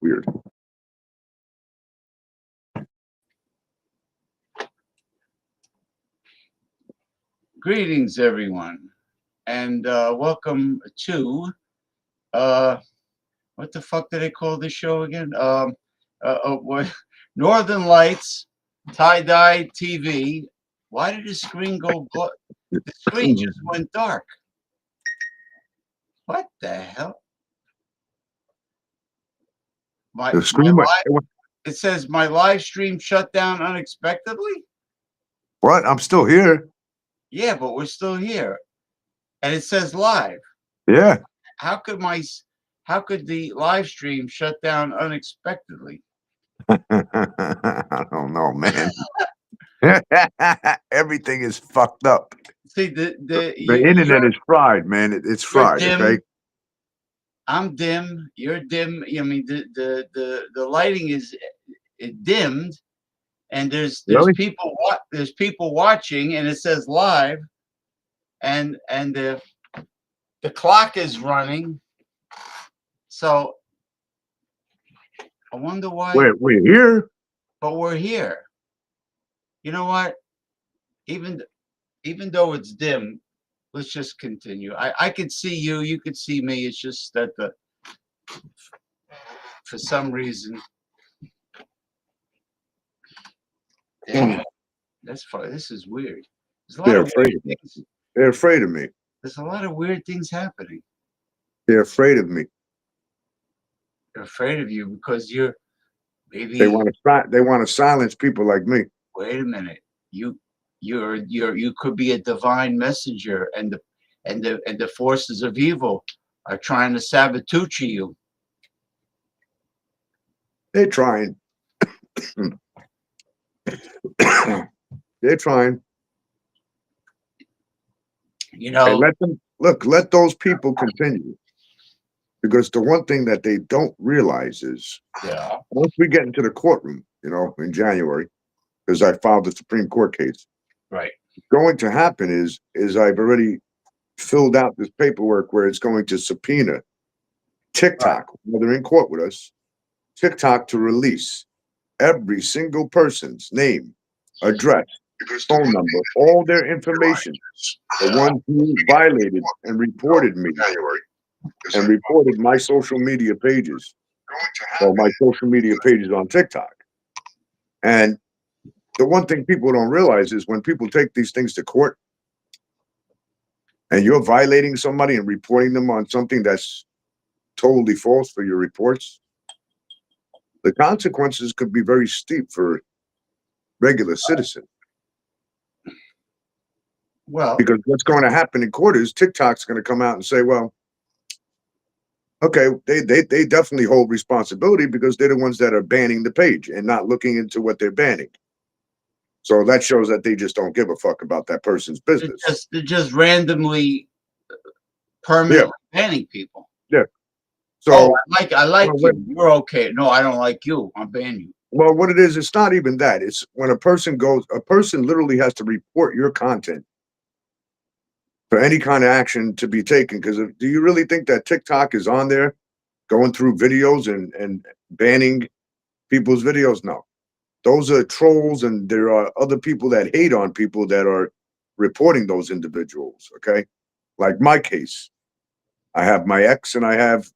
weird. Greetings, everyone, and welcome to what the fuck do they call this show again? What, Northern Lights Tie-Dye TV. Why did the screen go? The screen just went dark. What the hell? The screen it says my live stream shut down unexpectedly. What? I'm still here. Yeah, but we're still here, and it says live. Yeah. How could the live stream shut down unexpectedly? I don't know, man. Everything is fucked up. See, the internet is fried, man. It's fried. Dim, okay. I'm dim. You're dim. I mean, the lighting is dimmed, and there's Really? people watching, and it says live, and the clock is running. So I wonder why. We're here, but we're here. You know what? Even though it's dim, let's just continue. I could see you. You could see me. It's just that for some reason. That's fine. This is weird. They're afraid of me. They're afraid of me. There's a lot of weird things happening. They're afraid of me. They're afraid of you because you're maybe they want to silence people like me. Wait a minute. You could be a divine messenger, and the forces of evil are trying to sabotage you. They're trying. They're trying. You know, and let those people continue. Because the one thing that they don't realize is, once we get into the courtroom, in January, because I filed the Supreme Court case, right? What's going to happen is I've already filled out this paperwork where it's going to subpoena TikTok, while they're in court with us, TikTok to release every single person's name, address, phone number, all their information, the ones who violated and reported me, and reported my social media pages, or my social media pages on TikTok. And the one thing people don't realize is when people take these things to court and you're violating somebody and reporting them on something that's totally false for your reports, the consequences could be very steep for regular citizens. Well, because what's going to happen in court is TikTok's going to come out and say, well, okay, they definitely hold responsibility because they're the ones that are banning the page and not looking into what they're banning. So that shows that they just don't give a fuck about that person's business. They're just randomly, permanently banning people. Yeah. So I like you. You're okay. No, I don't like you. I'll ban you. Well, what it is, it's not even that. It's when a person literally has to report your content for any kind of action to be taken. Because do you really think that TikTok is on there going through videos and banning people's videos? No. Those are trolls, and there are other people that hate on people that are reporting those individuals, okay? Like my case. I have my ex and I have,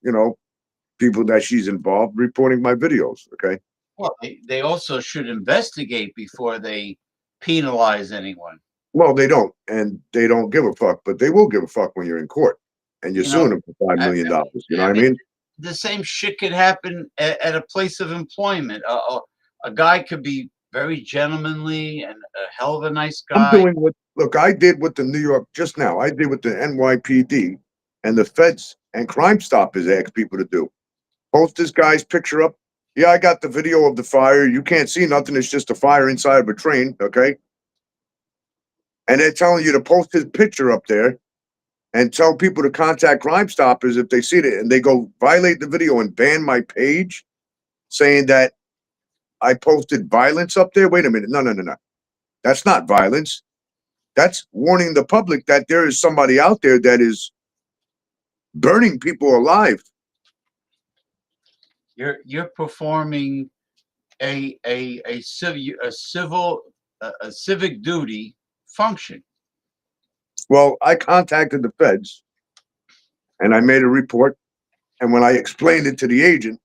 people that she's involved reporting my videos, okay? Well, they also should investigate before they penalize anyone. Well, they don't, and they don't give a fuck, but they will give a fuck when you're in court and you're suing them for $5 million. You know what I mean? The same shit could happen at a place of employment. A guy could be very gentlemanly and a hell of a nice guy. I'm doing I did with the New York just now. I did with the NYPD and the feds and Crime Stoppers asked people to do. Post this guy's picture up. Yeah, I got the video of the fire. You can't see nothing. It's just a fire inside of a train, okay? And they're telling you to post his picture up there and tell people to contact Crime Stoppers if they see it. And they go violate the video and ban my page saying that I posted violence up there. Wait a minute. No. That's not violence. That's warning the public that there is somebody out there that is burning people alive. you're performing a civic duty function. Well, I contacted the feds and I made a report. And when I explained it to the agent,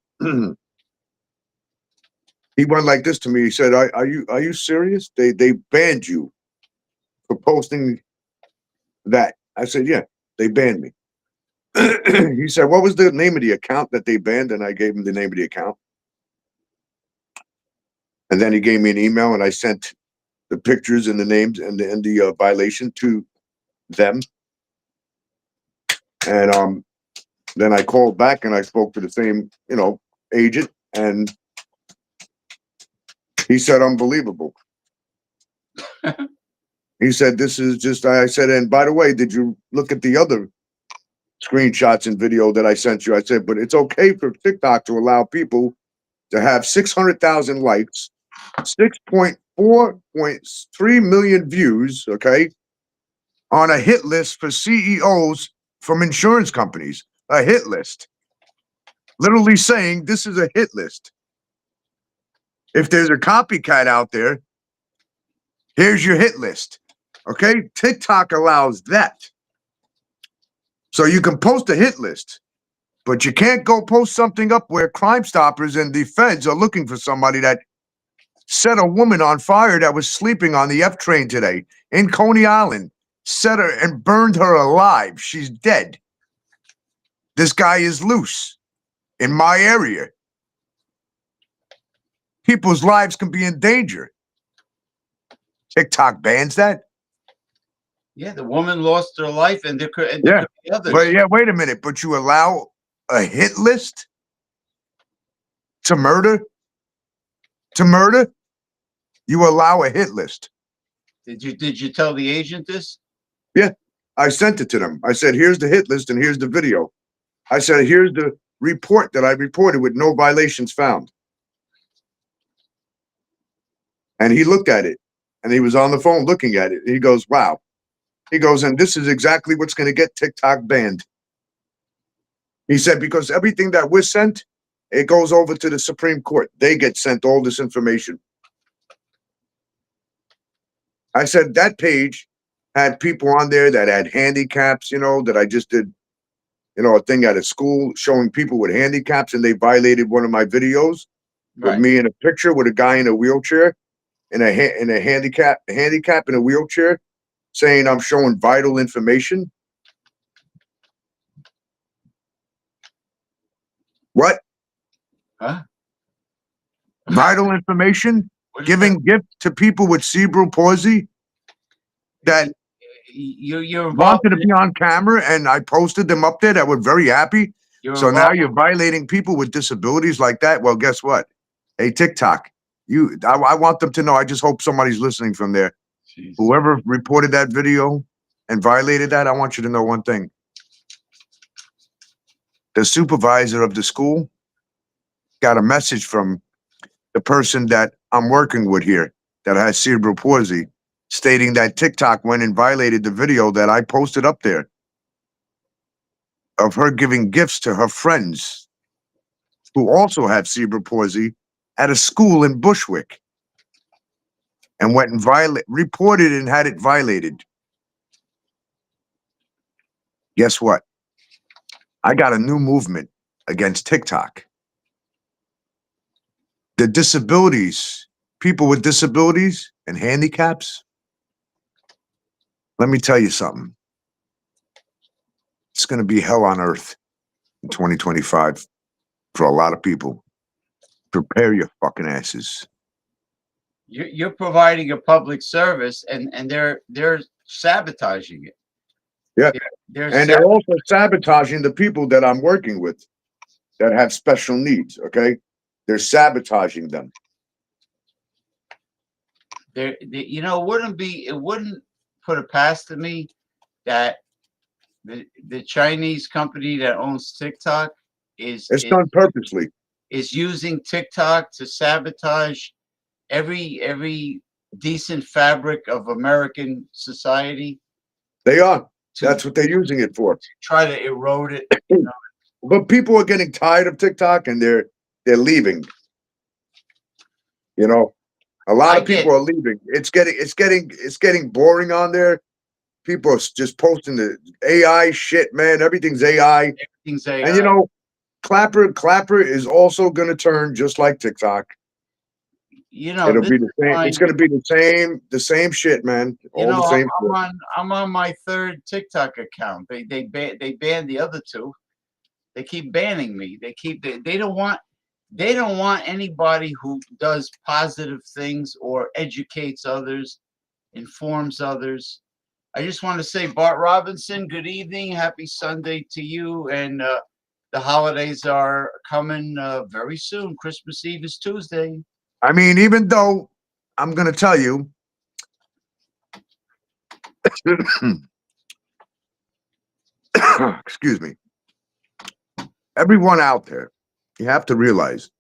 he went like this to me. He said, are you serious? They banned you for posting that." I said, "Yeah, they banned me." He said, "What was the name of the account that they banned?" And I gave him the name of the account. And then he gave me an email, and I sent the pictures and the names and the violation to them. And then I called back and I spoke to the same, agent, and he said, "Unbelievable." He said, "This is just," I said, "And by the way, did you look at the other screenshots and video that I sent you?" I said, "But it's okay for TikTok to allow people to have 600,000 likes, 6.4.3 million views, okay, on a hit list for CEOs from insurance companies, a hit list. Literally saying this is a hit list. If there's a copycat out there, here's your hit list." Okay, TikTok allows that. So you can post a hit list, but you can't go post something up where Crime Stoppers and the feds are looking for somebody that set a woman on fire that was sleeping on the F train today in Coney Island, set her and burned her alive. She's dead. This guy is loose in my area. People's lives can be in danger. TikTok bans that? Yeah, the woman lost her life, and there could Yeah. be others. But yeah, wait a minute. But you allow a hit list to murder? To murder? You allow a hit list. Did you tell the agent this? Yeah. I sent it to them. I said, "Here's the hit list and here's the video." I said, "Here's the report that I reported with no violations found." And he looked at it and he was on the phone looking at it. He goes, "Wow." He goes, "And this is exactly what's going to get TikTok banned." He said, "Because everything that we're sent, it goes over to the Supreme Court. They get sent all this information." I said, "That page had people on there that had handicaps, that I just did, a thing at a school showing people with handicaps, and they violated one of my videos with Right. me in a picture with a guy in a wheelchair, in a handicap in a wheelchair, saying I'm showing vital information." What? Huh? Vital information? What is Giving gifts to people with cerebral palsy that you're involved wanted to be on camera, and I posted them up there that were very happy. So now you're violating people with disabilities like that. Well, guess what? Hey, TikTok, I want them to know. I just hope somebody's listening from there. Jeez. Whoever reported that video and violated that, I want you to know one thing. The supervisor of the school got a message from the person that I'm working with here that has cerebral palsy, stating that TikTok went and violated the video that I posted up there of her giving gifts to her friends who also have cerebral palsy at a school in Bushwick, and went and reported and had it violated. Guess what? I got a new movement against TikTok. The disabilities, people with disabilities and handicaps, let me tell you something. It's going to be hell on earth in 2025 for a lot of people. Prepare your fucking asses. You're providing a public service, and they're sabotaging it. Yeah. And they're sab- also sabotaging the people that I'm working with that have special needs, okay? They're sabotaging them. it wouldn't put it past to me that the Chinese company that owns TikTok It's done purposely. is using TikTok to sabotage every decent fabric of American society. They are. That's what they're using it for. Try to erode it. But people are getting tired of TikTok, and they're they're leaving. You know, a lot I of people get are leaving. It's getting boring on there. People are just posting the AI shit, man. Everything's AI. everything's And you AI. know, Clapper is also going to turn just like TikTok. You know, It'll this be the is same. my It's going to be the same shit, man. you All know, the same shit. I'm on my third TikTok account. They banned the other two. They keep banning me. They don't want anybody who does positive things or educates others, informs others. I just want to say, Bart Robinson, good evening, happy Sunday to you, and the holidays are coming very soon. Christmas Eve is Tuesday. I mean, even though I'm going to tell you, excuse me, everyone out there, you have to realize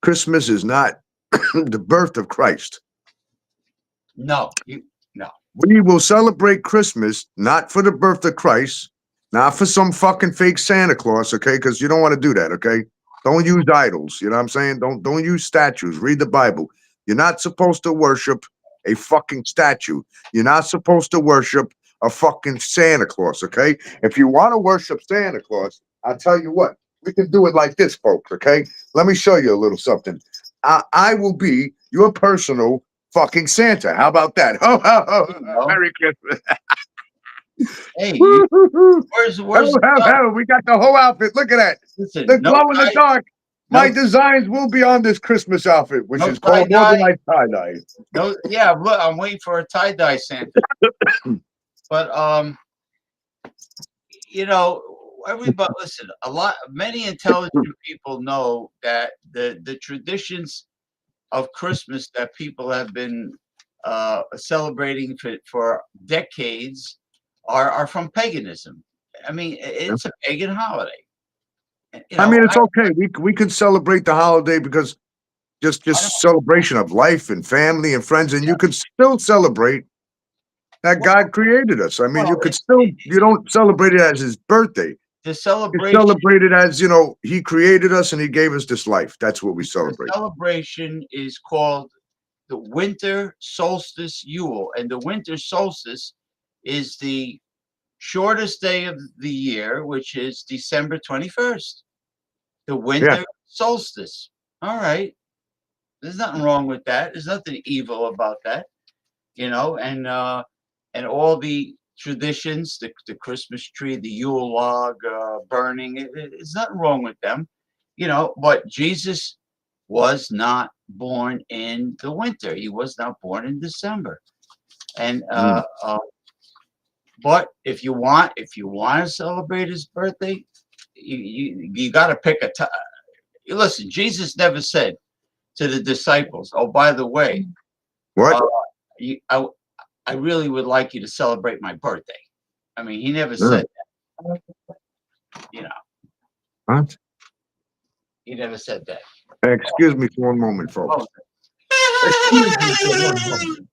Christmas is not the birth of Christ. No, no. We will celebrate Christmas not for the birth of Christ, not for some fucking fake Santa Claus, okay? Because you don't want to do that, okay? Don't use idols. You know what I'm saying? Don't use statues. Read the Bible. You're not supposed to worship a fucking statue. You're not supposed to worship a fucking Santa Claus, okay? If you want to worship Santa Claus, I'll tell you what, we can do it like this, folks, okay? Let me show you a little something. I will be your personal fucking Santa. How about that? Ho, ho, ho, You ho. know. Merry Christmas. Hey, Woo, hoo, hoo. Ho, where's the ho, ho. We got the whole outfit. Look at that. listen? The glow in the dark. No, My designs will be on this Christmas outfit, which no is tie called dye. Northern Light Tie-Dye. No, yeah. Look, I'm waiting for a tie dye Santa. But you know, everybody listen. Many intelligent people know that the traditions of Christmas that people have been celebrating for decades are from paganism. I mean, it's a pagan holiday. You I know, mean, it's okay. We can celebrate the holiday because just I don't. just celebration of life and family and friends, and Yeah. you can still celebrate that Well, God created us. I mean, well, you don't celebrate it as his birthday. the You celebration. celebrate it as, he created us and he gave us this life. That's what we The celebrate. celebration is called the winter solstice Yule, and the winter solstice is the shortest day of the year, which is December 21st. The Yeah. winter solstice. All right. There's nothing wrong with that. There's nothing evil about that, and all the traditions, the Christmas tree, the Yule log burning, there's nothing wrong with them, but Jesus was not born in the winter. He was not born in December. And Mm. but if you want to celebrate his birthday, you got to pick a time. Listen, Jesus never said to the disciples, "Oh, by the way, What? uh, you, I really would like you to celebrate my birthday." I mean, he never Yeah. said that. You know, What? he never said that. Excuse me for one moment, Oh, folks. Excuse me for one moment.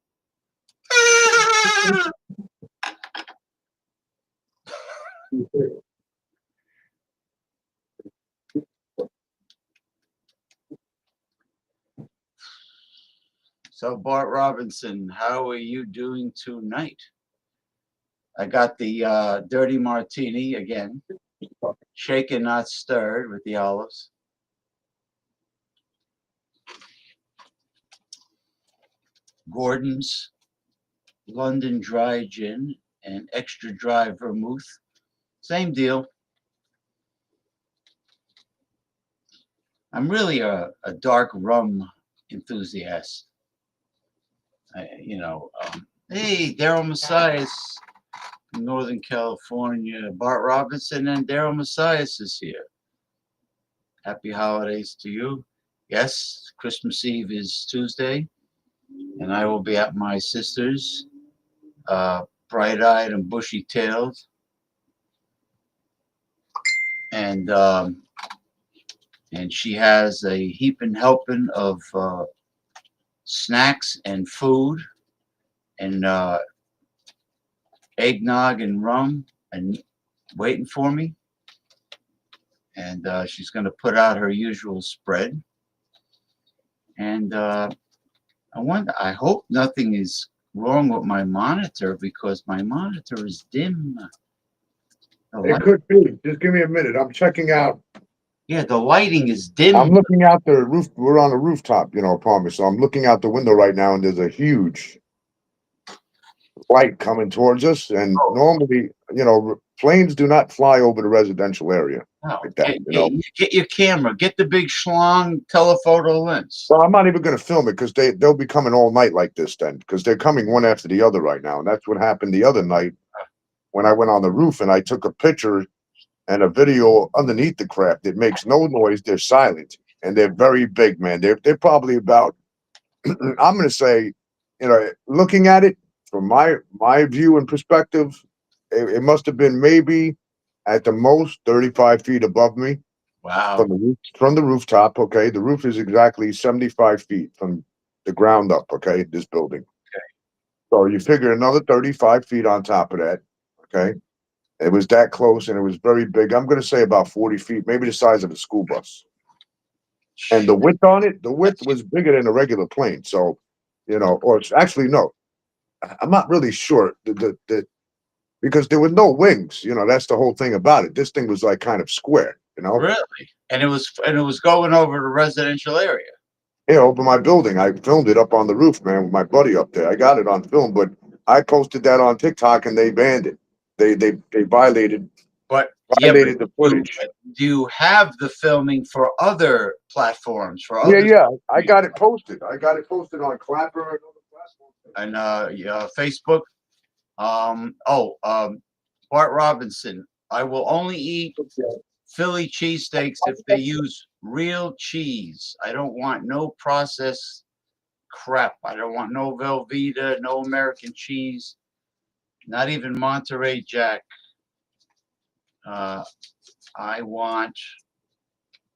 so Bart Robinson, how are you doing tonight? I got the dirty martini again, shaken not stirred with the olives. Gordon's London dry gin and extra dry vermouth. Same deal. I'm really a dark rum enthusiast. Hey, Daryl Messias, Northern California. Bart Robinson and Daryl Messias is here. Happy holidays to you. Yes, Christmas Eve is Tuesday, and I will be at my sister's, bright-eyed and bushy-tailed, and she has a heaping helping of snacks and food and eggnog and rum and waiting for me. and she's going to put out her usual spread. And I hope nothing is wrong with my monitor because my monitor is dim. It could be. Just give me a minute. I'm checking out. Yeah, the lighting is dim. I'm looking out the roof. We're on a rooftop, apartment. So I'm looking out the window right now, and there's a huge light coming towards us. And normally, planes do not fly over the residential area No, like that. get your camera. Get the big schlong telephoto lens. Well, I'm not even going to film it because they'll be coming all night like this then, because they're coming one after the other right now. And that's what happened the other night when I went on the roof and I took a picture and a video underneath the craft. It makes no noise. They're silent and they're very big, man. They're probably about, I'm going to say, looking at it from my view and perspective, it must have been maybe at the most 35 feet above me. Wow. From the rooftop, okay? The roof is exactly 75 feet from the ground up, okay? This building. Okay. So you figure another 35 feet on top of that, okay? It was that close and it was very big. I'm going to say about 40 feet, maybe the size of a school bus. And the width on it, the width was bigger than a regular plane. So, or actually, no, I'm not really sure. Because there were no wings, that's the whole thing about it. This thing was like kind of square, Really? And it was going over the residential area. Yeah, over my building. I filmed it up on the roof, man, with my buddy up there. I got it on film, but I posted that on TikTok and they banned it. They violated the footage. Do you have the filming for other platforms? Yeah. I got it posted. I got it posted on Clapper and other platforms. And Facebook. Bart Robinson. I will only eat Philly cheesesteaks if they use real cheese. I don't want no processed crap. I don't want no Velveeta, no American cheese, not even Monterey Jack. I want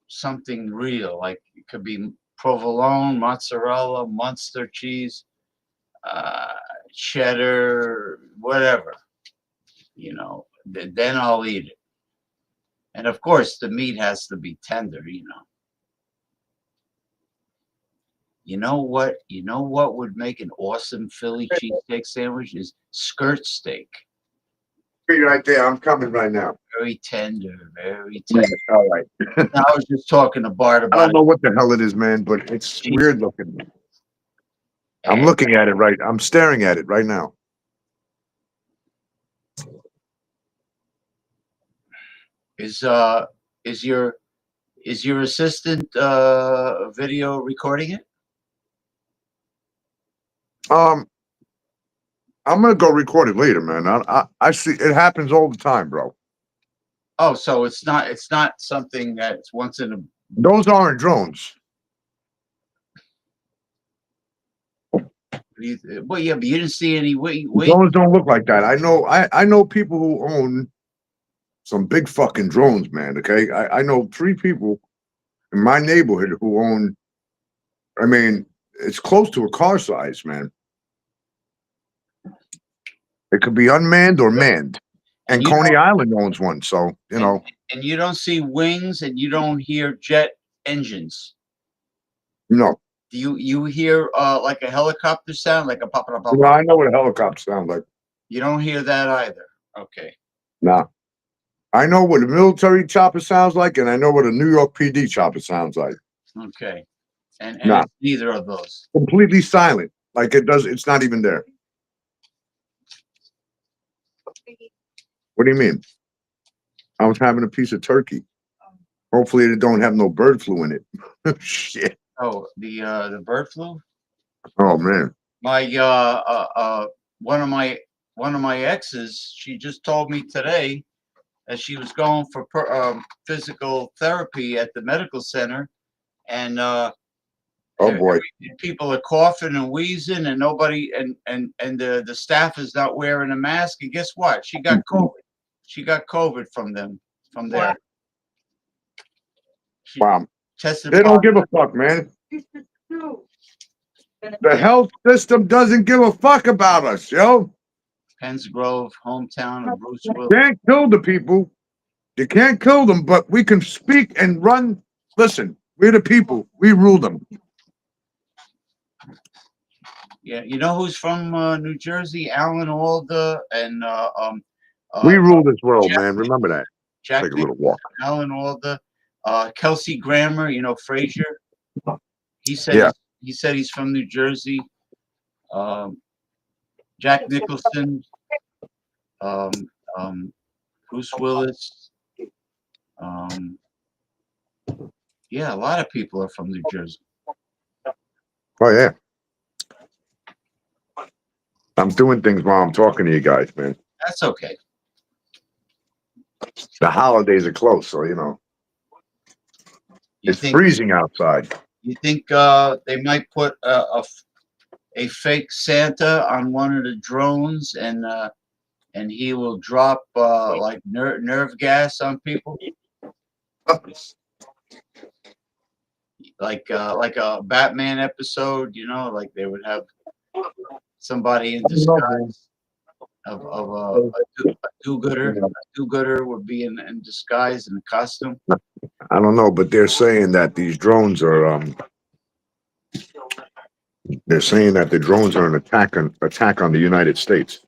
something real, like it could be provolone, mozzarella, Munster cheese, cheddar, whatever. Then I'll eat it. And of course, the meat has to be tender. You know what? You know what would make an awesome Philly cheesesteak sandwich is skirt steak. Right there. I'm coming right now. Very tender, very tender. Yeah, all right. I was just talking to Bart about. I don't know what the hell it is, man, but it's weird looking. I'm looking at it right. I'm staring at it right now. Is your assistant video recording it? I'm gonna go record it later, man. I see it happens all the time, bro. Oh, so it's not something that's once in a. Those aren't drones. Well, yeah, but you didn't see any. Wait. Drones don't look like that. I know people who own some big fucking drones, man. Okay, I know 3 people in my neighborhood who own. I mean, it's close to a car size, man. It could be unmanned or manned. And Coney Island owns one, so And you don't see wings, and you don't hear jet engines. No. Do you hear like a helicopter sound, like a pop? No, I know what a helicopter sounds like. You don't hear that either. Okay. Nah. I know what a military chopper sounds like, and I know what a New York PD chopper sounds like. Okay. And nah. It's neither of those. Completely silent. Like it's not even there. What do you mean? I was having a piece of turkey. Hopefully it don't have no bird flu in it. Shit. Oh, the bird flu? Oh man. My one of my exes, she just told me today that she was going for physical therapy at the medical center, and oh boy, people are coughing and wheezing, and nobody and the staff is not wearing a mask. And guess what? She got COVID. She got COVID from there. Wow. They don't give a fuck, man. The health system doesn't give a fuck about us, yo. Penns Grove, hometown of Bruce Willis. Can't kill the people. You can't kill them, but we can speak and run. Listen, we're the people. We rule them. Yeah, you know who's from New Jersey? Alan Alda and We uh, rule this world, Jack, man. Remember that. Jack Take a little Nicholson, walk. Alan Alda, Kelsey Grammer. You know Frazier. He said Yeah. he's from New Jersey. Um, Jack Nicholson, um, um, Bruce Willis. Um, yeah, a lot of people are from New Jersey. Oh yeah. I'm doing things while I'm talking to you guys, man. That's okay. The holidays are close, so you know You it's think freezing outside. you think they might put a fake Santa on one of the drones and he will drop like nerve gas on people, like a Batman episode. You know, like they would have somebody in disguise of a do-gooder. A do-gooder would be in disguise in a costume. I don't know, but they're saying that these drones are they're saying that the drones are an attack on the United States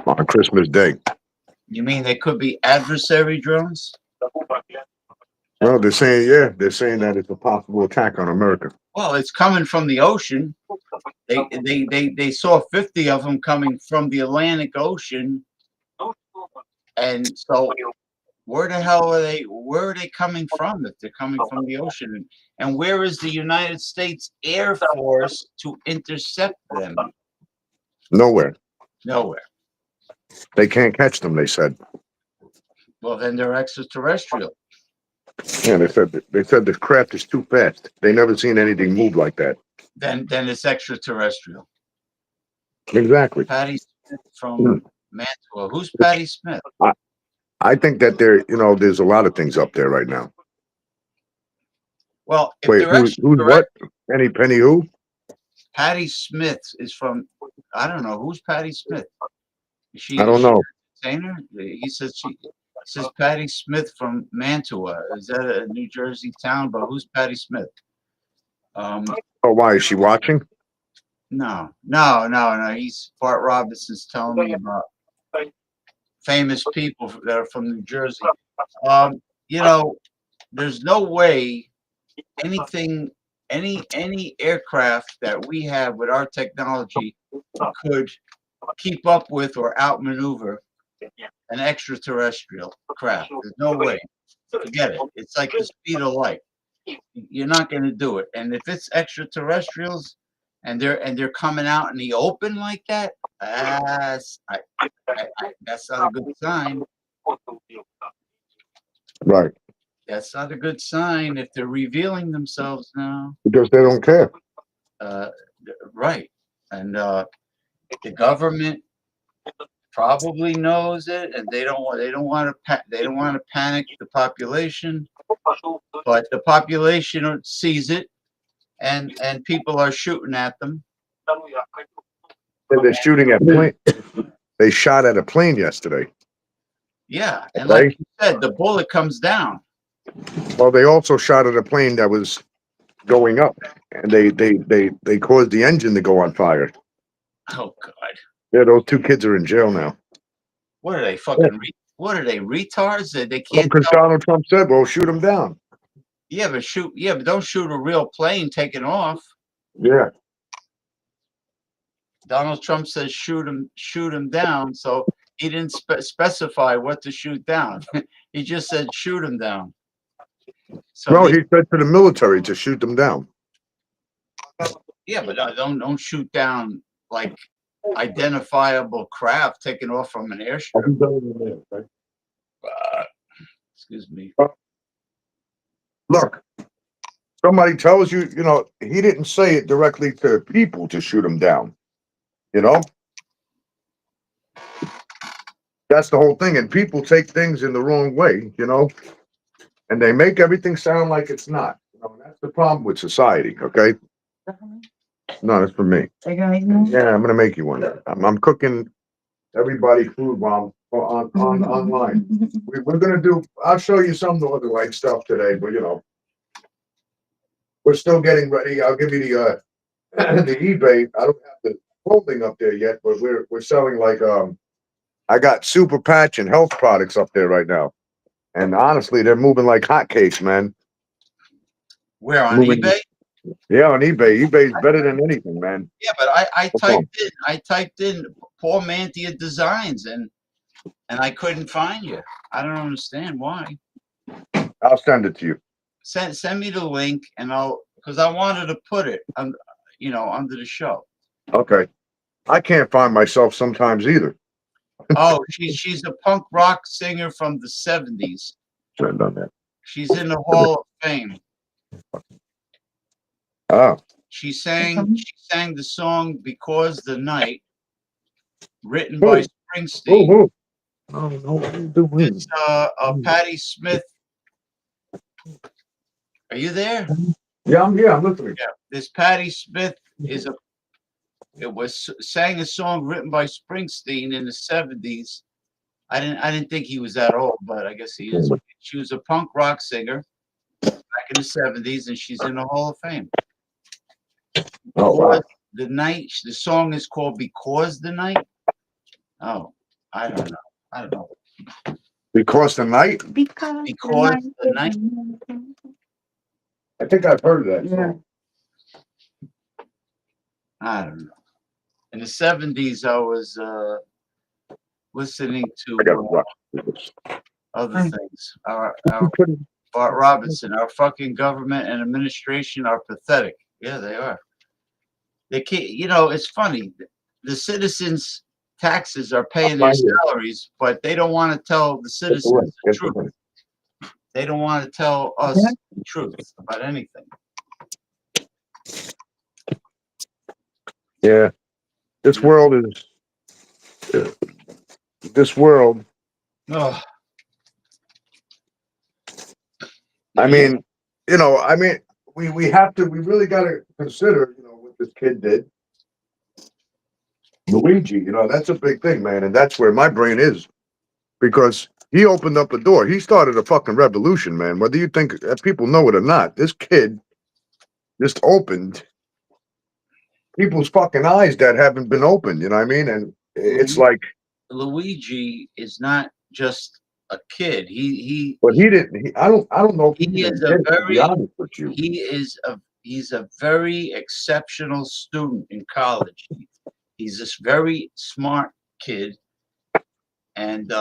on Christmas Day. You mean they could be adversary drones? Well, they're saying that it's a possible attack on America. Well, it's coming from the ocean. They saw 50 of them coming from the Atlantic Ocean, and so where the hell are they? Where are they coming from? If they're coming from the ocean, and where is the United States Air Force to intercept them? Nowhere. Nowhere. They can't catch them. They said. Well, then they're extraterrestrial. Yeah, they said the craft is too fast. They never seen anything move like that. Then it's extraterrestrial. Exactly. Patty Smith from Mantua. Who's Patty Smith? I think that there's a lot of things up there right now. Well, if Wait, they're who's what? Penny who? Patty Smith is from, I don't know, who's Patty Smith? I don't know. Entertainer? He says Patty Smith from Mantua. Is that a New Jersey town? But who's Patty Smith? Oh, why is she watching? No. He's Bart Robinson's telling me about famous people that are from New Jersey. You know, there's no way any aircraft that we have with our technology could keep up with or outmaneuver an extraterrestrial craft. There's no way. Forget it. It's like the speed of light. You're not going to do it. And if it's extraterrestrials and they're coming out in the open like that, that's not a good sign. Right. That's not a good sign if they're revealing themselves now. Because they don't care. Right. And the government probably knows it, and they don't want to panic the population, but the population sees it, and people are shooting at them. They're shooting at plane. They shot at a plane yesterday. Yeah, and like you said, the bullet comes down. Well, they also shot at a plane that was going up, and they caused the engine to go on fire. Oh God! Yeah, those two kids are in jail now. What are they fucking? What are they retards? They can't. Because Donald Trump said, "Well, shoot them down." Yeah, but don't shoot a real plane taking off. Yeah. Donald Trump says shoot him down. So he didn't specify what to shoot down. He just said shoot him down. So no, he said to the military to shoot them down. Yeah, but don't shoot down like identifiable craft taken off from an airstrip. Excuse me. Look, somebody tells you, he didn't say it directly to people to shoot them down. That's the whole thing. And people take things in the wrong way, and they make everything sound like it's not. That's the problem with society, okay? No, that's for me. Yeah, I'm going to make you one. I'm cooking everybody food while I'm online. We're gonna do. I'll show you some of the other like stuff today, but we're still getting ready. I'll give you the the eBay. I don't have the clothing up there yet, but we're selling like I got super patch and health products up there right now, and honestly, they're moving like hotcakes, man. Where on Moving, eBay? yeah, on eBay. eBay's better than anything, man. Yeah, but I What's wrong? typed in Paul Mantia Designs and I couldn't find you. I don't understand why. I'll send it to you. Send me the link and because I wanted to put it under the show. Okay. I can't find myself sometimes either. Oh, she's a punk rock singer from the 70s. Should have done that. She's in the Hall of Fame. Oh. She sang the song Because the Night, written by Springsteen. Oh, no, It's Patti Smith. Are you there? Yeah, I'm here. I'm listening. Yeah. This Patti Smith sang a song written by Springsteen in the 70s. I didn't think he was that old, but I guess he is. She was a punk rock singer back in the 70s, and she's in the Hall of Fame. Oh, wow. The night, the song is called Because the Night. Oh, I don't know. Because the night? Because the night. I think I've heard that song. I don't know. In the 70s, I was listening to other things. Our Bart Robinson, our fucking government and administration are pathetic. Yeah, they are. They can't, it's funny. The citizens' taxes are paying their salaries, but they don't want to tell the citizens the truth. They don't want to tell us the truth about anything. Yeah. This world is this world. Oh. I mean, we really got to consider, what this kid did. Luigi, that's a big thing, man. And that's where my brain is, because he opened up the door. He started a fucking revolution, man. Whether you think that people know it or not, this kid just opened people's fucking eyes that haven't been opened. You know what I mean? And it's like Luigi is not just a kid. But he didn't. I don't know if he is did, to be honest with you. He's a very exceptional student in college. He's this very smart kid, and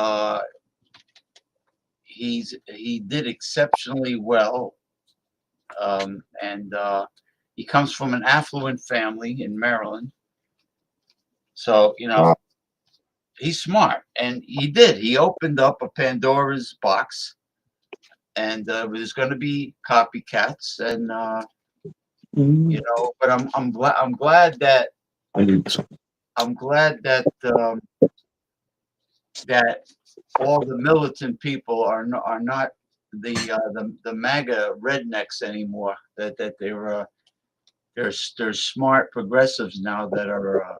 he did exceptionally well. And he comes from an affluent family in Maryland, so he's smart, and he opened up a Pandora's box, and there's going to be copycats, and but I'm glad that that all the militant people are not the MAGA rednecks anymore. That they're smart progressives now that are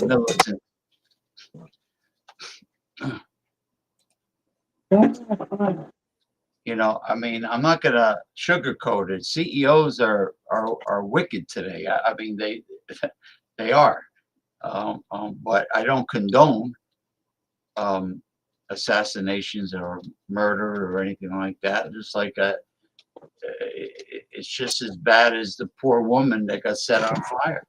militant. I mean, I'm not gonna sugarcoat it. CEOs are wicked today. I mean, they are, but I don't condone assassinations or murder or anything like that. Just like it's just as bad as the poor woman that got set on fire.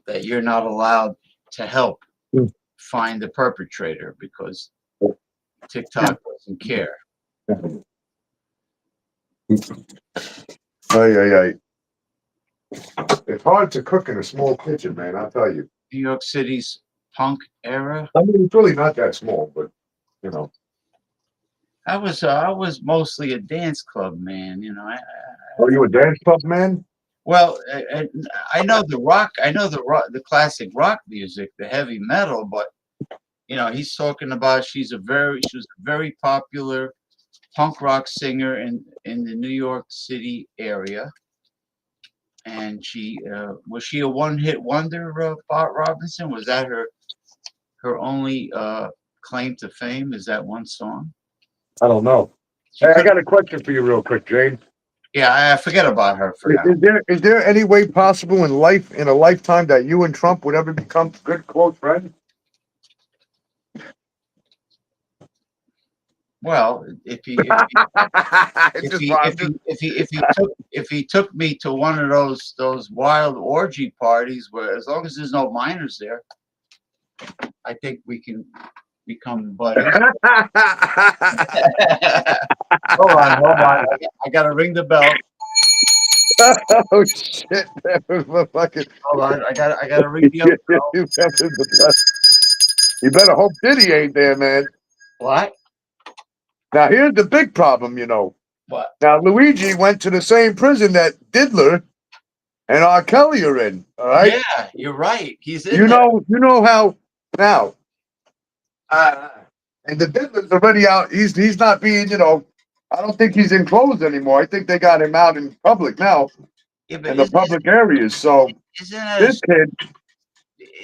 That you're not allowed to help find the perpetrator because TikTok doesn't care. Ay. It's hard to cook in a small kitchen, man. I'll tell you. New York City's punk era. I mean, it's really not that small, but I was mostly a dance club man. Are you a dance club man? Well, I know the rock. I know the classic rock music, the heavy metal, but he's talking about she was a very popular punk rock singer in the New York City area. And was she a one-hit wonder, Bart Robinson? Was that her her only claim to fame is that one song. I don't know. She Hey, I could. got a question for you, real quick, James. Yeah, I forget about her for now. Is there any way possible in a lifetime that you and Trump would ever become good close friends? Well, if he if Just, he if I'm just, he if he if he took me to one of those wild orgy parties where, as long as there's no minors there, I think we can become buddies. Hold on. I gotta ring the bell. oh shit! That was my fucking. Hold on, I gotta ring the other bell. You better hope Diddy ain't there, man. What? Now here's the big problem. What? Now Luigi went to the same prison that Diddler and R. Kelly are in. All right. Yeah, you're right. He's in there. You know how now. Uh, and the Diddler's already out. He's not being. I don't think he's enclosed anymore. I think they got him out in public now, Yeah, but in the public areas. So isn't that this kid,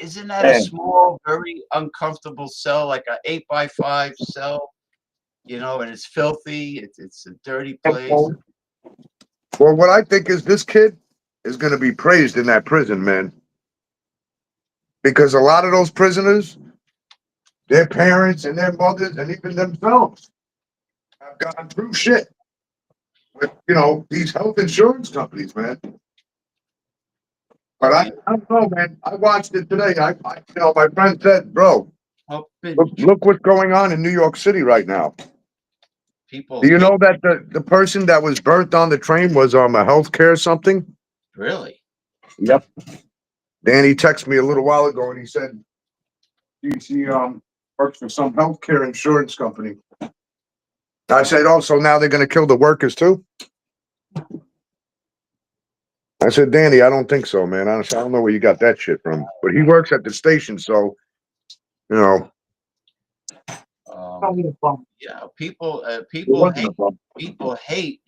isn't that a man, small, very uncomfortable cell, like a 8x5 cell? And it's filthy. It's a dirty place. well, what I think is this kid is going to be praised in that prison, man, because a lot of those prisoners, their parents and their mothers and even themselves have gone through shit with these health insurance companies, man. But I don't know, man. I watched it today. My friend said, bro, Up in look what's going on in New York City right now. people Do you hate. know that the person that was burnt on the train was a healthcare something? Really? Yep. Danny texted me a little while ago and he said she works for some healthcare insurance company. I said, oh, so now they're gonna kill the workers too? I said, Danny, I don't think so, man. Honestly, I don't know where you got that shit from. But he works at the station, so you know. Yeah, people It wasn't a bump. people hate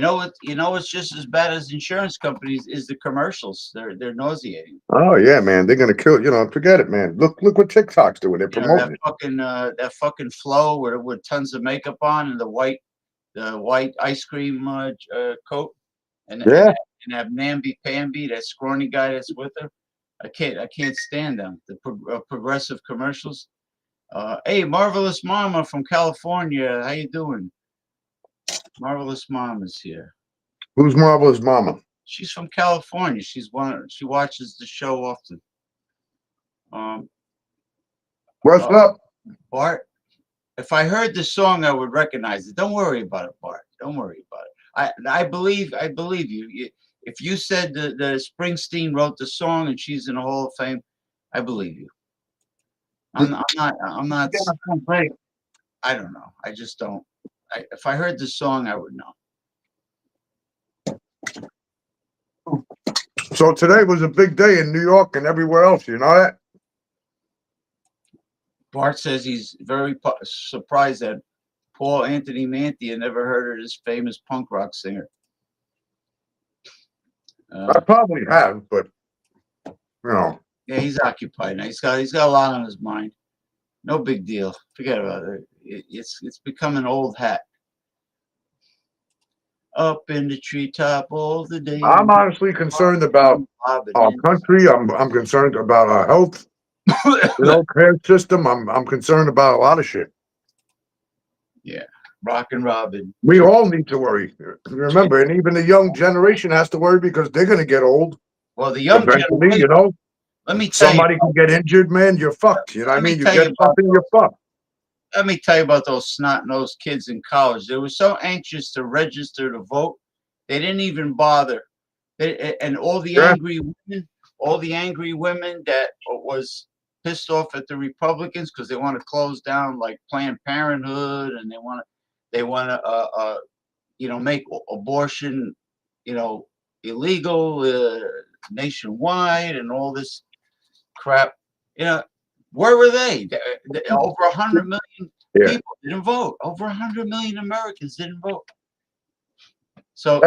what's just as bad as insurance companies is the commercials. They're nauseating. Oh yeah, man. They're gonna kill, forget it, man. Look what TikTok's doing. They're promoting it. That fucking flow with tons of makeup on and the white ice cream coat and Yeah. have Namby Pamby, that scrawny guy that's with her. I can't stand them. The progressive commercials. Hey, Marvelous Mama from California, how you doing? Marvelous Mom is here. Who's Marvelous Mama? She's from California. She watches the show often. Um, What's up? Bart, if I heard the song, I would recognize it. Don't worry about it, Bart. Don't worry about it. I believe you. If you said the Springsteen wrote the song and she's in the Hall of Fame, I believe you. I'm not. I don't know. I just don't. If I heard the song, I would know. So today was a big day in New York and everywhere else. You know that? Bart says he's very surprised that Paul Anthony Mantia never heard of this famous punk rock singer. I probably have, but Yeah, he's occupied now. He's got a lot on his mind. No big deal. Forget about it. It's become an old hat. Up in the treetop all the day. I'm honestly concerned about our country. I'm concerned about our health. Care system. I'm concerned about a lot of shit. Yeah, Rockin' Robin. We all need to worry. Remember, and even the young generation has to worry because they're going to get old. Well, the young eventually, generation. Let me tell somebody can get injured, man. You're fucked. You know what I mean? You get something, you're fucked. Let me tell you about those snot-nosed kids in college. They were so anxious to register to vote, they didn't even bother. And all the angry women that was pissed off at the Republicans because they want to close down like Planned Parenthood and they want to make abortion illegal nationwide and all this crap. Where were they? Over 100 million people didn't vote. Over 100 million Americans didn't vote. So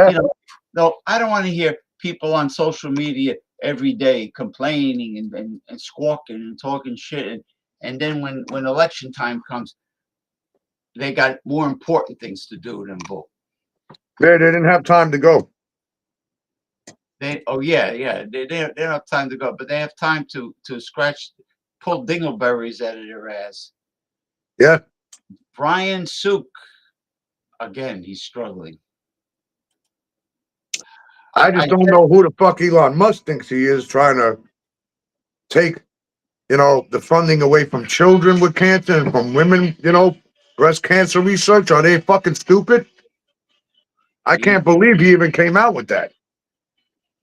no, I don't want to hear people on social media every day complaining and squawking and talking shit And then when election time comes, they got more important things to do than vote. They didn't have time to go. They don't have time to go, but they have time to pull dingleberries out of their ass. Yeah. Brian Suk, again, he's struggling. I just don't know who the fuck Elon Musk thinks he is, trying to take, the funding away from children with cancer and from women, breast cancer research. Are they fucking stupid? I can't believe he even came out with that.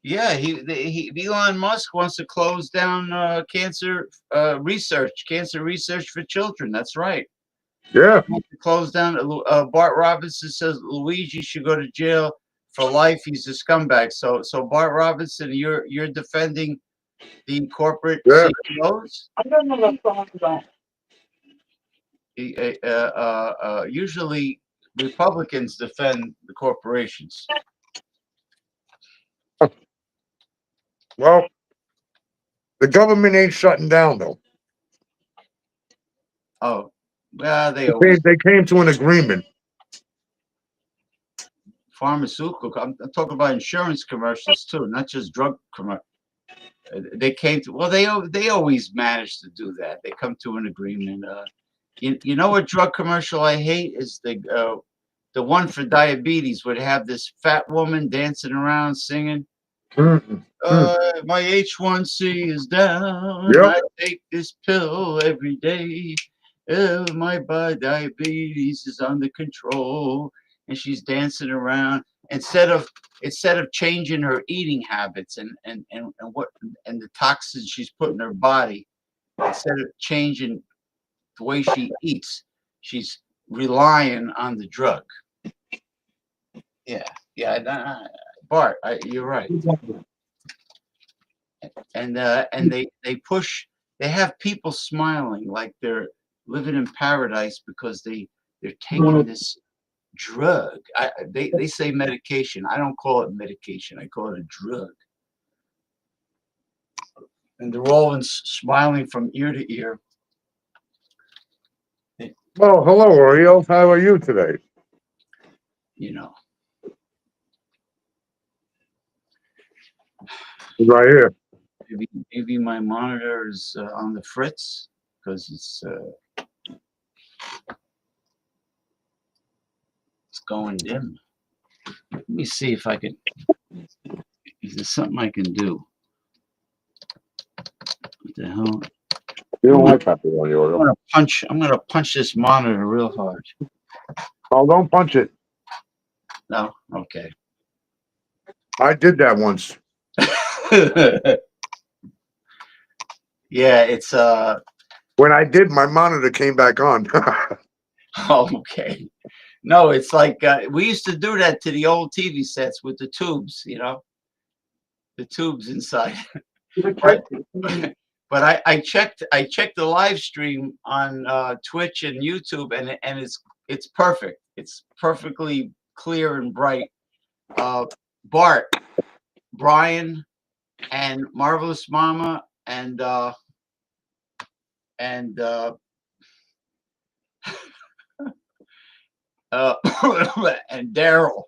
Yeah, Elon Musk wants to close down cancer research for children. That's right. Yeah. He wants to close down. Bart Robinson says Luigi should go to jail for life. He's a scumbag. So Bart Robinson, you're defending the corporate CEOs. I don't know the phone. Usually, Republicans defend the corporations. Well, the government ain't shutting down though. Oh, well, they came to an agreement. Pharmaceutical. I'm talking about insurance commercials too, not just drug commercials. They came to. Well, they always manage to do that. They come to an agreement. You know what drug commercial I hate is the one for diabetes would have this fat woman dancing around singing. My H1C is down. Yep. I take this pill every day. My diabetes is under control, and she's dancing around instead of changing her eating habits and the toxins she's put in her body. Instead of changing the way she eats, she's relying on the drug. Yeah, Bart, you're right. And they push. They have people smiling like they're living in paradise because they're taking this drug. They say medication. I don't call it medication. I call it a drug. And they're all smiling from ear to ear. Well, hello, Ariel. How are you today? Right here. Maybe my monitor is on the fritz because it's going dim. Let me see if I can. Is there something I can do? What the hell? You don't like pepperoni, Ariel? I'm gonna punch this monitor real hard. Oh, don't punch it. No, okay. I did that once. Yeah, it's when I did, my monitor came back on. Okay. No, it's like we used to do that to the old TV sets with the tubes, the tubes inside. But I checked the live stream on Twitch and YouTube, and it's perfect. It's perfectly clear and bright. Bart, Brian, and Marvelous Mama, and and Daryl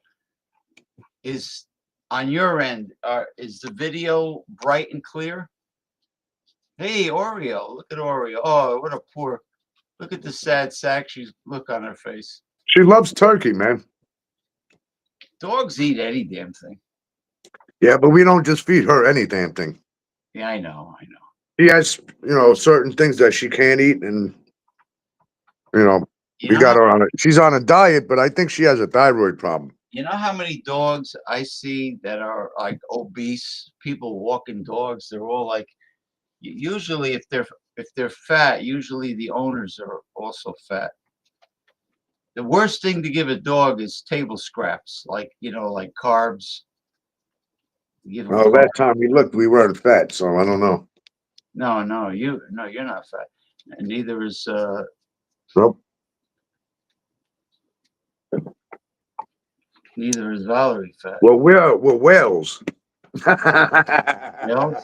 is on your end. Is the video bright and clear? Hey, Oreo, look at Oreo. Oh, what a poor, look at the sad sack look on her face. She loves turkey, man. Dogs eat any damn thing. Yeah, but we don't just feed her any damn thing. Yeah, I know. She has, certain things that she can't eat, and we got her on it. She's on a diet, but I think she has a thyroid problem. You know how many dogs I see that are like obese? People walking dogs. They're all like, usually if they're fat, usually the owners are also fat. The worst thing to give a dog is table scraps, like carbs. Well, that time we looked, we weren't fat, so I don't know. No, you're not fat, and neither is Nope. Neither is Valerie fat. Well, we're whales. Whales?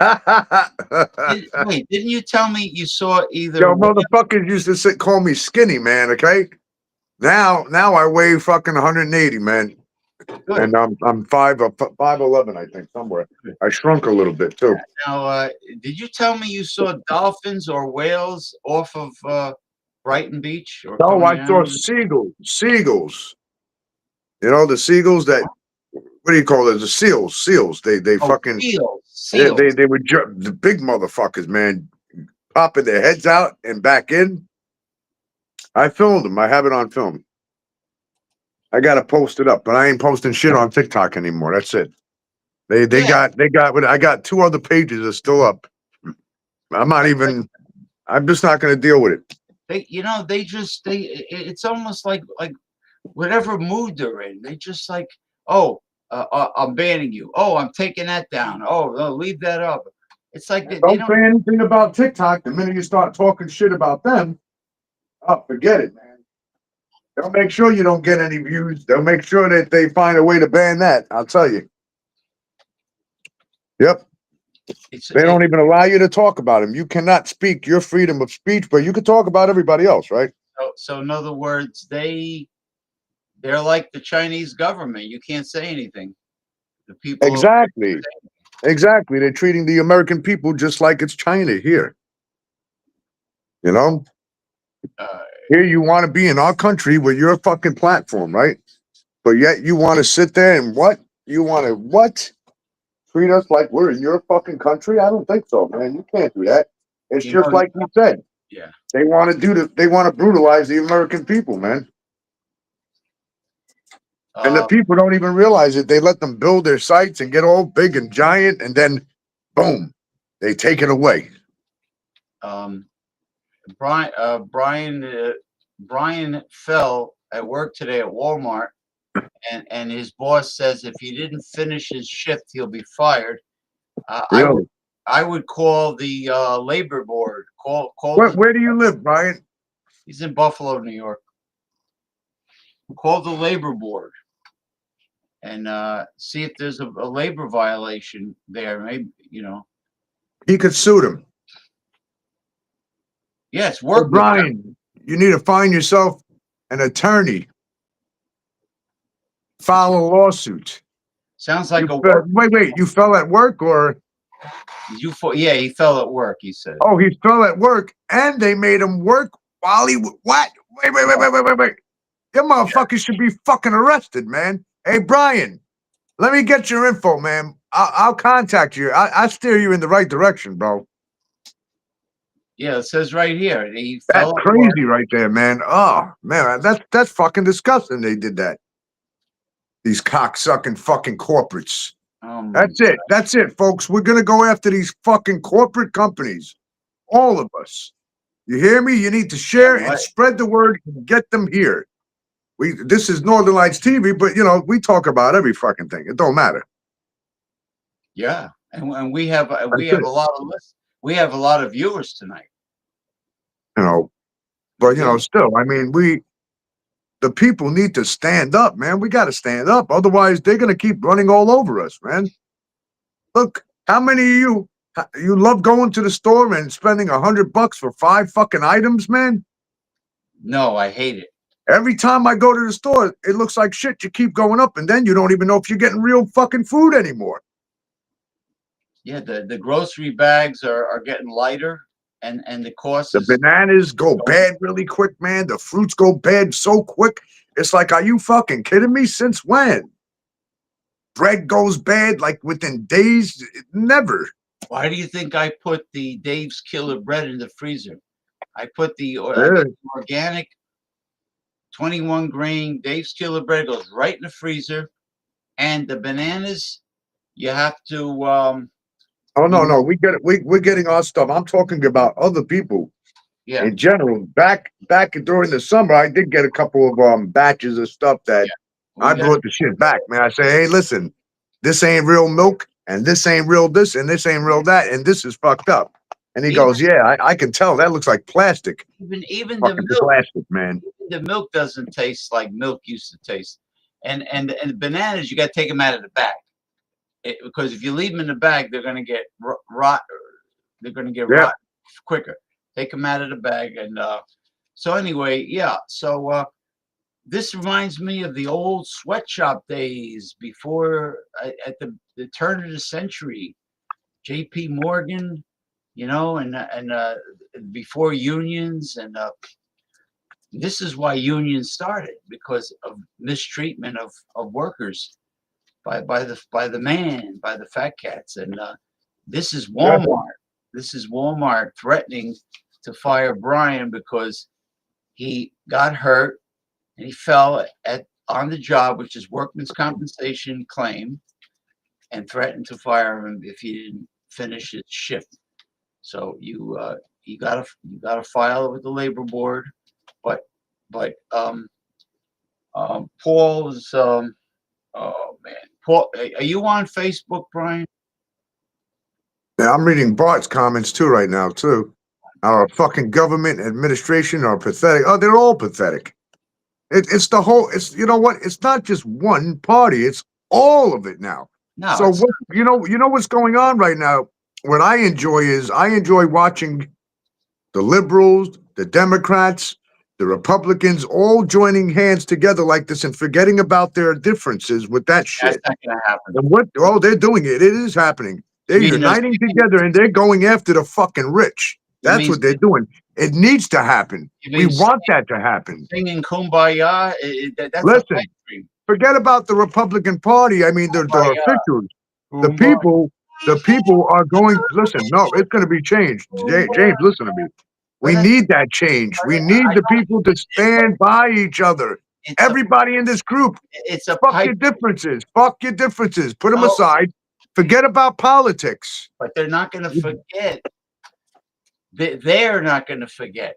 Wait, didn't you tell me you saw either? Yo, motherfuckers used to call me skinny, man. Okay, now I weigh fucking 180, man, Good. and I'm 5'11", I think, somewhere. I shrunk a little bit too. Now, did you tell me you saw dolphins or whales off of Brighton Beach or No, Coney I saw Island? seagulls. You know the seagulls that, what do you call it? The seals. They Oh, fucking, seals. yeah, Seals. they would the big motherfuckers, man, popping their heads out and back in. I filmed them. I have it on film. I gotta post it up, but I ain't posting shit on TikTok anymore. That's it. They Yeah, got what I got. 2 other pages are still up. I'm not even. I'm just not gonna deal with it. they just it's almost like whatever mood they're in, they just like, oh, I'm banning you. Oh, I'm taking that down. Oh, no, leave that up. It's like they Don't don't. say anything about TikTok. The minute you start talking shit about them, oh, forget it, man. They'll make sure you don't get any views. They'll make sure that they find a way to ban that. I'll tell you. Yep. It's They don't even allow you to talk about them. You cannot speak your freedom of speech, but you can talk about everybody else, right? so in other words, they're like the Chinese government. You can't say anything. The people. Exactly. Exactly. They're treating the American people just like it's China here. You know? Uh, Here you want to be in our country with your fucking platform, right? But yet you want to sit there and what? You want to what? Treat us like we're in your fucking country? I don't think so, man. You can't do that. It's you just know, like you said. yeah. They want to they want to brutalize the American people, man. And the Uh, people don't even realize it. They let them build their sites and get all big and giant, and then boom, they take it away. um, Brian fell at work today at Walmart, and his boss says if he didn't finish his shift, he'll be fired. Uh, I would Really? I would call the labor board. Call the. Where do you live, Brian? He's in Buffalo, New York. Call the labor board and see if there's a labor violation there. Maybe He could sue them. Yeah, it's Hey, workmanship. Brian, you need to find yourself an attorney. File a lawsuit. Sounds like a work. Wait. You fell at work, or Yeah, he fell at work. He said. oh, he fell at work, and they made him work while he what? Wait. You motherfuckers should be fucking arrested, man. Hey, Brian, let me get your info, man. I'll contact you. I'll steer you in the right direction, bro. Yeah, it says right here he That's fell at work. crazy right there, man. Oh, man, that's fucking disgusting they did that. These cocksucking fucking corporates. Oh my That's it. That's it, folks. We're gonna go after these fucking corporate companies. All of us. You hear me? You need to share and what? spread the word and get them here. This is Northern Lights TV, but we talk about every fucking thing. It don't matter. Yeah, and we have That's it. a lot of lists. We have a lot of viewers tonight. You know, but still, I mean, the people need to stand up, man. We got to stand up. Otherwise, they're going to keep running all over us, man. Look, how many of you love going to the store and spending $100 for 5 fucking items, man? No, I hate it. Every time I go to the store, it looks like shit. You keep going up, and then you don't even know if you're getting real fucking food anymore. Yeah, the grocery bags are getting lighter, and the cost The is. bananas go bad really quick, man. The fruits go bad so quick. It's like, are you fucking kidding me? Since when? Bread goes bad like within days? Never. Why do you think I put the Dave's Killer bread in the freezer? I put I Yeah. get the organic 21 grain Dave's Killer bread, goes right in the freezer, and the bananas you have to Oh you no, we get it. We're getting our stuff. I'm talking about other people yeah, in general. Back during the summer, I did get a couple of batches of stuff that I we got brought the shit back, man. I say, hey, listen, this ain't real milk, and this ain't real this, and this ain't real that, and this is fucked up. And he even goes, yeah, I can tell. That looks like plastic. even Fucking plastic, man. the milk doesn't taste like milk used to taste. And the bananas, you got to take them out of the bag. because if you leave them in the bag, they're going to get rot. They're going to get Yeah. rot quicker. Take them out of the bag, and so anyway, yeah. So this reminds me of the old sweatshop days before at the turn of the century. J.P. Morgan, and before unions, and this is why unions started, because of mistreatment of workers by the fat cats, and this is Yeah. Walmart. This is Walmart threatening to fire Brian because he got hurt and he fell on the job, which is workman's compensation claim, and threatened to fire him if he didn't finish his shift. So you gotta file it with the labor board, but Paul's oh man, Paul, are you on Facebook, Brian? Yeah, I'm reading Bart's comments too right now too. Our fucking government administration are pathetic. Oh, they're all pathetic. It's the whole. It's you know what? It's not just one party. It's all of it now. No, So it's what you know what's going on right now. What I enjoy is I enjoy watching the liberals, the Democrats, the Republicans all joining hands together like this and forgetting about their differences with that that's shit. not gonna happen. And what? Oh, they're doing it. It is happening. They're You mean those uniting together and they're going after the fucking rich. you That's mean what they're doing. It needs to happen. you We mean want that to happen. singing "Kumbaya"? That's a pipe Listen, dream. forget about the Republican Party. I mean, the Kumbaya, officials, the Kumbaya, people, the people are going. Listen, no, it's going to be changed. James, Kumbaya. listen to me. But We need that change. We need the people to stand by each other. it's a Everybody in this group, it's a fuck pipe. your differences. Fuck your differences. Put them Oh, aside. Forget about politics. but they're not going to forget. They're not going to forget.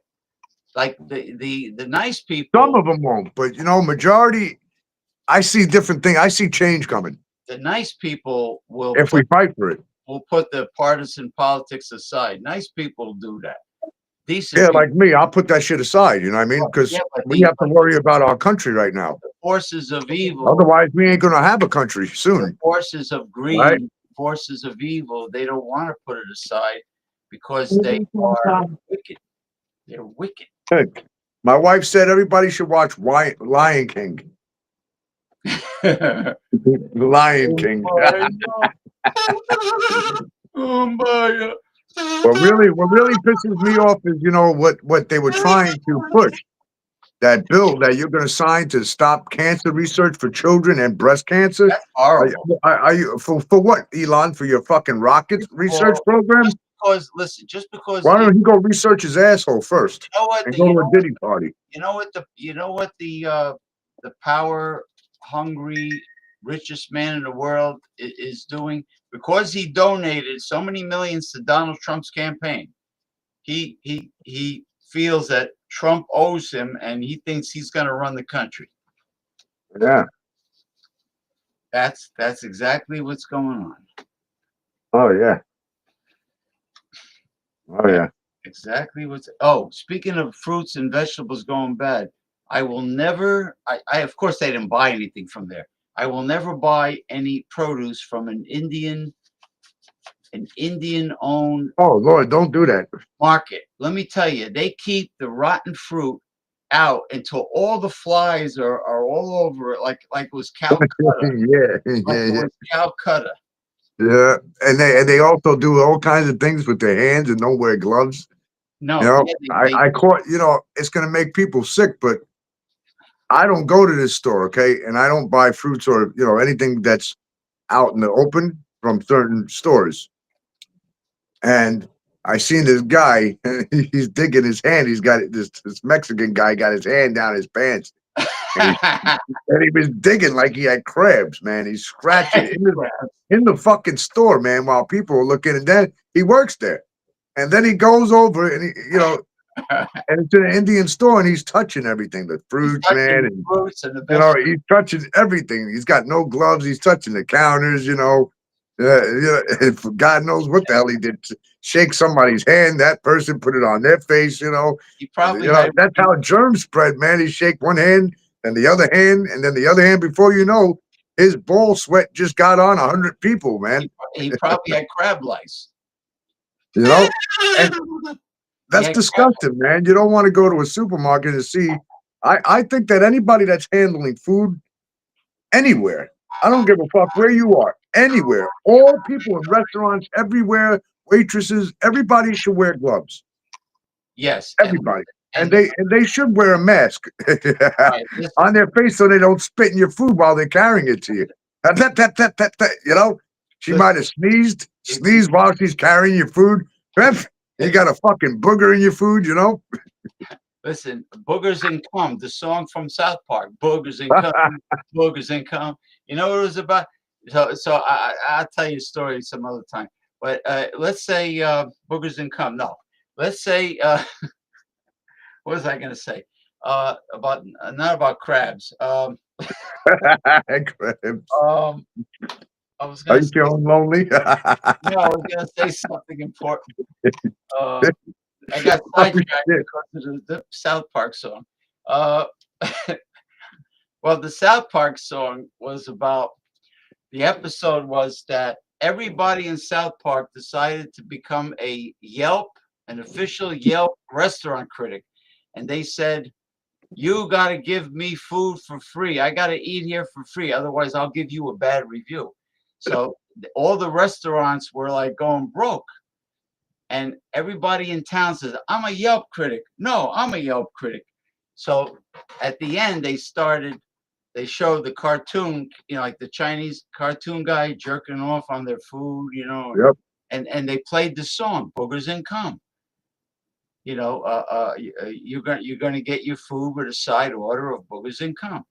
Like the nice Some people, of them won't, but you know, majority. I see different things. I see change coming the nice people if we fight for it. will put the partisan politics aside. Nice people do that. Decent Yeah, people, like me, I'll put that shit aside. You know what I mean? Because yeah, but we have to worry about our country right now. the forces of evil, Otherwise, we ain't gonna have a country the soon, forces of right? greed, forces of evil, they don't want to put it aside because they are wicked. They're wicked. Hey, my wife said everybody should watch Lion King. Lion King. Kumbaya. What really pisses me off is you know what they were trying to push that bill that you're going to sign to stop cancer research for children and breast cancer. That's horrible. Are you for what, Elon? For your fucking rocket research Well, program? just because, listen, just because Why don't he go research his asshole first you know what and the go you to a know Diddy party? the power hungry richest man in the world is doing, because he donated so many millions to Donald Trump's campaign. He feels that Trump owes him, and he thinks he's going to run the country. Yeah. That's exactly what's going on. Oh yeah. Oh yeah. Exactly what's. Oh, speaking of fruits and vegetables going bad, I will never. I of course they didn't buy anything from there. I will never buy any produce from an Indian owned Oh Lord, don't do that. market. Let me tell you, they keep the rotten fruit out until all the flies are all over it, like it was Calcutta, Yeah, like yeah, it yeah. was Calcutta. Yeah. And they also do all kinds of things with their hands and don't wear gloves. You No, know, yeah, I caught, you know, it's gonna make people sick, but I don't go to this store, okay? And I don't buy fruits or, you know, anything that's out in the open from certain stores. And I seen this guy, he's digging his hand. He's got this Mexican guy got his hand down his pants, and he was digging like he had crabs, man. He's scratching in the fucking store, man, while people are looking. And then he works there, and then he goes over and you know, and it's in an Indian store, and he's touching everything, the He's fruits, touching man, the and fruits and the you know, vegetables. he's touching everything. He's got no gloves. He's touching the counters, you know. If God knows what the hell he did, shake somebody's hand, that person put it on their face, you know. He You probably know, had. that's how germs spread, man. He shake one hand and the other hand, and then the other hand before you know, his ball sweat just got on 100 people, man. He probably had crab lice. You know, and He that's had crab. disgusting, man. You don't want to go to a supermarket and see. I think that anybody that's handling food anywhere, I don't give a fuck where you are, anywhere, all people in restaurants, everywhere, waitresses, everybody should wear gloves. Yes, Everybody. And and they should wear a mask right, listen, on their face so they don't spit in your food while they're carrying it to you. You know, she might listen. have If sneezed while she's carrying your food. You got a fucking booger in your food, you know? listen, boogers and cum, the song from South Park, boogers and cum, boogers and cum. You know what it was about? So I'll tell you a story some other time. But let's say boogers and cum. No, let's say what was I going to say? About not about crabs. Crabs. Um, I was Are going to you say feeling lonely? no, I was going to say something important. Uh, I got Oh, sidetracked shit. because of the South Park song. Uh, well, the South Park song was about the episode was that everybody in South Park decided to become an official Yelp restaurant critic. And they said, you got to give me food for free. I got to eat here for free. Otherwise, I'll give you a bad review. So all the restaurants were like going broke. And everybody in town says, I'm a Yelp critic. No, I'm a Yelp critic. So at the end, they showed the cartoon, like the Chinese cartoon guy jerking off on their food, Yep. and they played the song "Boogers and Cum." You're gonna get your food with a side order of boogers and cum,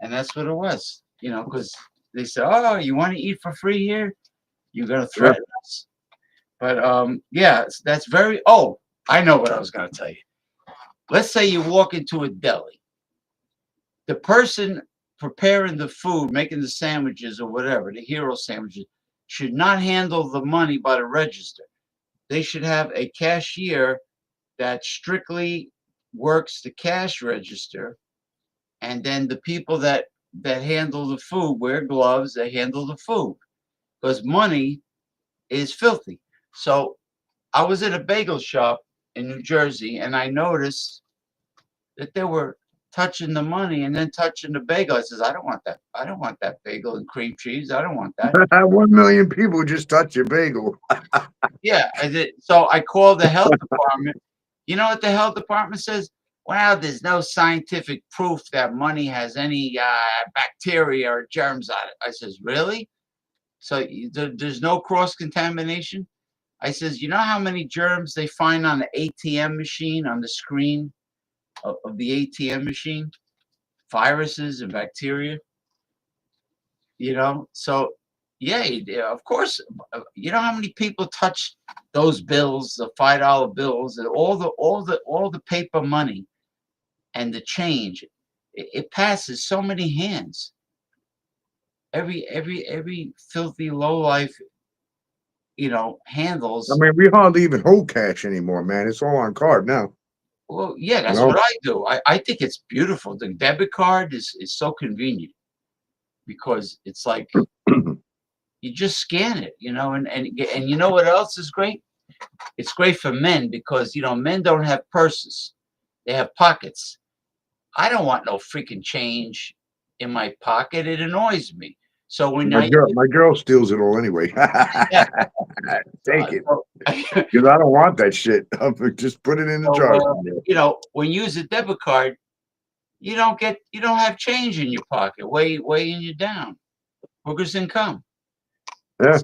and that's what it was. Because they said, "Oh, you want to eat for free here? You're gonna Yep. threaten us." But yeah, that's very. Oh, I know what I was gonna tell you. Let's say you walk into a deli. The person preparing the food, making the sandwiches or whatever, the hero sandwiches, should not handle the money by the register. They should have a cashier that strictly works the cash register, and then the people that handle the food wear gloves. They handle the food because money is filthy. So I was at a bagel shop in New Jersey, and I noticed that they were touching the money and then touching the bagel. I says, I don't want that. I don't want that bagel and cream cheese. I don't want that. 1 million people just touch your bagel. Yeah, I did. So I called the health department. You know what the health department says? Well, there's no scientific proof that money has any bacteria or germs on it. I says, really? So there's no cross contamination? I says, you know how many germs they find on the ATM machine, on the screen of the ATM machine? Viruses and bacteria, So yeah, of course, you know how many people touch those bills, the $5 bills, and all the paper money and the change. It passes so many hands. Every filthy lowlife, I handles. mean, we hardly even hold cash anymore, man. It's all on card now. Well, yeah, You that's know, what I do. I think it's beautiful. The debit card is so convenient because it's like you just scan it, and you know what else is great? It's great for men because men don't have purses; they have pockets. I don't want no freaking change in my pocket. It annoys me. So when I my girl steals it all anyway. yeah, Take it, so, because I don't want that shit. Just put it in the jar so somewhere. when you use a debit card, you don't have change in your pocket, weighing you down. Boogers and cum. Yeah.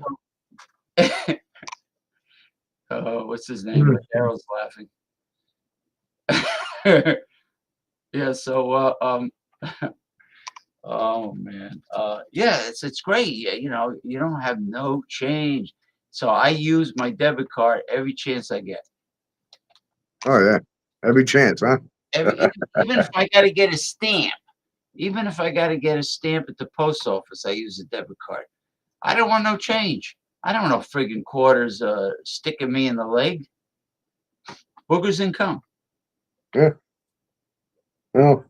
So, what's his name? Daryl's laughing. Yeah. So oh man, yeah, it's great. Yeah, you don't have no change, so I use my debit card every chance I get. Oh yeah. Every chance, huh? Even if I got to get a stamp, even if I got to get a stamp at the post office, I use a debit card. I don't want no change. I don't want no friggin' quarters sticking me in the leg. Boogers and cum. Yeah. Well,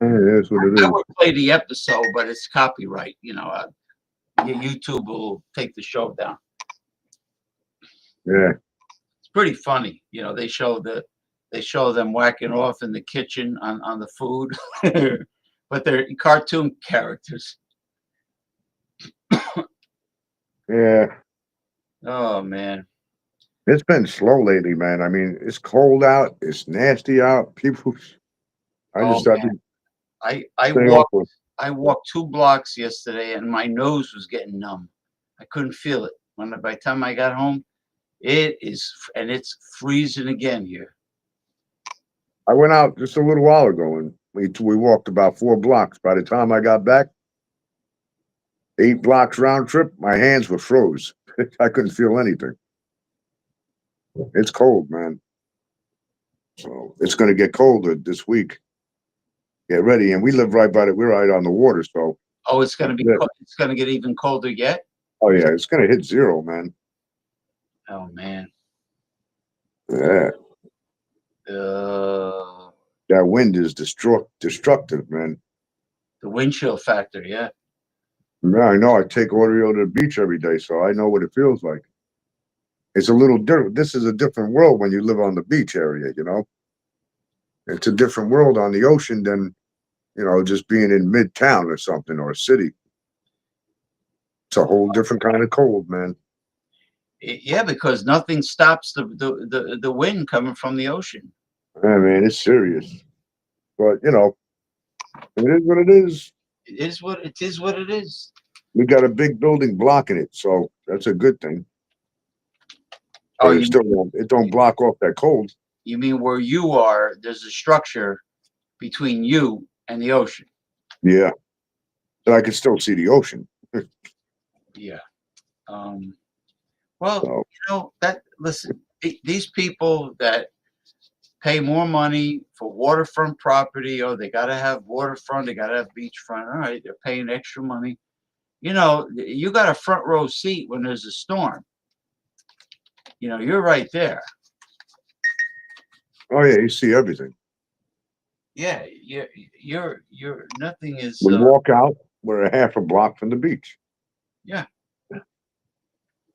That's what it I is. would play the episode, but it's copyright. YouTube will take the show down. Yeah. It's pretty funny. They show them whacking off in the kitchen on the food, but they're cartoon characters. Yeah. Oh man. It's been slow lately, man. I mean, it's cold out. It's nasty out. I Oh just, I've man. been I staying off with. I walked 2 blocks yesterday, and my nose was getting numb. I couldn't feel it. By the time I got home, it's freezing again here. I went out just a little while ago and we walked about 4 blocks. By the time I got back, 8 blocks round trip, my hands were froze. I couldn't feel anything. It's cold, man. So it's going to get colder this week. Get ready. And we live right by we're right on the water. So, Oh, it's gonna get even colder yet. oh yeah, it's going to hit 0, man. Oh man. Yeah. Uh, That wind is destructive, man. the wind chill factor, yeah. Yeah, I know. I take Oreo to the beach every day, so I know what it feels like. It's a little different. This is a different world when you live on the beach area, It's a different world on the ocean than, just being in midtown or something or a city. It's a whole different kind of cold, man. Yeah, because nothing stops the wind coming from the ocean. Yeah, man, it's serious. But, it is what it is. It is. We got a big building blocking it, so that's a good thing. Oh, But it don't block off that cold. you mean where you are? There's a structure between you and the ocean. Yeah. But I can still see the ocean. Yeah. Well, So, listen, these people that pay more money for waterfront property, they got to have waterfront, they got to have beachfront. All right, they're paying extra money. You got a front row seat when there's a storm. You're right there. oh yeah, you see everything. Yeah, you're nothing is. We walk out, we're a half a block from the beach. Yeah.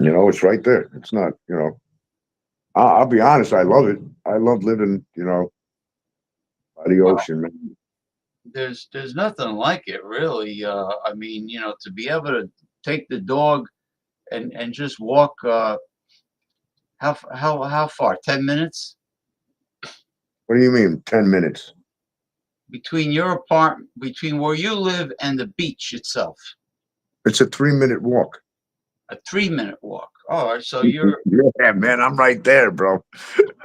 It's right there. It's not, I'll be honest, I love it. I love living, by the ocean, man. There's nothing like it, really. I mean, to be able to take the dog and just walk. How far? 10 minutes What do you mean, 10 minutes? between between where you live and the beach itself. It's a 3-minute walk. A 3-minute walk. All right, so you're yeah, man, I'm right there, bro.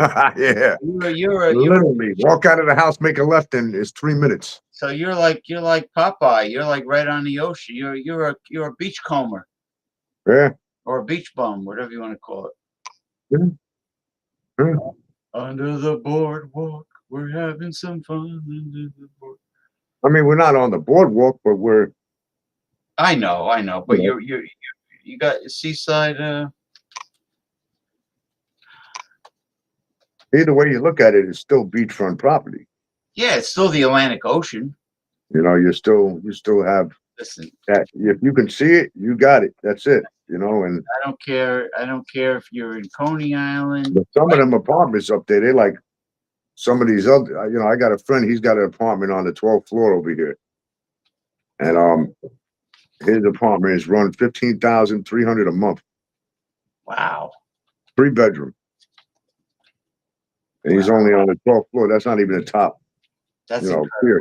Yeah. you're Literally walk out of the house, make a left, and it's 3 minutes. so you're like Popeye. You're like right on the ocean. You're a beachcomber. Yeah. Or a beach bum, whatever you want to call it. Yeah. Yeah. Under the boardwalk, we're having some fun. Under the board. I mean, we're not on the boardwalk, but we're. I know, but you got seaside. Either way you look at it, it's still beachfront property. Yeah, it's still the Atlantic Ocean. You still have. Listen, that. If you can see it, you got it. That's it. And I don't care if you're in Coney Island. but some of them apartments up there, they like some of these other. I got a friend. He's got an apartment on the 12th floor over here, and his apartment is run $15,300 a month. Wow. 3-bedroom. And he's only on the 12th floor. That's not even the top. That's incredible. Here.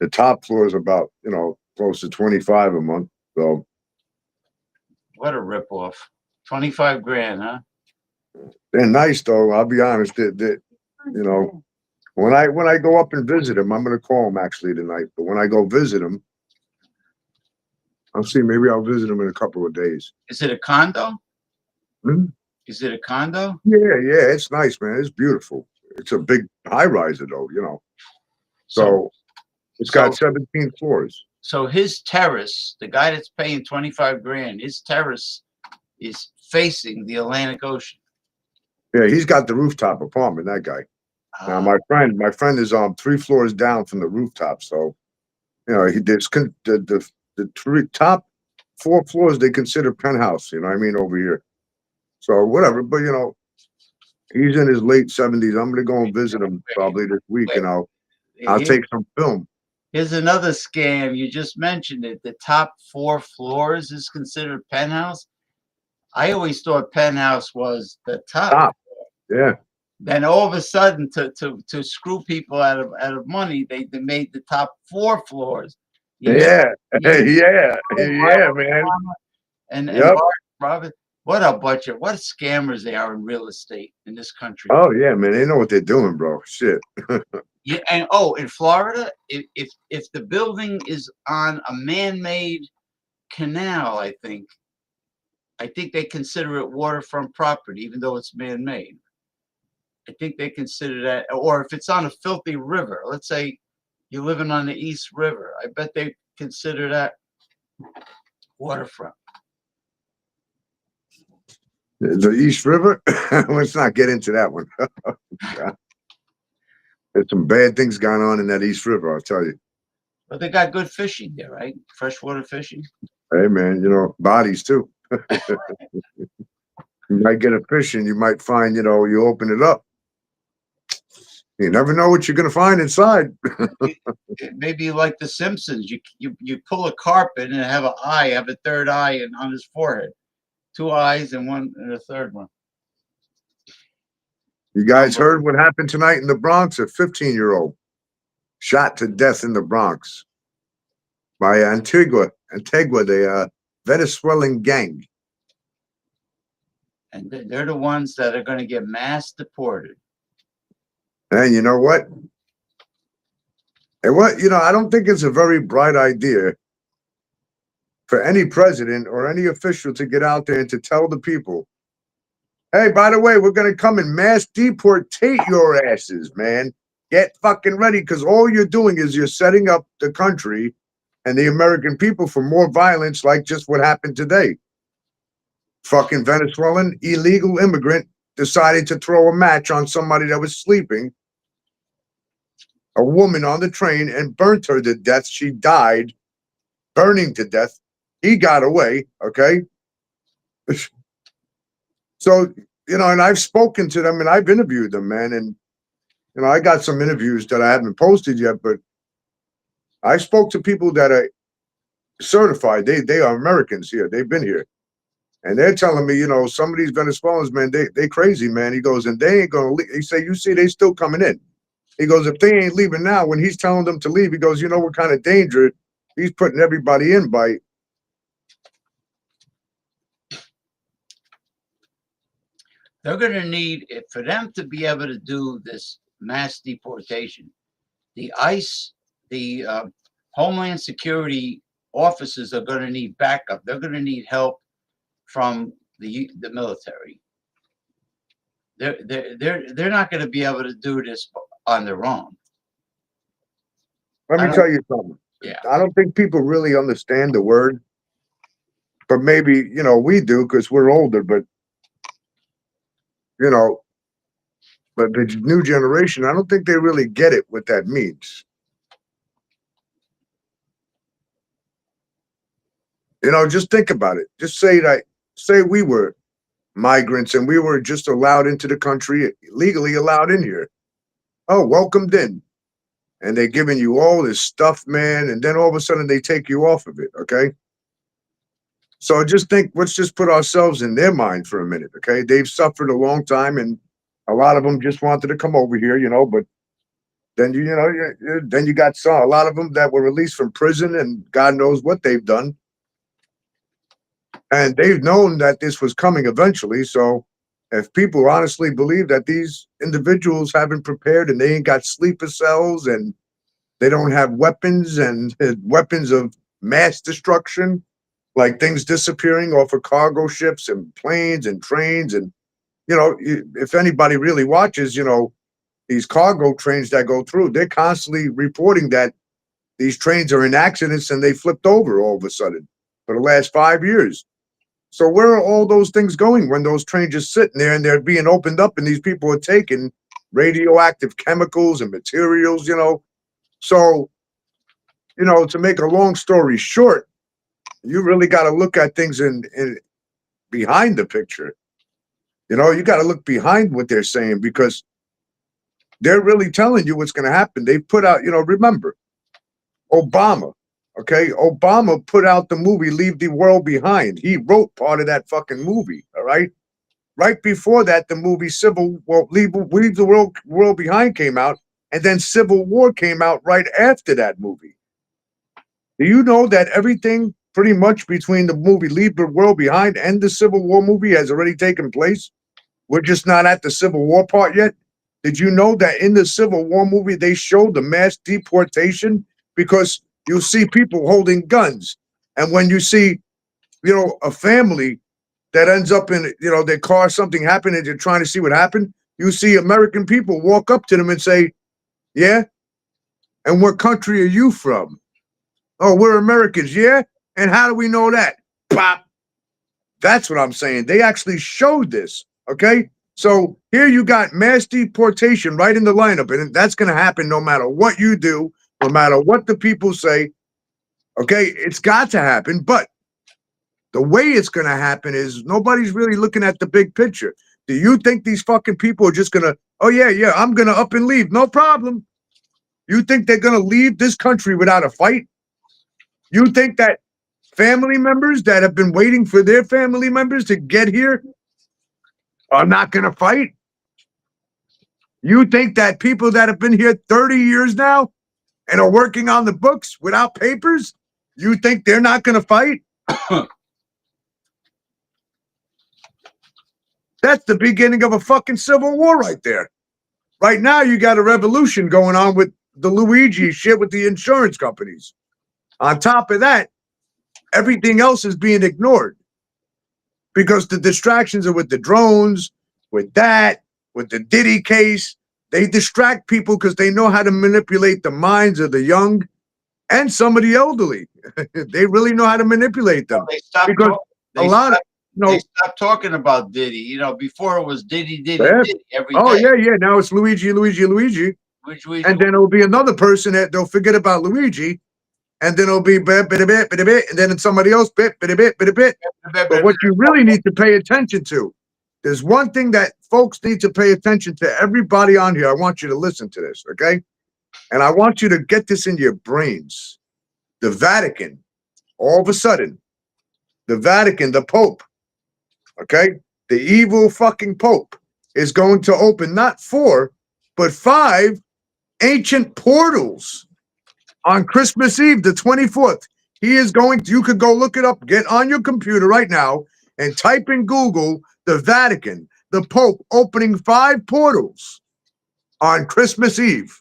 The top floor is about, close to 25 a month. So what a ripoff. 25 grand, huh? they're nice though. I'll be honest. When I go up and visit him, I'm gonna call him actually tonight. But when I go visit him, I'll see. Maybe I'll visit him in a couple of days. Is it a condo? Hmm? Is it a condo? Yeah, it's nice, man. It's beautiful. It's a big high riser though, So it's got 17 floors. So his terrace, the guy that's paying 25 grand, his terrace is facing the Atlantic Ocean. Yeah, he's got the rooftop apartment, that guy. Now Uh, my friend is 3 floors down from the rooftop, so he the top 4 floors they consider penthouse. You know what I mean over here. So whatever, but he's in his late 70s. I'm gonna go and visit him probably this week, wait, and I'll here- take some film. here's another scam. You just mentioned it. The top 4 floors is considered penthouse. I always thought penthouse was the top. Top, yeah, Then all of a sudden, to screw people out of money, they made the top 4 floors. You hear, yeah, you hear yeah, Barack yeah, man. Obama and Yep. Mark Robert. What a bunch of what scammers they are in real estate in this country. Oh yeah, man. They know what they're doing, bro. Shit. Yeah, and in Florida, if the building is on a man-made canal, I think they consider it waterfront property, even though it's man-made. I think they consider that, or if it's on a filthy river, let's say you're living on the East River, I bet they consider that waterfront. The East River. Let's not get into that one. There's some bad things going on in that East River. I'll tell you. But they got good fishing there, right? Freshwater fishing. Hey, man. Bodies too. You might get a fish, and you might find, you open it up. You never know what you're gonna find inside. Maybe like the Simpsons, you pull a carpet and have a third eye, and on his forehead, 2 eyes and one and a third one. You guys heard what happened tonight in the Bronx? A 15-year-old shot to death in the Bronx by Antigua, the Venezuelan gang. And they're the ones that are going to get mass deported. And you know what? I don't think it's a very bright idea for any president or any official to get out there and to tell the people, hey, by the way, we're going to come and mass deportate your asses, man. Get fucking ready, because all you're doing is you're setting up the country and the American people for more violence, like just what happened today. Fucking Venezuelan illegal immigrant decided to throw a match on somebody that was sleeping, a woman on the train, and burnt her to death. She died, burning to death. He got away, okay? So, and I've spoken to them and I've interviewed them, man. And, I got some interviews that I haven't posted yet, but I spoke to people that are certified. They are Americans here. They've been here. And they're telling me, some of these Venezuelans, man, they crazy, man. He goes, and they ain't going to leave. He say, you see, they still coming in. He goes, if they ain't leaving now, when he's telling them to leave, he goes, what kind of danger he's putting everybody in by. They're going to need, for them to be able to do this mass deportation, the ICE, the Homeland Security officers are going to need backup. They're going to need help from the military. They're not going to be able to do this on their own. Let me tell you something. Yeah. I don't think people really understand the word, but maybe, we do because we're older, but, but the new generation, I don't think they really get it, what that means. Just think about it. Just say we were migrants and we were just allowed into the country, legally allowed in here. Oh, welcomed in. And they're giving you all this stuff, man. And then all of a sudden they take you off of it. Okay. So let's just put ourselves in their mind for a minute. Okay. They've suffered a long time and a lot of them just wanted to come over here, but then, then you got a lot of them that were released from prison and God knows what they've done. And they've known that this was coming eventually. So if people honestly believe that these individuals haven't prepared and they ain't got sleeper cells and they don't have weapons and weapons of mass destruction, like things disappearing off of cargo ships and planes and trains. And, if anybody really watches, these cargo trains that go through, they're constantly reporting that these trains are in accidents and they flipped over all of a sudden for the last 5 years. So where are all those things going when those trains are sitting there and they're being opened up and these people are taken radioactive chemicals and materials, you know. So, you know, to make a long story short, you really got to look at things in behind the picture. You know, you got to look behind what they're saying because they're really telling you what's going to happen. They put out, you know, remember Obama. Okay, Obama put out the movie Leave the World Behind. He wrote part of that fucking movie. All right. Right before that, the movie Leave the World Behind came out, and then Civil War came out right after that movie. Do you know that everything pretty much between the movie Leave the World Behind and the Civil War movie has already taken place? We're just not at the Civil War part yet. Did you know that in the Civil War movie they showed the mass deportation? Because you see people holding guns, and when you see, you know, a family that ends up in, you know, their car, something happened, and they're trying to see what happened, you see American people walk up to them and say, "Yeah, and what country are you from?" "Oh, we're Americans." "Yeah, and how do we know that?" Pop. That's what I'm saying. They actually showed this. Okay. So here you got mass deportation right in the lineup, and that's going to happen no matter what you do, no matter what the people say. Okay. It's got to happen. But the way it's going to happen is nobody's really looking at the big picture. Do you think these fucking people are just going to, "Oh, yeah, I'm going to up and leave"? No problem. You think they're going to leave this country without a fight? You think that family members that have been waiting for their family members to get here are not going to fight? You think that people that have been here 30 years now and are working on the books without papers, you think they're not going to fight? That's the beginning of a fucking civil war right there. Right now, you got a revolution going on with the Luigi shit with the insurance companies. On top of that, everything else is being ignored because the distractions are with the drones, with that, with the Diddy case. They distract people because they know how to manipulate the minds of the young and some of the elderly. They really know how to manipulate them. They stopped. Because a lot of, you know, they stopped talking about Diddy. You know, before it was Diddy, Diddy, yeah. Diddy every Oh, day. yeah. Now it's Luigi. And then it'll be another person that they'll forget about Luigi. And then it'll be bit, bit, bit, bit, bit, and then it's somebody else, bit, bit, bit, bit, bit. But what you really need to pay attention to, there's one thing that folks need to pay attention to. Everybody on here, I want you to listen to this, okay? And I want you to get this in your brains. The Vatican, all of a sudden, the Vatican, the Pope, okay? The evil fucking Pope is going to open not 4, but 5 ancient portals on Christmas Eve, the 24th. He is going to, you could go look it up, get on your computer right now and type in Google the Vatican, the Pope opening 5 portals on Christmas Eve.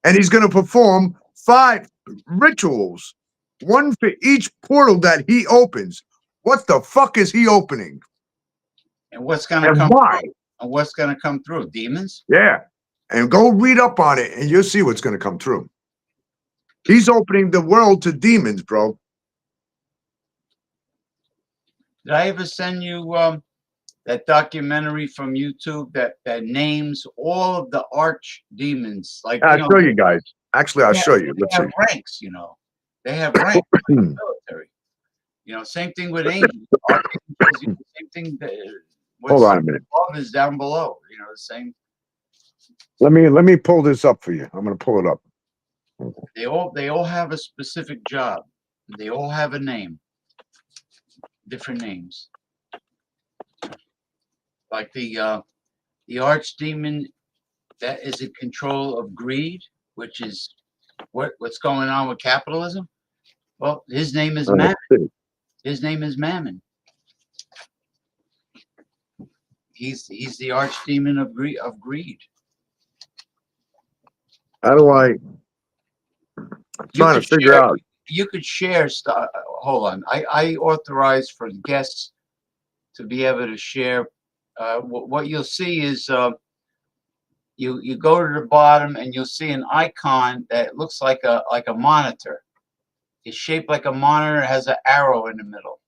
And he's going to perform 5 rituals, one for each portal that he opens. What the fuck is he opening? And what's going to come why? through? And what's going to come through? Demons? Yeah. And go read up on it and you'll see what's going to come through. He's opening the world to demons, bro. Did I ever send you that documentary from YouTube that names all of the arch demons? Like, I'll show you guys. Actually, I'll show you. Let's they see. have ranks, you know. They have ranks in the military. You know, same thing with angels. Archangels, same thing. Hold on a minute. Above is down below. You know, the same. Let me pull this up for you. I'm going to pull it up. They all have a specific job. They all have a name. Different names. Like the archdemon that is in control of greed, which is what's going on with capitalism. Well, his name is Mammon. His name is Mammon. He's the archdemon of greed. How do I? I'm trying to figure out. You could share stuff. Hold on. I authorize for guests to be able to share. What you'll see is you go to the bottom and you'll see an icon that looks like a monitor. It's shaped like a monitor. It has an arrow in the middle.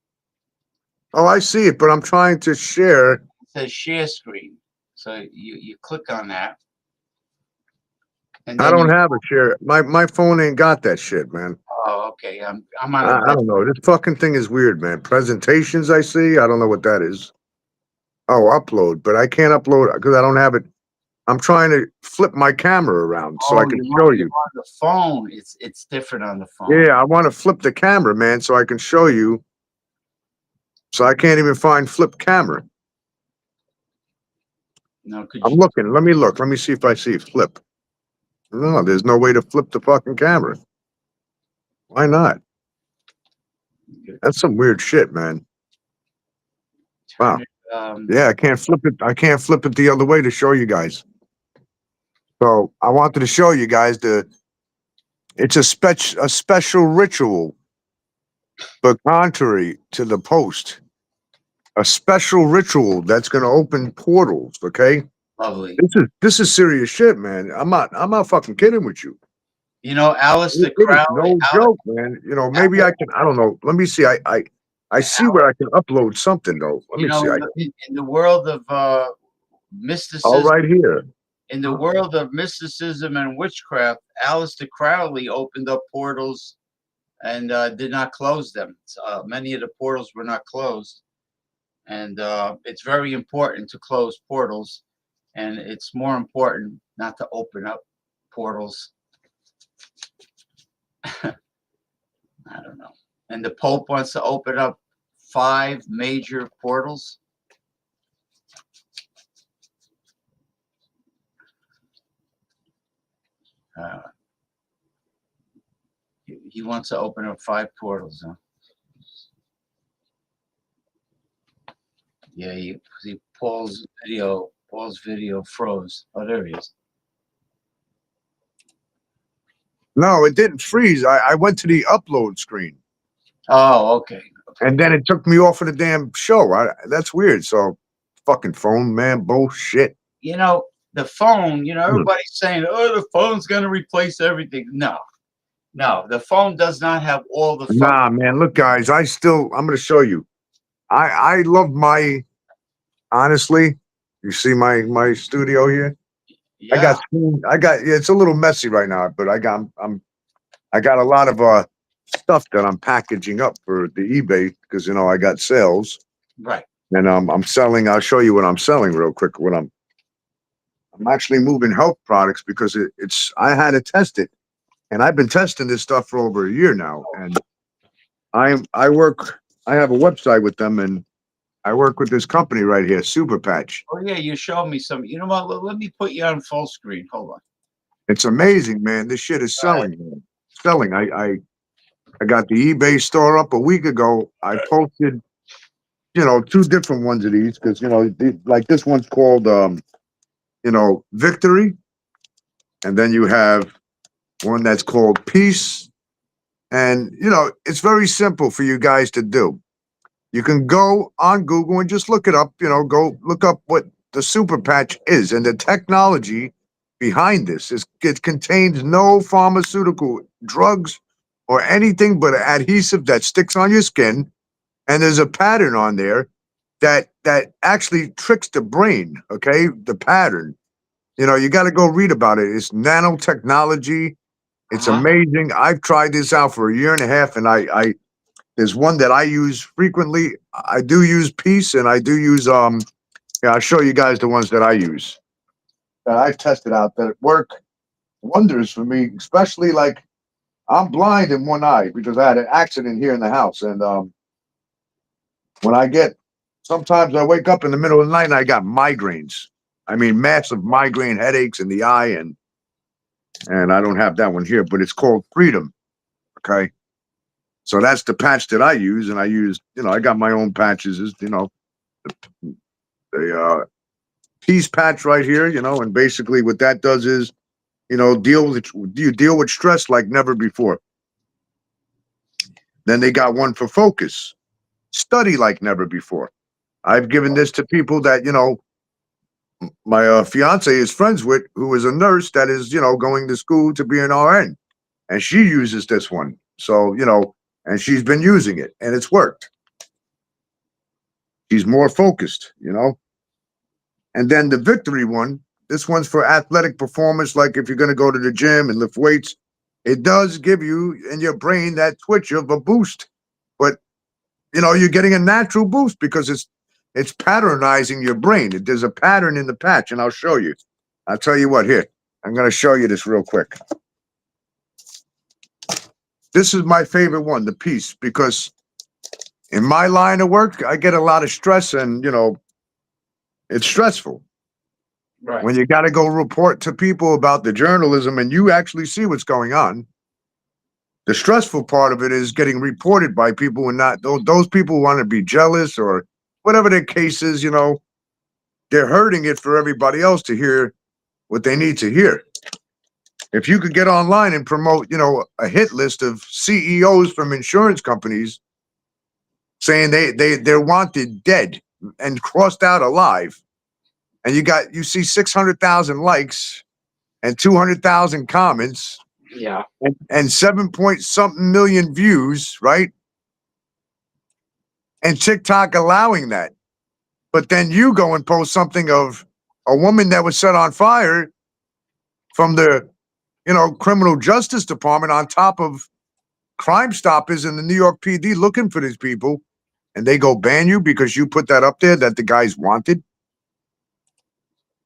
Oh, I see it, but I'm trying to share. It says share screen. So you click on that, and I then don't you. have a share. My phone ain't got that shit, man. Oh, okay. I'm on a I don't know. This fucking thing is weird, man. Presentations I see, I don't know what that is. Oh, upload, but I can't upload because I don't have it. I'm trying to flip my camera around so I Oh, can show you're you. on the phone. It's different on the phone. Yeah, I want to flip the camera, man, so I can show you. So I can't even find flip camera. No, could I'm you? looking. Let me look. Let me see if I see flip. No, there's no way to flip the fucking camera. Why not? That's some weird shit, man. Turn Wow. it. Yeah, I can't flip it. I can't flip it the other way to show you guys. So I wanted to show you guys it's a special ritual, but contrary to the post, a special ritual that's going to open portals. Okay, Lovely. this is serious shit, man. I'm not fucking kidding with you. You know, Alistair It is Crowley. no joke, man. You know, maybe I can. I don't know. Let me see. I see where I can upload something though. Let You me see. know, in the world of All mysticism, right here. in the world of mysticism and witchcraft, Alistair Crowley opened up portals and did not close them. Many of the portals were not closed, and it's very important to close portals, and it's more important not to open up portals. I don't know. And the Pope wants to open up 5 major portals. Uh, he wants to open up 5 portals. Huh? Yeah, see Paul's video froze. Oh, there he is. No, it didn't freeze. I went to the upload screen. Oh, okay. And then it took me off of the damn show. That's weird. So, fucking phone, man, bullshit. You know, the phone, Hmm. everybody's saying, oh, the phone's going to replace everything. No, no, the phone does not have all the functions. Nah, man. Look, guys, I'm going to show you. I love honestly, you see my studio here? Yeah, Yeah, it's a little messy right now, but I got a lot of stuff that I'm packaging up for the eBay because I got sales right. and I'm selling. I'll show you what I'm selling real quick. I'm actually moving health products because it's I had to test it, and I've been testing this stuff for over a year now. And I work. I have a website with them, and I work with this company right here, Super Patch. Oh, yeah, you showed me some. You know what? Let me put you on full screen. Hold on. It's amazing, man. This shit is selling, man. Selling. I got the eBay store up a week ago. I posted, 2 different ones of these because like this one's called Victory, and then you have one that's called Peace. And it's very simple for you guys to do. You can go on Google and just look it up, go look up what the super patch is and the technology behind this. It contains no pharmaceutical drugs or anything but an adhesive that sticks on your skin. And there's a pattern on there that actually tricks the brain. Okay. The pattern, you got to go read about it. It's nanotechnology. It's Uh-huh. amazing. I've tried this out for a year and a half, and I there's one that I use frequently. I do use Peace, and I do use Yeah, I'll show you guys the ones that I use that I've tested out that work wonders for me. Especially like I'm blind in one eye because I had an accident here in the house, and when sometimes I wake up in the middle of the night and I got migraines. I mean, massive migraine headaches in the eye, and I don't have that one here, but it's called Freedom. Okay. So that's the patch that I use, and I got my own patches, the peace patch right here, and basically what that does is, you deal with stress like never before. Then they got one for focus, study like never before. I've given this to people that, my fiance is friends with, who is a nurse that is, going to school to be an RN, and she uses this one. So, and she's been using it, and it's worked. She's more focused. And then the victory one, this one's for athletic performance, like if you're going to go to the gym and lift weights. It does give you in your brain that twitch of a boost. But you're getting a natural boost because it's patternizing your brain. There's a pattern in the patch, and I'll show you. I'll tell you what, here. I'm going to show you this real quick. This is my favorite one, the piece, because in my line of work, I get a lot of stress, and it's stressful. Right. When you got to go report to people about the journalism and you actually see what's going on, the stressful part of it is getting reported by people and not those people want to be jealous or whatever their case is, they're hurting it for everybody else to hear what they need to hear. If you could get online and promote, a hit list of CEOs from insurance companies saying they're wanted dead and crossed out alive, and you see 600,000 likes and 200,000 comments, Yeah. and 7 point something million views, right? And TikTok allowing that. But then you go and post something of a woman that was set on fire from the, criminal justice department on top of Crime Stoppers in the New York PD looking for these people, and they go ban you because you put that up there that the guy's wanted.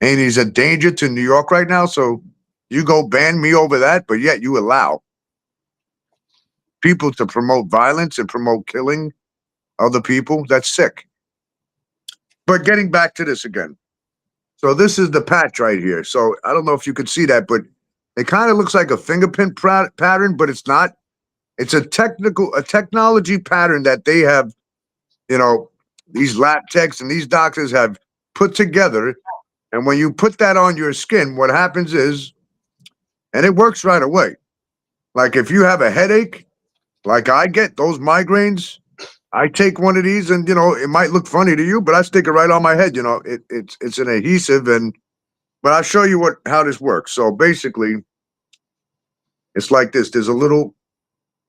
And he's a danger to New York right now. So you go ban me over that, but yet you allow people to promote violence and promote killing other people. That's sick. But getting back to this again. So this is the patch right here. So I don't know if you could see that, but it kind of looks like a fingerprint pattern, but it's not. It's a technology pattern that they have, these lab techs and these doctors have put together. And when you put that on your skin, what happens is, and it works right away. Like if you have a headache, like I get those migraines, I take one of these, and it might look funny to you, but I stick it right on my head. It's an adhesive, but I'll show you how this works. So basically, it's like this. There's a little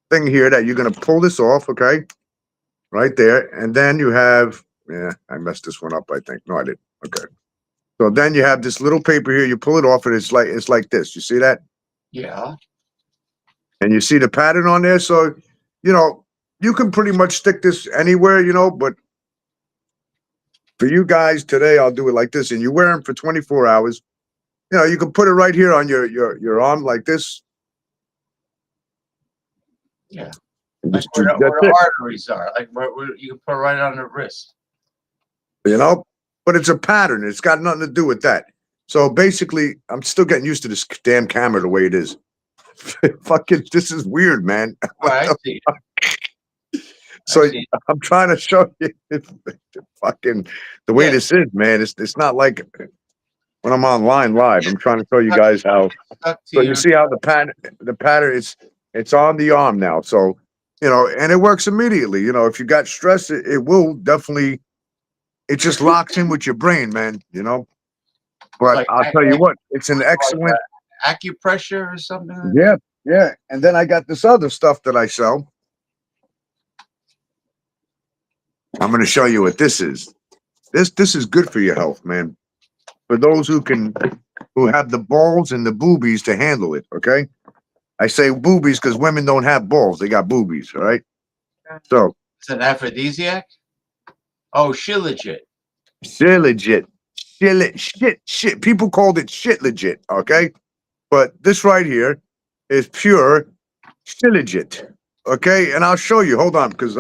thing here that you're gonna pull this off, okay? Right there, and then you have, I messed this one up, I think. No, I didn't. Okay. So then you have this little paper here. You pull it off, and it's like this. You see that? Yeah. And you see the pattern on there. So, you can pretty much stick this anywhere, but for you guys today, I'll do it like this. And you wear them for 24 hours. You can put it right here on your arm like this. Yeah. And Like just where that's the it, arteries are. Like where you can put it right on the wrist. But it's a pattern. It's got nothing to do with that. So basically, I'm still getting used to this damn camera the way it is. Fucking, this is weird, man. Oh, I see. So I see. I'm trying to show you fucking the way Yeah. this is, man. It's not like when I'm online live. I'm trying to show you guys how. Stuck to So you your- see how the pattern it's on the arm now. So and it works immediately. If you got stress, it will definitely. It just locks in with your brain, man. But like I'll tell you what, it's an excellent. acupressure or something. Yeah, yeah. And then I got this other stuff that I sell. I'm going to show you what this is. This is good for your health, man. For those who have the balls and the boobies to handle it. Okay, I say boobies because women don't have balls; they got boobies. All right. So It's an aphrodisiac. Oh, Shilajit. shit legit, shit. People called it shit legit. Okay, but this right here is pure shit legit. Okay, and I'll show you. Hold on, because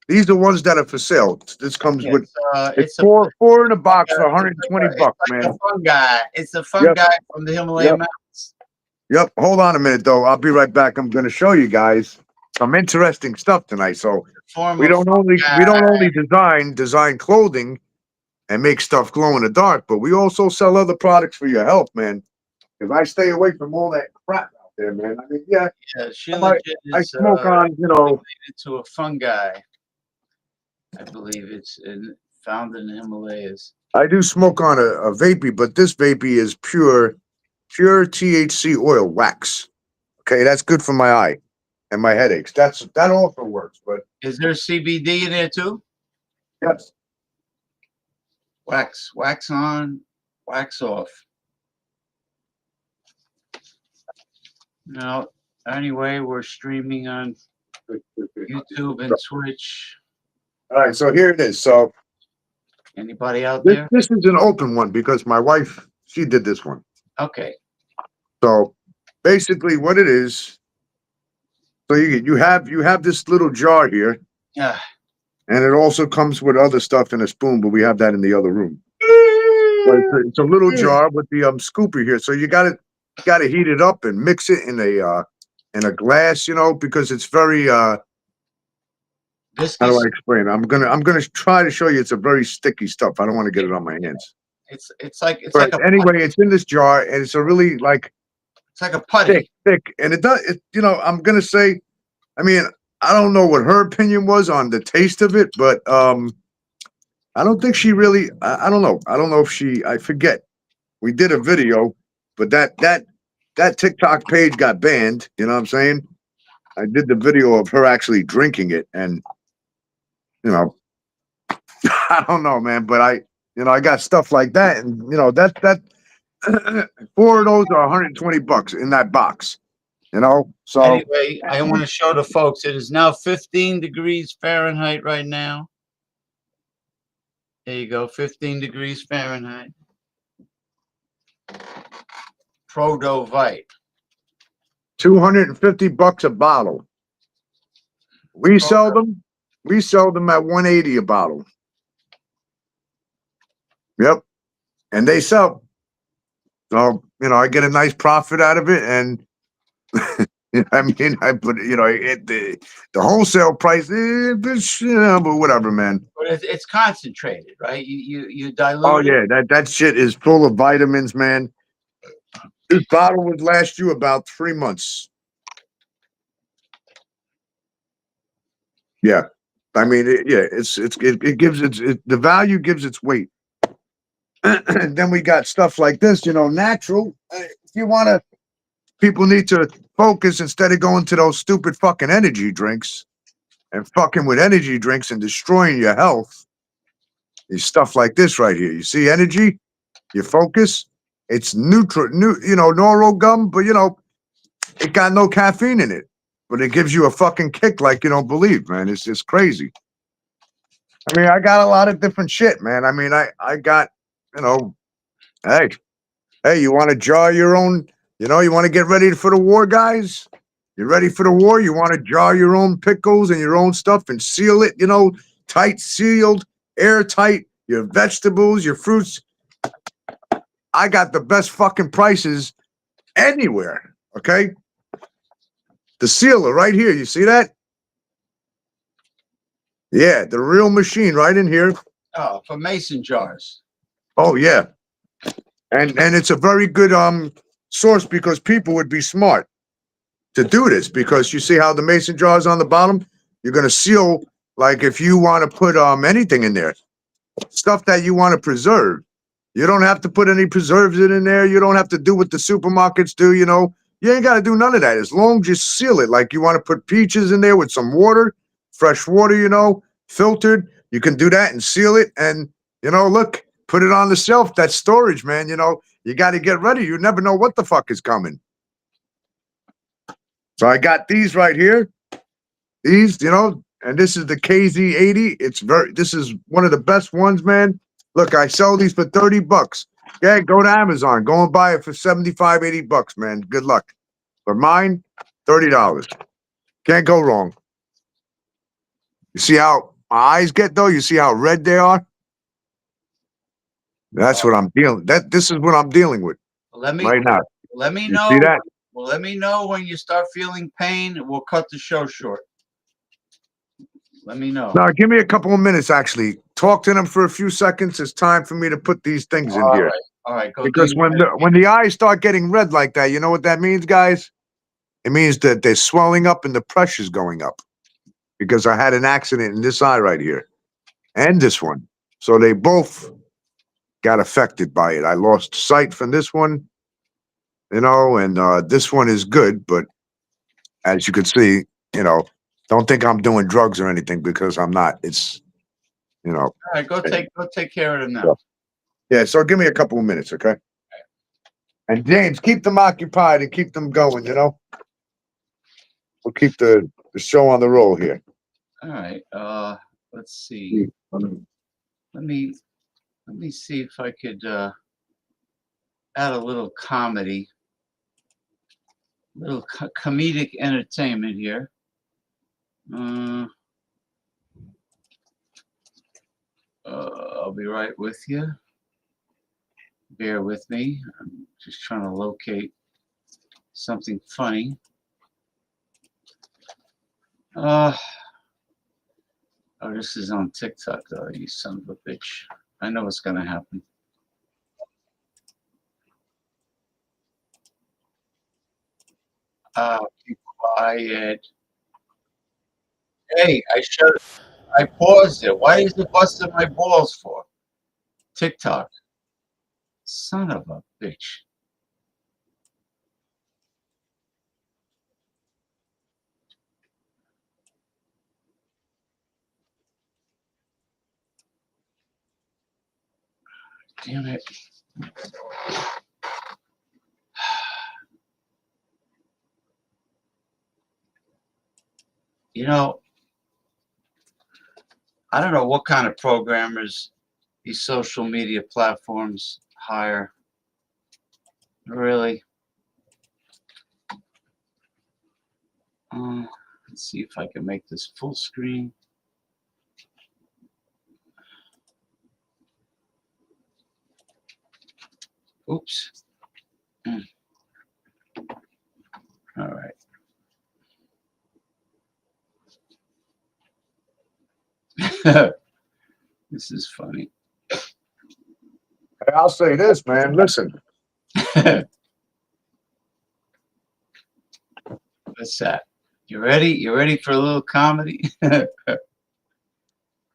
these are ones that are for sale. This comes Yeah, with it's it's a four in a box for 120 bucks, it's like man. a fungi. It's a fungi Yep. from the Himalayan Yep. mountains. Yep. Hold on a minute, though. I'll be right back. I'm going to show you guys some interesting stuff tonight. So Form we of don't only design clothing and make stuff glow in the dark, but we also sell other products for your health, man. Because I stay away from all that crap out there, man. I mean, yeah, Shilajit I is smoke on, related to a fungi. I believe it's found in the Himalayas. I do smoke on a vapey, but this vapey is pure THC oil wax. Okay, that's good for my eye and my headaches. That also works, but Is there CBD in there too? yes. Wax on. wax off. Now, anyway, we're streaming on YouTube and Twitch. All right, so here it is. So Anybody out this, there? this is an open one because my wife, she did this one. Okay. So basically what it is, so you have this little jar here, Yeah. and it also comes with other stuff in a spoon, but we have that in the other room. But it's a little jar with the scooper here. So you gotta heat it up and mix it in a glass, you know, because it's very how do Viscous. I explain it? I'm gonna try to show you it's a very sticky stuff. I don't want to get it on my hands. It's like But a anyway, it's in this jar and it's a really like it's like a putty. thick, and you know, I'm gonna say, I mean, I don't know what her opinion was on the taste of it, but I don't think she really. I don't know. I don't know if she. I forget. We did a video, but that TikTok page got banned. You know what I'm saying? I did the video of her actually drinking it, and you know, I don't know, man. But I got stuff like that, and you know, that 4 of those are $120 in that box. You know, so Anyway, I want to show the folks. It is now 15 degrees Fahrenheit right now. There you go, 15 degrees Fahrenheit. Prodovite. $250 a bottle. We sell them at 180 a bottle. Yep. And they sell. So, you know, I get a nice profit out of it. And I mean, I put, you know, the wholesale price, but whatever, man. But it's concentrated, right? You dilute Oh, it. yeah. That shit is full of vitamins, man. This bottle would last you about 3 months. Yeah. I mean, it gives the value gives its weight. And then we got stuff like this, you know, natural. If you want to, people need to focus instead of going to those stupid fucking energy drinks and fucking with energy drinks and destroying your health. Is stuff like this right here. You see energy, you focus. It's neutral, you know, Noro gum, but you know, it got no caffeine in it, but it gives you a fucking kick like you don't believe, man. It's crazy. I mean, I got a lot of different shit, man. I mean, I got, you know, hey, you want to jar your own, you know, you want to get ready for the war, guys? You ready for the war? You want to jar your own pickles and your own stuff and seal it, you know, tight, sealed, airtight, your vegetables, your fruits. I got the best fucking prices anywhere, okay? The sealer right here, you see that? Yeah, the real machine right in here. Oh, for mason jars. Oh, yeah. And it's a very good source because people would be smart to do this because you see how the mason jar is on the bottom? You're going to seal, like if you want to put anything in there, stuff that you want to preserve. You don't have to put any preserves in there. You don't have to do what the supermarkets do, you know. You ain't got to do none of that. As long as you seal it, like you want to put peaches in there with some water, fresh water, you know, filtered. You can do that and seal it. And, you know, look, put it on the shelf. That's storage, man. You know, you got to get ready. You never know what the fuck is coming. So I got these right here. These, you know, and this is the KZ80. This is one of the best ones, man. Look, I sell these for $30. Okay, go to Amazon. Go and buy it for $75, $80, man. Good luck. For mine, $30. Can't go wrong. You see how my eyes get though? You see how red they are? That's what I'm dealing. This is what I'm dealing with Let me right now. let me You know. see that? Well, let me know when you start feeling pain. We'll cut the show short. Let me know. No, give me a couple of minutes, actually. Talk to them for a few seconds. It's time for me to put these things in here. All right. Go Because do when the eyes start getting red like that, you know what that means, guys? It means that they're swelling up and the pressure's going up. Because I had an accident in this eye right here. And this one. So they both got affected by it. I lost sight from this one, you know, and this one is good, but as you can see, you know, don't think I'm doing drugs or anything because I'm not. It's, you know. All right, go take care of them now. Yeah, so give me a couple of minutes, okay? And James, keep them occupied and keep them going, you know? We'll keep the show on the roll here. All right. Let's see. Let me see if I could add a little comedy, little comedic entertainment here. I'll be right with you. Bear with me. I'm just trying to locate something funny. Oh, this is on TikTok, though, you son of a bitch. I know what's gonna happen. Be quiet. Hey, I paused it. Why is it busting my balls for? TikTok. Son of a bitch. Damn it. You know, I don't know what kind of programmers these social media platforms hire. Really. Let's see if I can make this full screen. Oops. All right. This is funny. Hey, I'll say this, man. Listen. What's that? You ready? You ready for a little comedy? Okay,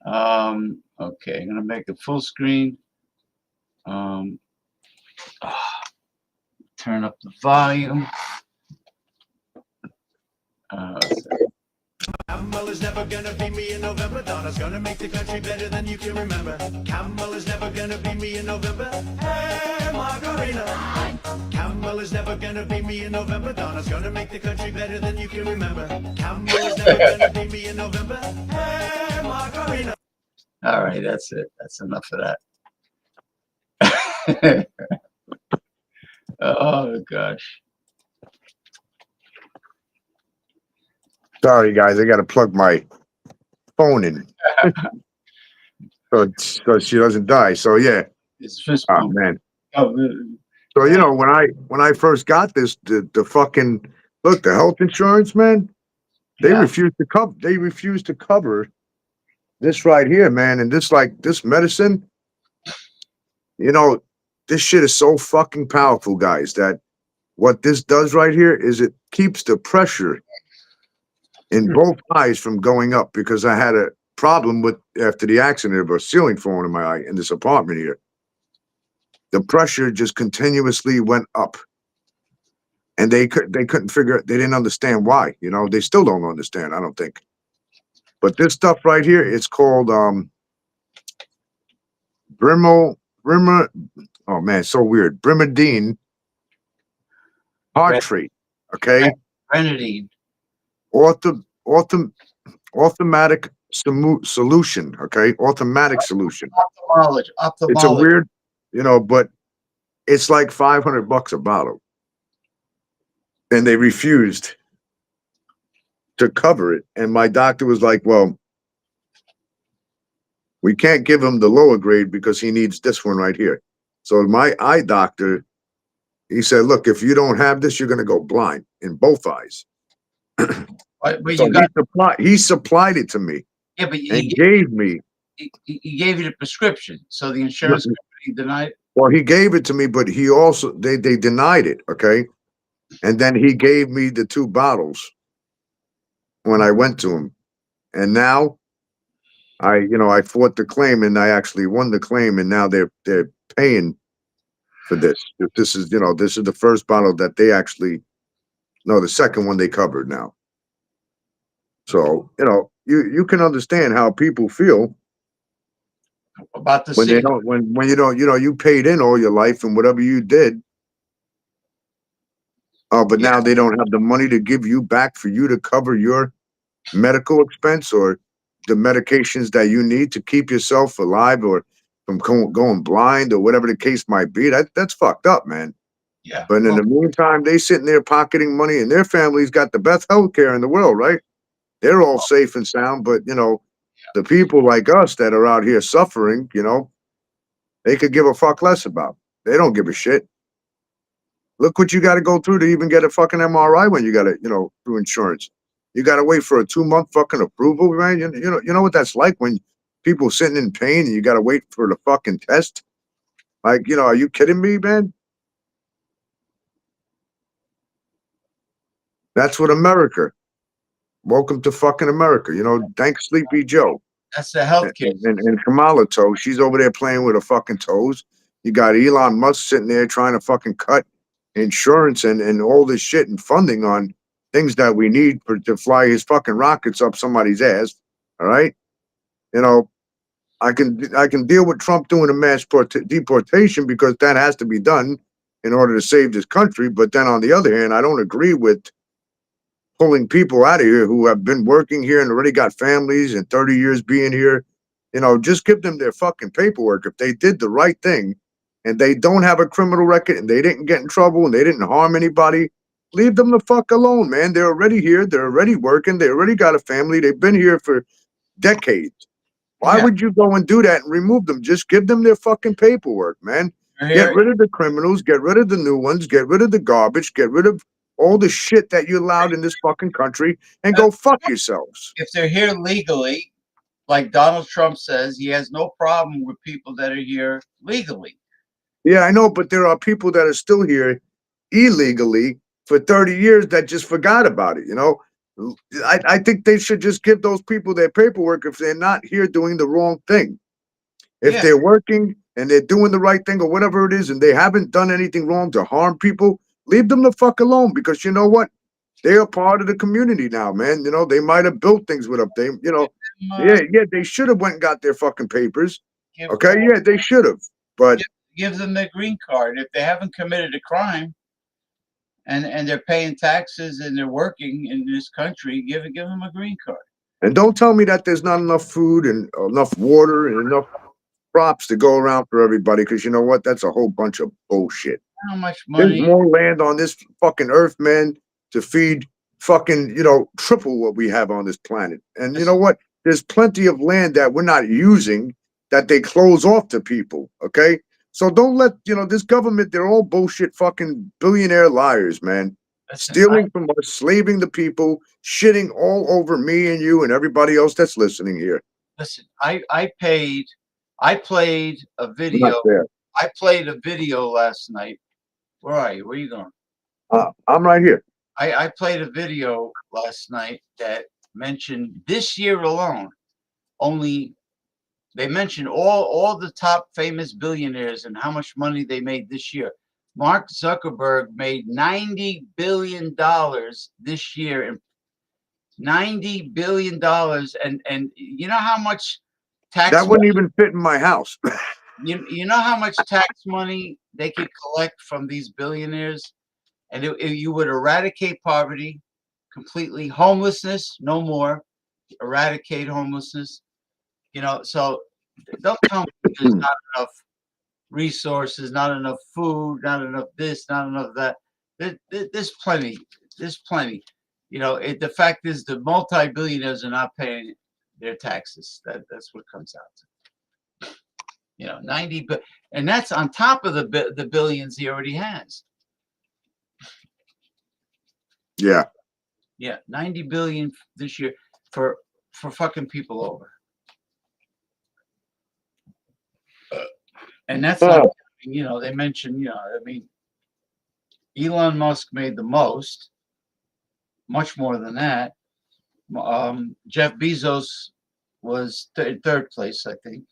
I'm gonna make it full screen. Turn up the volume. Camel is never gonna be me in November. Donna's gonna make the country better than you can remember. Camel is never gonna be me in November. Hey, Margarita. Camel is never gonna be me in November. Donna's gonna make the country better than you can remember. Camel is never gonna be me in November. Hey, Margarita. All right, that's it. That's enough of that. Oh gosh. Sorry, guys. I got to plug my phone in so she doesn't die. So, yeah. It's fist Oh, bump. man. Oh, So, you know, when I first got this, the fucking, look, the health insurance, man, they yeah. refused to cover this right here, man. And this medicine, you know, this shit is so fucking powerful, guys, that what this does right here is it keeps the pressure in both eyes from going up, because I had a problem with after the accident of a ceiling falling in my eye in this apartment here. The pressure just continuously went up. And they couldn't figure they didn't understand why, you know, they still don't understand, I don't think. But this stuff right here, it's called Brimo, oh man, so weird. Brimadine Tartrate, okay? Grenadine. Ortho automatic solution, okay? Automatic solution. Ophthalmology. It's a Ophthalmology. weird, you know, but it's like $500 a bottle. And they refused to cover it. And my doctor was like, well, we can't give him the lower grade because he needs this one right here. So my eye doctor, he said, look, if you don't have this, you're going to go blind in both eyes. But So you got, he supplied it to me yeah, but and gave me. he gave you the prescription, so the insurance company denied it. Well, he gave it to me, but he also they denied it. Okay, and then he gave me the 2 bottles when I went to him, and now I fought the claim and I actually won the claim, and now they're paying for this. This is this is the first bottle that they actually no, the second one they covered now. So you can understand how people feel about the When they city. don't, when you paid in all your life and whatever you did. But Yeah, now they don't have the money to give you back for you to cover your medical expense or the medications that you need to keep yourself alive or from going blind or whatever the case might be. That's fucked up, man. yeah. But in Well, the meantime, they sitting there pocketing money and their families got the best health care in the world, right? They're all safe and sound, but the people like us that are out here suffering, they could give a fuck less about. They don't give a shit. Look what you got to go through to even get a fucking MRI when you got it, through insurance. You got to wait for a 2-month fucking approval, man. You know what that's like when people sitting in pain and you got to wait for the fucking test. Like, are you kidding me, man? That's what America. Welcome to fucking America. Thanks Sleepy Joe. that's the And, healthcare. and Kamala Toe, she's over there playing with her fucking toes. You got Elon Musk sitting there trying to fucking cut insurance and all this shit and funding on things that we need to fly his fucking rockets up somebody's ass. All right, you know, I can deal with Trump doing a mass deportation because that has to be done in order to save this country. But then on the other hand, I don't agree with pulling people out of here who have been working here and already got families and 30 years being here. Just give them their fucking paperwork. If they did the right thing and they don't have a criminal record and they didn't get in trouble and they didn't harm anybody, leave them the fuck alone, man. They're already here. They're already working. They already got a family. They've been here for decades. Why Yeah, would you go and do that and remove them? Just give them their fucking paperwork, man. Get here, rid of the criminals, get rid of the new ones, get rid of the garbage, get rid of all the shit that you allowed in this fucking country and go fuck yourselves. if they're here legally, like Donald Trump says, he has no problem with people that are here legally. Yeah, I know, but there are people that are still here illegally for 30 years that just forgot about it, I think they should just give those people their paperwork if they're not here doing the wrong thing. If Yeah, they're working and they're doing the right thing or whatever it is, and they haven't done anything wrong to harm people, leave them the fuck alone because you know what? They are part of the community now, man. They might have built things with them. uh, Yeah, they should have went and got their fucking papers. give, Okay, yeah, they should have. But give them their green card if they haven't committed a crime and they're paying taxes and they're working in this country. Give them a green card. and don't tell me that there's not enough food and enough water and enough crops to go around for everybody, because you know what? That's a whole bunch of bullshit. How much There's money? more land on this fucking earth, man, to feed fucking, triple what we have on this planet. And you know what? There's plenty of land that we're not using that they close off to people. Okay. So don't let, this government, they're all bullshit fucking billionaire liars, man. Listen, Stealing from us, slaving the people, shitting all over me and you and everybody else that's listening here. listen. I played a Not video. there. I played a video last night. Where are you? Where are you going? I'm right here. I played a video last night that mentioned this year alone, only they mentioned all the top famous billionaires and how much money they made this year. Mark Zuckerberg made $90 billion this year, and $90 billion. And you know how much tax That wouldn't even fit in my house. you know how much tax money they could collect from these billionaires? And you would eradicate poverty completely, homelessness, no more, eradicate homelessness. So don't tell me there's not enough resources, not enough food, not enough this, not enough that. There's plenty. There's plenty. The fact is the multi-billionaires are not paying their taxes. That's what it comes out to. 90, and that's on top of the billions he already has. Yeah. Yeah, 90 billion this year for fucking people over. And that's not, they mentioned, Elon Musk made the most, much more than that. Jeff Bezos was third place, I think.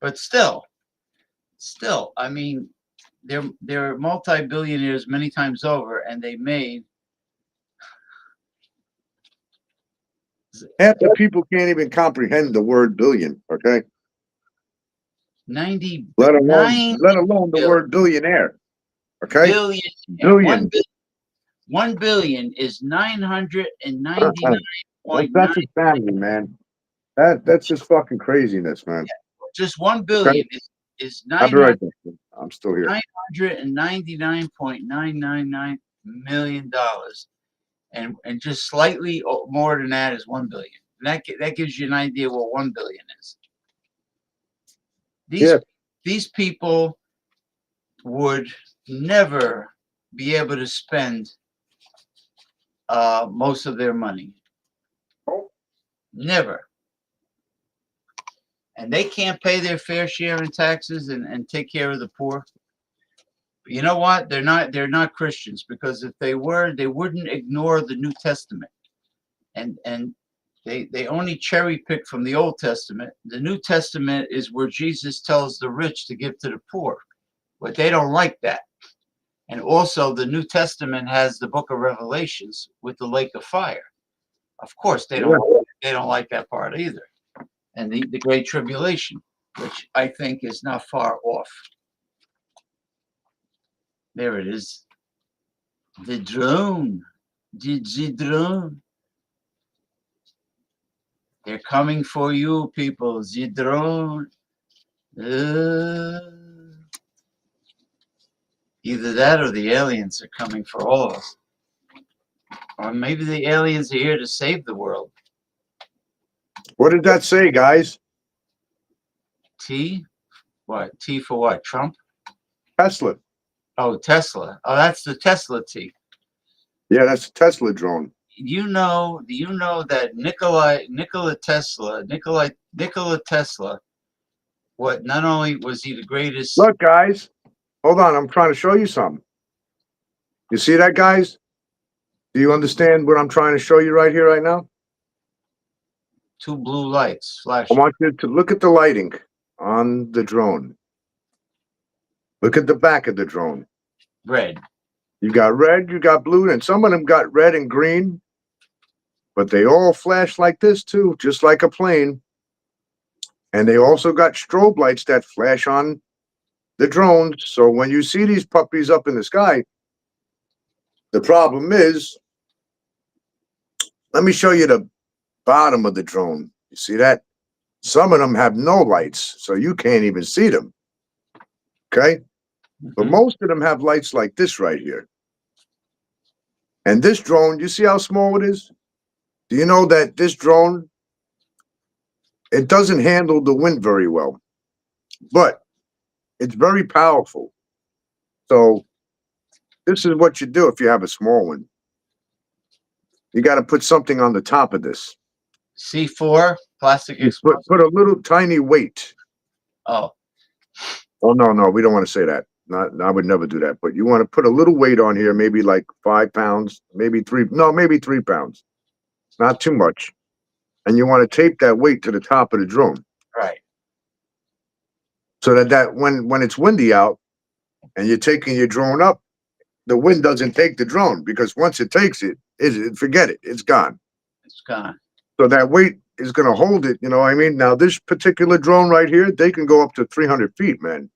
But still, I mean, they're multi-billionaires many times over, and they made half the people can't even comprehend the word billion. Okay. 90 Let alone 9 the word billionaire. Okay, billion. billion. 1 billion is 999.9. That's insanity, man. That's just fucking craziness, man. Just 1 Okay, billion is I'll be right back. I'm still here. $999.999 million, and just slightly more than that is 1 billion. And that gives you an idea what 1 billion is. These people would never be able to spend most of their money. Never. And they can't pay their fair share in taxes and take care of the poor. But you know what? They're not Christians, because if they were, they wouldn't ignore the New Testament. And they only cherry pick from the Old Testament. The New Testament is where Jesus tells the rich to give to the poor. But they don't like that. And also the New Testament has the book of Revelations with the lake of fire. Of course, they don't like that part either. And the Great Tribulation, which I think is not far off. There it is. The drone. The drone. They're coming for you, people. The drone. Either that or the aliens are coming for all of us. Or maybe the aliens are here to save the world. What did that say, guys? T? What? T for what? Trump? Tesla. Oh, Tesla. Oh, that's the Tesla T. Yeah, that's a Tesla drone. Do you know that Nikola Tesla, what, not only was he the greatest. Look, guys, hold on. I'm trying to show you something. You see that, guys? Do you understand what I'm trying to show you right here, right now? Two blue lights I flashing. want you to look at the lighting on the drone. Look at the back of the drone. Red. You got red, you got blue, and some of them got red and green, but they all flash like this too, just like a plane. And they also got strobe lights that flash on the drones. So when you see these puppies up in the sky, the problem is, let me show you the bottom of the drone. You see that? Some of them have no lights, so you can't even see them. Okay? But most of them have lights like this right here. And this drone, you see how small it is? Do you know that this drone, it doesn't handle the wind very well, but it's very powerful. So this is what you do if you have a small one. You got to put something on the top of this. C4, plastic explosive. Put a little tiny weight. Oh. Oh, no, we don't want to say that. I would never do that. But you want to put a little weight on here, maybe like 5 pounds, maybe 3 pounds. Not too much. And you want to tape that weight to the top of the drone. Right. So that when it's windy out and you're taking your drone up, the wind doesn't take the drone, because once it takes it, forget it. It's gone. It's gone. So that weight is going to hold it. You know what I mean? Now, this particular drone right here, they can go up to 300 feet, man.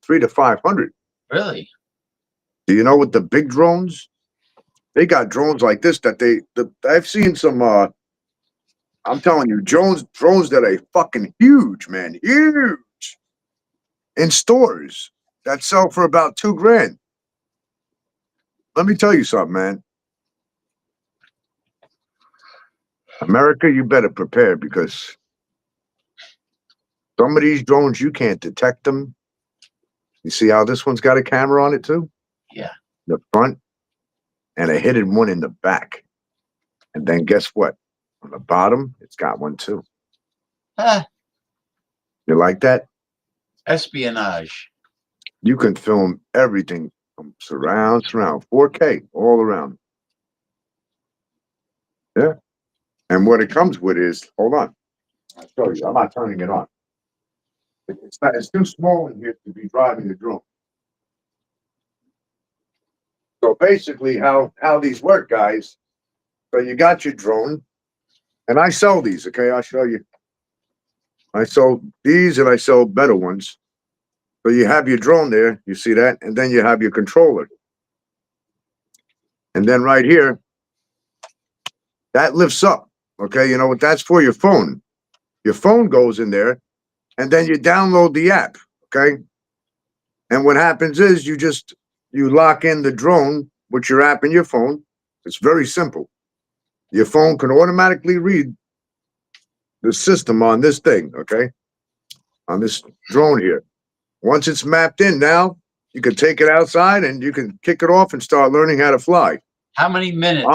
300 to 500. Really? Do you know what the big drones? They got drones like this that I've seen some, I'm telling you, drones that are fucking huge, man. Huge. In stores that sell for about $2,000. Let me tell you something, man. America, you better prepare, because some of these drones, you can't detect them. You see how this one's got a camera on it too? Yeah. The front, and a hidden one in the back. And then guess what? On the bottom, it's got one too. You like that? Espionage. You can film everything from surround, 4K, all around. Yeah. And what it comes with is, hold on. I'll show you. I'm not turning it on. It's too small in here to be driving the drone. So basically how these work, guys. So you got your drone, and I sell these, okay? I'll show you. I sell these and I sell better ones. So you have your drone there, you see that, and then you have your controller. And then right here, that lifts up. Okay, you know what that's for? Your phone. Your phone goes in there, and then you download the app. Okay. And what happens is you lock in the drone with your app in your phone. It's very simple. Your phone can automatically read the system on this thing, okay? On this drone here. Once it's mapped in now, you can take it outside and you can kick it off and start learning how to fly. How many minutes?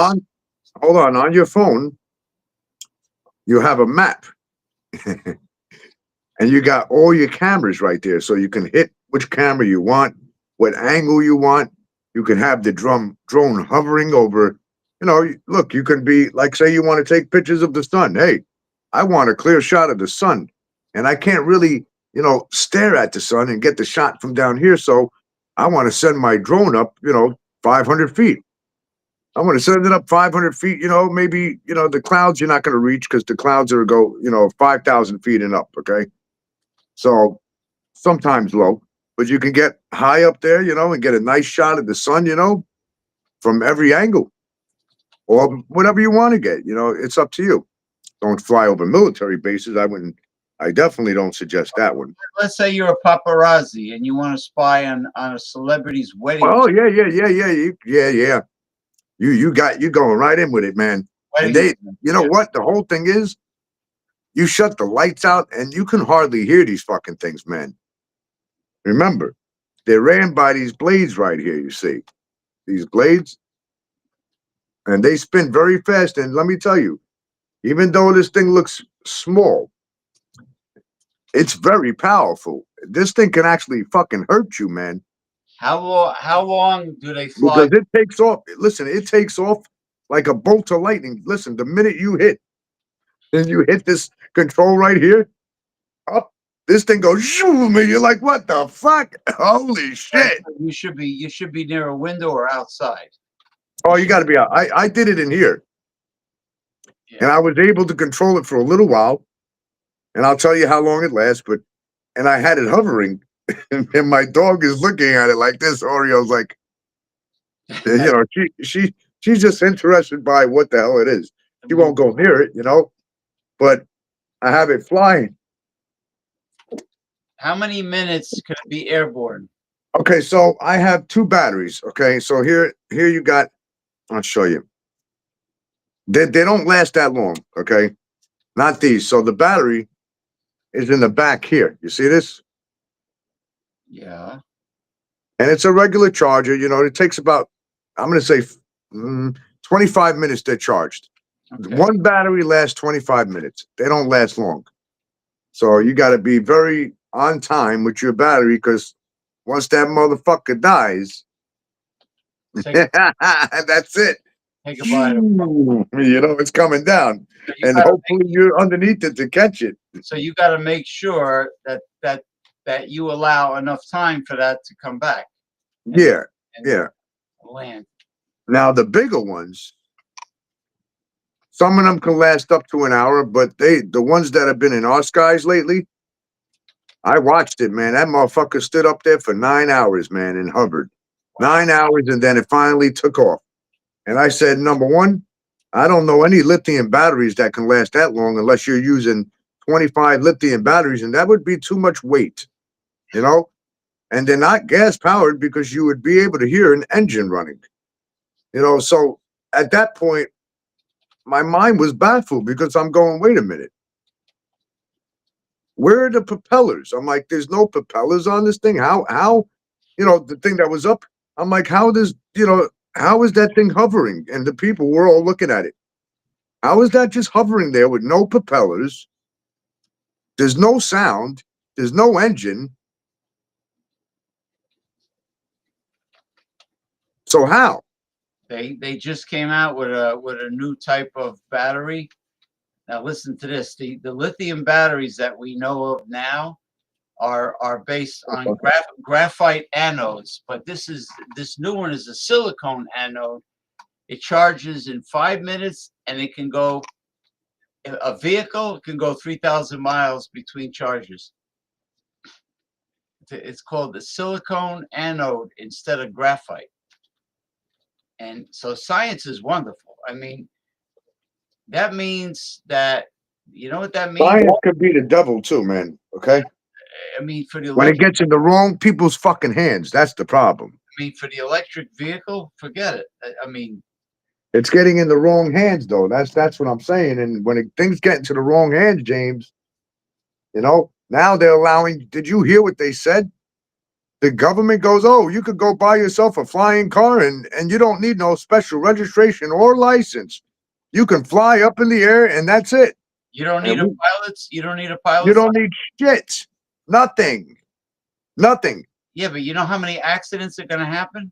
Hold on your phone, you have a map. And you got all your cameras right there. So you can hit which camera you want, what angle you want. You can have the drone hovering over. You know, look, you can be like, say you want to take pictures of the sun. Hey, I want a clear shot of the sun. And I can't really, stare at the sun and get the shot from down here. So I want to send my drone up, 500 feet. I want to send it up 500 feet, maybe, the clouds you're not going to reach because the clouds are 5,000 feet and up. Okay. So sometimes low, but you can get high up there, and get a nice shot of the sun, from every angle or whatever you want to get. It's up to you. Don't fly over military bases. I definitely don't suggest that one. Let's say you're a paparazzi and you want to spy on a celebrity's wedding. Oh, yeah. You going right in with it, man. And what? The whole thing is, you shut the lights out and you can hardly hear these fucking things, man. Remember, they're ran by these blades right here, you see. These blades. And they spin very fast. And let me tell you, even though this thing looks small, it's very powerful. This thing can actually fucking hurt you, man. How long do they fly? Because it takes off. Listen, it takes off like a bolt of lightning. Listen, the minute you hit this control right here, up, this thing goes zoom, and you're like, what the fuck? Holy shit. You should be near a window or outside. Oh, you gotta be out. I did it in here. Yeah. And I was able to control it for a little while. And I'll tell you how long it lasts, and I had it hovering, and my dog is looking at it like this. Oreo's like, she's just interested by what the hell it is. She won't go near it, but I have it flying. How many minutes could it be airborne? Okay, so I have 2 batteries. Okay, so here you got, I'll show you. They don't last that long, okay? Not these. So the battery is in the back here. You see this? Yeah. And it's a regular charger. It takes about, I'm going to say 25 minutes they're charged. Okay. One battery lasts 25 minutes. They don't last long. So you got to be very on time with your battery because once that motherfucker dies, that's it. Take a bite. It's coming down. So and hopefully you're underneath it to catch it. So you got to make sure that you allow enough time for that to come back. And Land. Now the bigger ones, some of them can last up to an hour, but the ones that have been in our skies lately, I watched it, man. That motherfucker stood up there for 9 hours, man, and hovered. 9 hours, and then it finally took off. And I said, number one, I don't know any lithium batteries that can last that long unless you're using 25 lithium batteries, and that would be too much weight, And they're not gas powered because you would be able to hear an engine running, So at that point, my mind was baffled because I'm going, wait a minute. Where are the propellers? I'm like, there's no propellers on this thing. How, the thing that was up, I'm like, how is that thing hovering? And the people were all looking at it. How is that just hovering there with no propellers? There's no sound. There's no engine. So how? They just came out with a new type of battery. Now listen to this. The lithium batteries that we know of now are based on graphite anodes, but this new one is a silicone anode. It charges in 5 minutes, and it can go. A vehicle can go 3,000 miles between charges. it's called the silicone anode instead of graphite. And so science is wonderful. I mean, that means that, you know what that means? Science could be the devil too, man. Okay. I mean, for the When it electric, gets in the wrong people's fucking hands, that's the problem. for the electric vehicle, forget it. I mean, It's getting in the wrong hands, though. That's what I'm saying. And when things get into the wrong hands, James, now they're allowing. Did you hear what they said? The government goes, "Oh, you could go buy yourself a flying car, and you don't need no special registration or license. You can fly up in the air, and that's it. you don't need And a we, pilot's. You don't need a you pilot's. don't need shit. Nothing. Nothing." Yeah, but you know how many accidents are going to happen?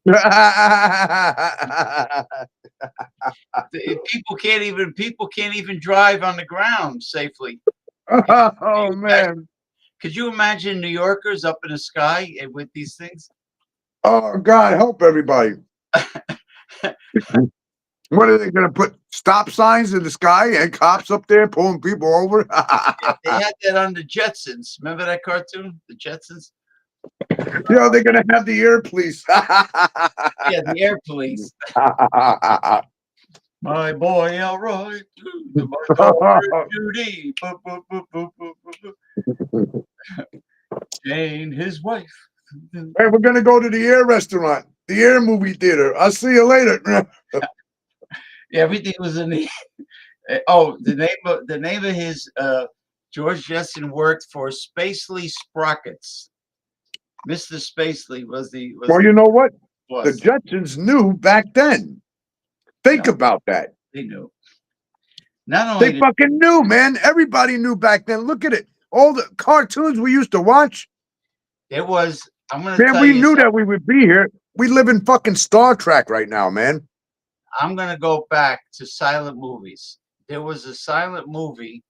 People can't even drive on the ground safely. Oh man. Could you imagine New Yorkers up in the sky with these things? Oh God, help everybody. What are they gonna put stop signs in the sky and cops up there pulling people over? They had that on the Jetsons. Remember that cartoon, the Jetsons? They're gonna have the air police. Yeah, the air police. My boy Elroy, to my daughter Judy. Boop, boop, boop, boop, boop, boop, boop. Jane, his wife. Hey, we're gonna go to the air restaurant, the air movie theater. I'll see you later. Yeah, everything was in the. Oh, the name of his George Jetson worked for Spacely Sprockets. Mr. Spacely was Well, you know what? The boss. Jetsons knew back then. Think No. about that. They knew. Not only They fucking knew, man. Everybody knew back then. Look at it. All the cartoons we used to watch. it was. I'm gonna Man, tell we you knew something. that we would be here. We live in fucking Star Trek right now, man. I'm gonna go back to silent movies. There was a silent movie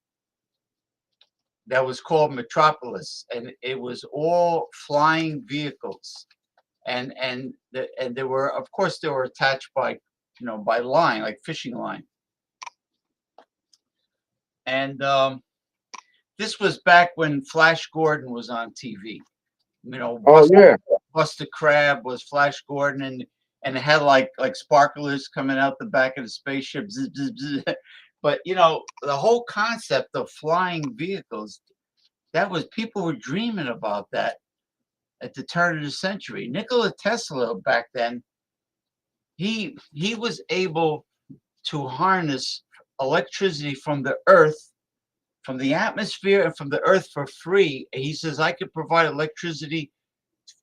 that was called Metropolis, and it was all flying vehicles, and there were, of course, they were attached by by line, like fishing line, and this was back when Flash Gordon was on TV. Oh yeah. Buster Crab was Flash Gordon, and it had like sparklers coming out the back of the spaceship. Zzz, zzz, zzz. But the whole concept of flying vehicles, that was, people were dreaming about that at the turn of the century. Nikola Tesla back then, he was able to harness electricity from the earth, from the atmosphere and from the earth for free. And he says, I could provide electricity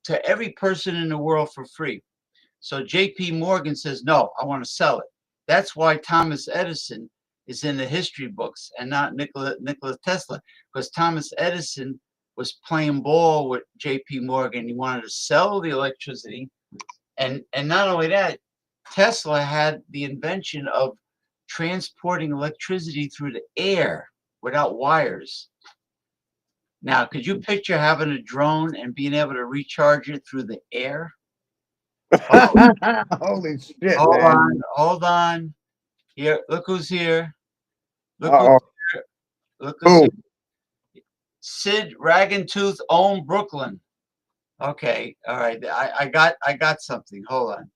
to every person in the world for free. So J.P. Morgan says, no, I want to sell it. That's why Thomas Edison is in the history books and not Nikola Tesla, because Thomas Edison was playing ball with J.P. Morgan. He wanted to sell the electricity. And not only that, Tesla had the invention of transporting electricity through the air without wires. Now, could you picture having a drone and being able to recharge it through the air? Oh, Holy shit, man. hold on. Here, look who's here. Look Uh-oh. who's here. Look who's Who? here. Sid Ragentooth owned Brooklyn. Okay, all right. I got something. Hold on.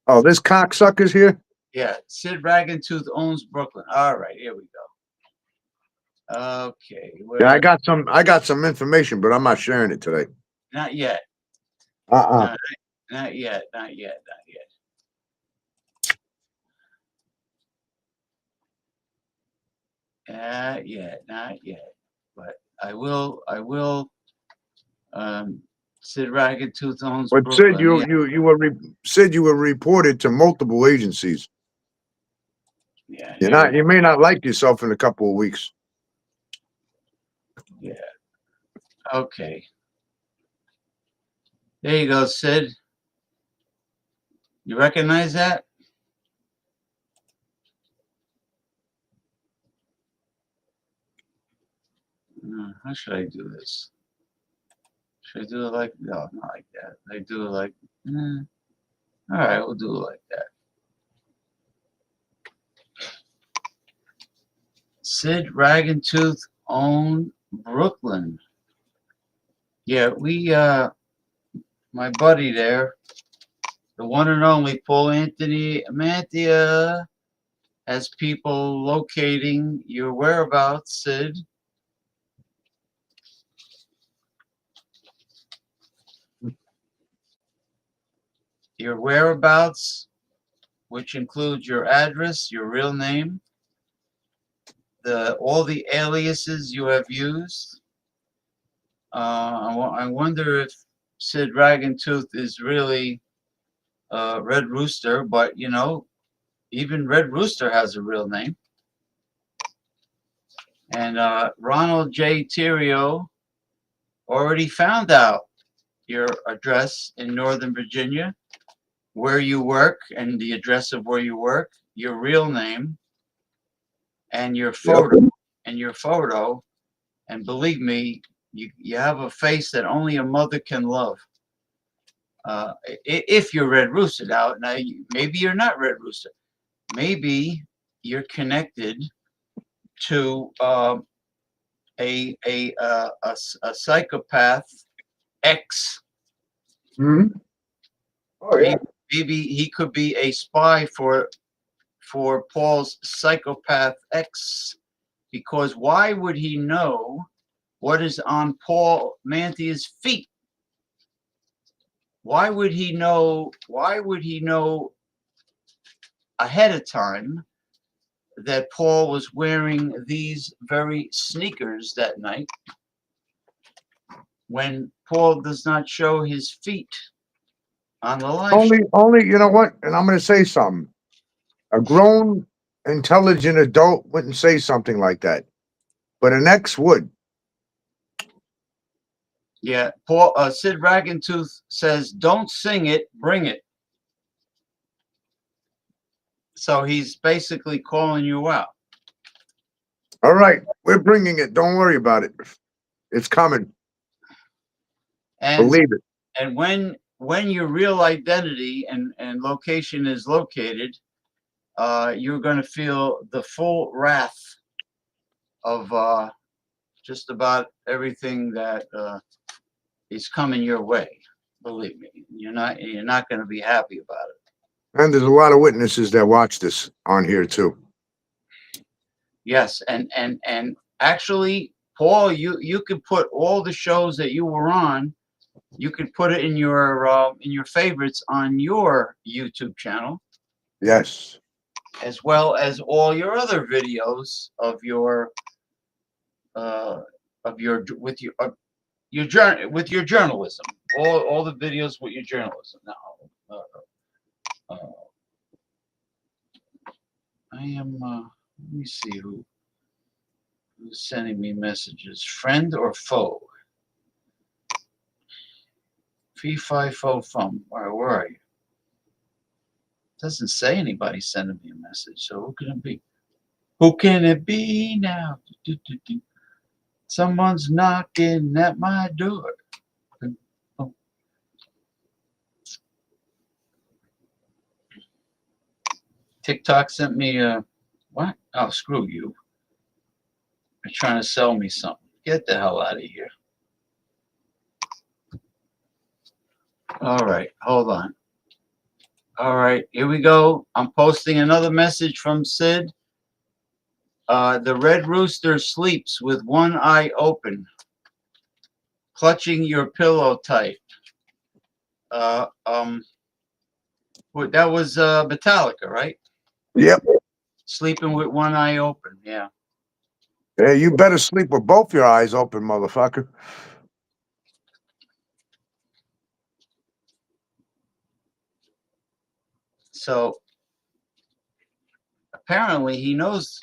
Oh, this cocksucker's here? Yeah, Sid Ragentooth owns Brooklyn. All right, here we go. Okay. Yeah, I got some information, but I'm not sharing it today. Not yet. Uh-uh. Not yet. Not yet. Not yet. Not yet. But I will. Sid Ragentooth owns But Brooklyn. Sid, you were reported to multiple agencies. Yeah. You may not like yourself in a couple of weeks. Yeah. Okay. There you go, Sid. You recognize that? How should I do this? Should I do it like, no, not like that. I do it like, all right, we'll do it like that. Sid Ragentooth owned Brooklyn. Yeah, my buddy there, the one and only Paul Anthony Mantia, has people locating your whereabouts, Sid. Your whereabouts, which includes your address, your real name, all the aliases you have used. I wonder if Sid Tooth is really Red Rooster, but you know, even Red Rooster has a real name. And Ronald J. Terrio already found out your address in Northern Virginia, where you work, and the address of where you work, your real name, and your photo, and believe me, you have a face that only a mother can love. If you're Red Rooster, now maybe you're not Red Rooster. Maybe you're connected to a psychopath X. Mm-hmm. Oh yeah. Maybe he could be a spy for Paul's psychopath X, because why would he know what is on Paul Mantia's feet? Why would he know ahead of time that Paul was wearing these very sneakers that night when Paul does not show his feet on the live show? Only, you know what? And I'm going to say something. A grown, intelligent adult wouldn't say something like that, but an ex would. Yeah, Sid Tooth says, "Don't sing it, bring it." So he's basically calling you out. All right, we're bringing it. Don't worry about it. It's coming. And believe it. And when your real identity and location is located, you're going to feel the full wrath of just about everything that is coming your way. Believe me, you're not going to be happy about it. And there's a lot of witnesses that watch this on here too. Yes, and actually, Paul, you could put all the shows that you were on. You could put it in your favorites on your YouTube channel. Yes. As well as all your other videos of your with your journalism. All the videos with your journalism. Now, I am. Let me see who's sending me messages. Friend or foe? Fee-fi-fo fum. Where are you? Doesn't say anybody sending me a message. So who can it be? Who can it be now? Someone's knocking at my door. Oh. TikTok sent me a what? Oh, screw you. They're trying to sell me something. Get the hell out of here. All right, hold on. All right, here we go. I'm posting another message from Sid. The Red Rooster sleeps with one eye open, clutching your pillow tight. That was Metallica, right? Yep. Sleeping with one eye open, yeah. Hey, you better sleep with both your eyes open, motherfucker. So apparently he knows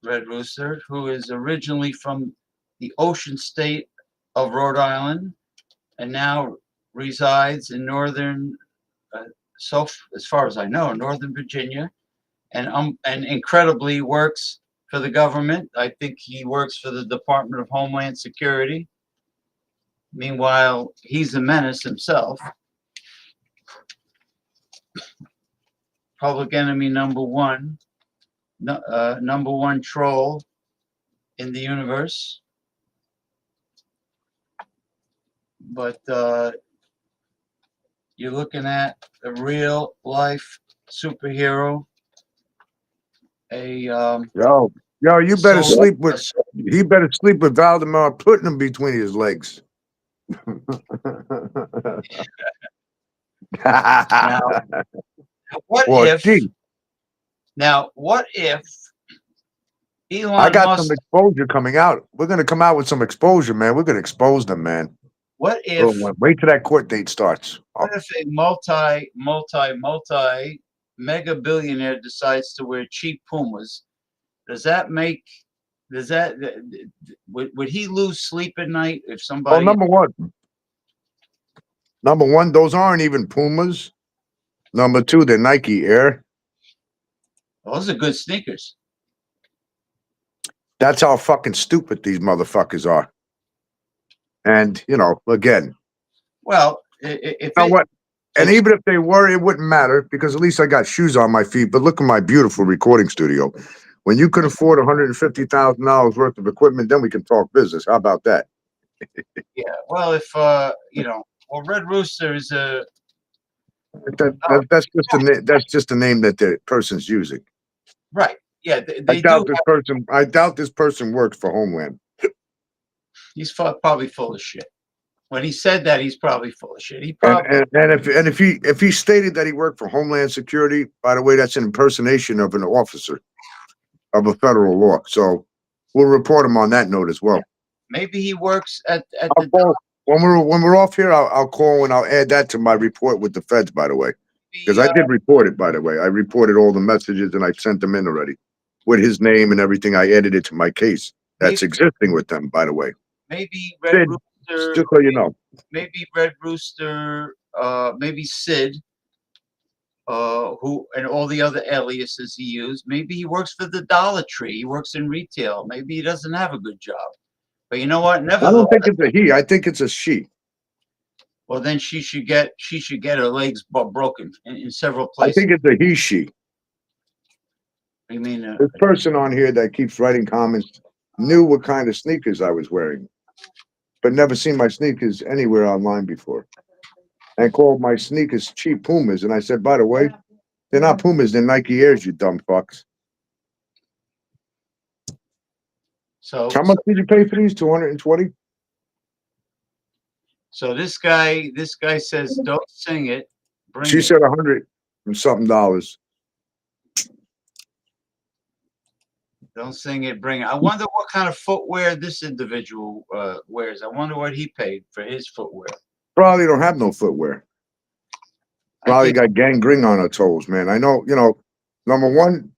Red Rooster, who is originally from the ocean state of Rhode Island and now resides in northern, so as far as I know, Northern Virginia, and incredibly works for the government. I think he works for the Department of Homeland Security. Meanwhile, he's a menace himself. Public enemy number one, number one troll in the universe. But You're looking at a real life superhero. Yo, you better Soul- sleep with. He better sleep with Valdemar putting him between his legs. Now, what Well, if? gee, Now, what if I Elon got some Musk? exposure coming out. We're gonna come out with some exposure, man. We're gonna expose them, man. What Oh, if? wait till that court date starts. What if a multi mega billionaire decides to wear cheap Pumas? Does that make? Does that? Would he lose sleep at night if Well, somebody? number one, those aren't even Pumas. Number two, they're Nike Air. Those are good sneakers. That's how fucking stupid these motherfuckers are. And again, Well, if you know what? And even if they were, it wouldn't matter because at least I got shoes on my feet. But look at my beautiful recording studio. When you can afford $150,000 worth of equipment, then we can talk business. How about that? yeah, well, if well, Red Rooster is a That's just a name that the person's using. right. Yeah, I they doubt do. this person works for Homeland. He's probably full of shit. When he said that, he's probably full of shit. He And, probably and if he stated that he worked for Homeland Security, by the way, that's an impersonation of an officer of a federal law. So we'll report him on that note as well. maybe he works at I'll call, when we're off here, I'll call and I'll add that to my report with the feds, by the way. Because I did report it, by the way. I reported all the messages and I sent them in already with his name and everything. I added it to my case that's existing with them, by the way. maybe Red Sid, Rooster, just so you know. maybe Red Rooster, maybe Sid, who and all the other aliases he used. Maybe he works for the Dollar Tree. He works in retail. Maybe he doesn't have a good job. But you know what? I don't think it's a he. I think it's a she. Well, then she should get her legs broken in several I places. think it's a he, she. I mean, This person on here that keeps writing comments knew what kind of sneakers I was wearing, but never seen my sneakers anywhere online before. And called my sneakers cheap Pumas. And I said, by the way, they're not Pumas, they're Nike Airs, you dumb fucks. so How much did you pay for these? 220? So this guy says, "Don't sing it." Bring She it. said 100 and something dollars. Don't sing it. Bring it. I wonder what kind of footwear this individual wears. I wonder what he paid for his footwear. Probably don't have no footwear. Probably got gangrene on her toes, man. I know, number one,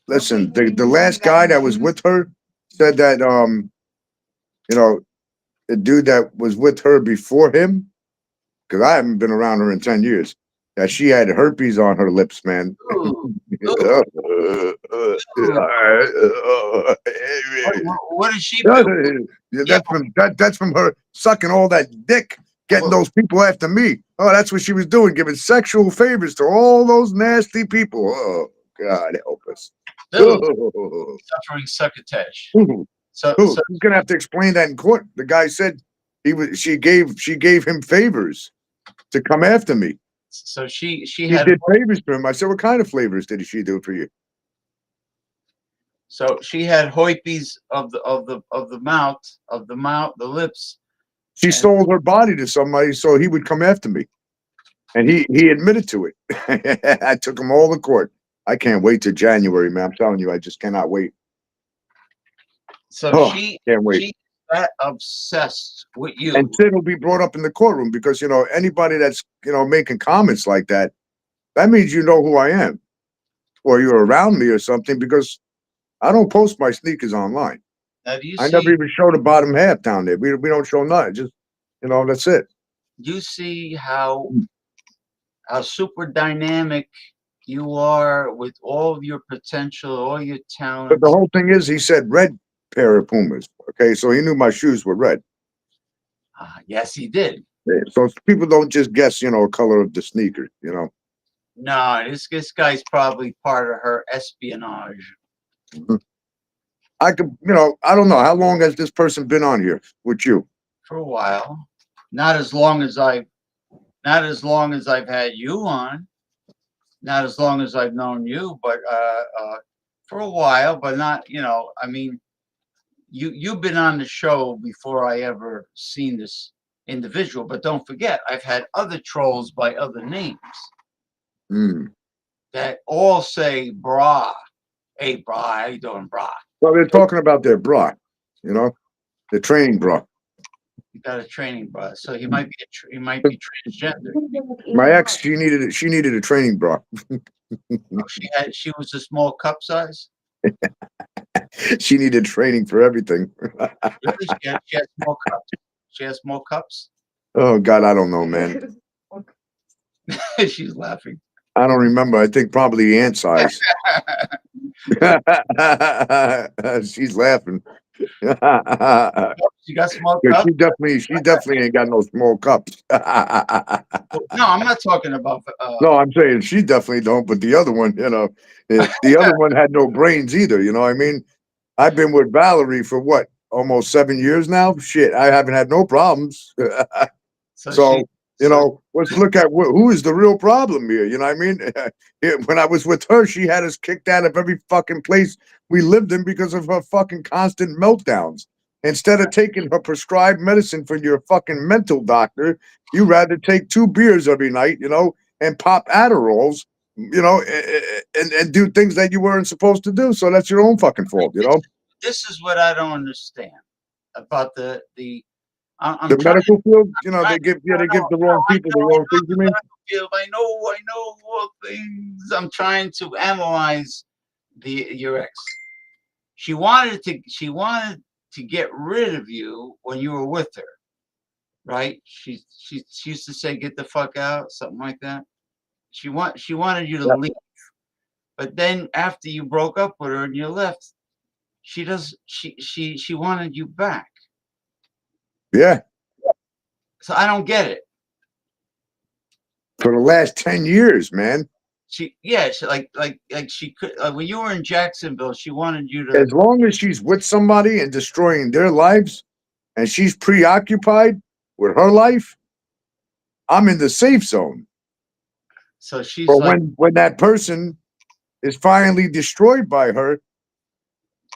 listen, the last guy that was with her said that, the dude that was with her before him, because I haven't been around her in 10 years, that she had herpes on her lips, man. Ooh, what did she do? That's from her sucking all that dick, getting those people after me. Oh, that's what she was doing, giving sexual favors to all those nasty people. Oh, God help us. Suffering succotash. So He's gonna have to explain that in court. The guy said she gave him favors to come after me. So she He had did favors for him. I said, what kind of favors did she do for you? so she had hoipies of the mouth, the lips. She sold her body to somebody so he would come after me. And he admitted to it. I took him all to court. I can't wait till January, man. I'm telling you, I just cannot wait. So can't wait. she's that obsessed with you. And Sid will be brought up in the courtroom because anybody that's making comments like that, that means you know who I am, or you're around me or something. Because I don't post my sneakers online. I never even show the bottom half down there. We don't show nothing. Just that's it. You see how super dynamic you are with all of your potential, all your talent. But the whole thing is, he said red pair of Pumas. Okay, so he knew my shoes were red. Yes, he did. Yeah, so people don't just guess, a color of the sneaker. No, this guy's probably part of her espionage. I could, I don't know. How long has this person been on here with you? For a while. Not as long as I've Not as long as I've had you on. Not as long as I've known you, but for a while. But not, I mean, you've been on the show before I ever seen this individual. But don't forget, I've had other trolls by other names Mm. that all say "brah." Hey, brah, how you doing, brah? Well, they're talking about their bra, the training bra. You got a training bra, so he might be he might be transgender. My ex, she needed a training bra. Oh, she was a small cup size. She needed training for everything. Really, she has small cups. She has small cups. Oh God, I don't know, man. She's laughing. I don't remember. I think probably ant size. She's laughing. She got small Yeah, cups. she definitely ain't got no small cups. No, I'm not talking about. No, I'm saying she definitely don't, but the other one, the other one had no brains either. You know what I mean? I've been with Valerie for what, almost 7 years now. Shit, I haven't had no problems. So So, so let's look at who is the real problem here. You know what I mean? When I was with her, she had us kicked out of every fucking place we lived in because of her fucking constant meltdowns. Instead of taking her prescribed medicine from your fucking mental doctor, you rather take 2 beers every night, and pop Adderalls, and do things that you weren't supposed to do. So that's your own fucking fault, this is what I don't understand about the. I'm The trying. medical field, Right, they give the no, wrong people the wrong things. You mean? I know all things. I'm trying to analyze your ex. She wanted to get rid of you when you were with her, right? She used to say, "Get the fuck out," something like that. She wanted you to Yeah. leave, but then after you broke up with her and you left, she wanted you back. Yeah. So I don't get it. For the last 10 years, man. She she could when you were in Jacksonville, she wanted you to. As long as she's with somebody and destroying their lives and she's preoccupied with her life, I'm in the safe zone. So she's But like, when that person is finally destroyed by her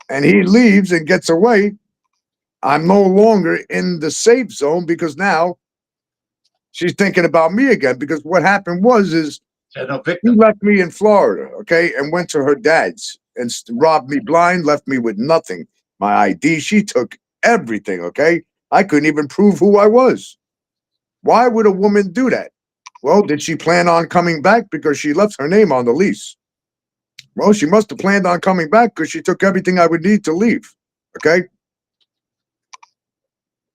and he leaves and gets away, I'm no longer in the safe zone because now she's thinking about me again. Because what happened is no she victim. left me in Florida, okay, and went to her dad's and robbed me blind, left me with nothing. My ID, she took everything, okay? I couldn't even prove who I was. Why would a woman do that? Well, did she plan on coming back because she left her name on the lease? Well, she must have planned on coming back because she took everything I would need to leave, okay?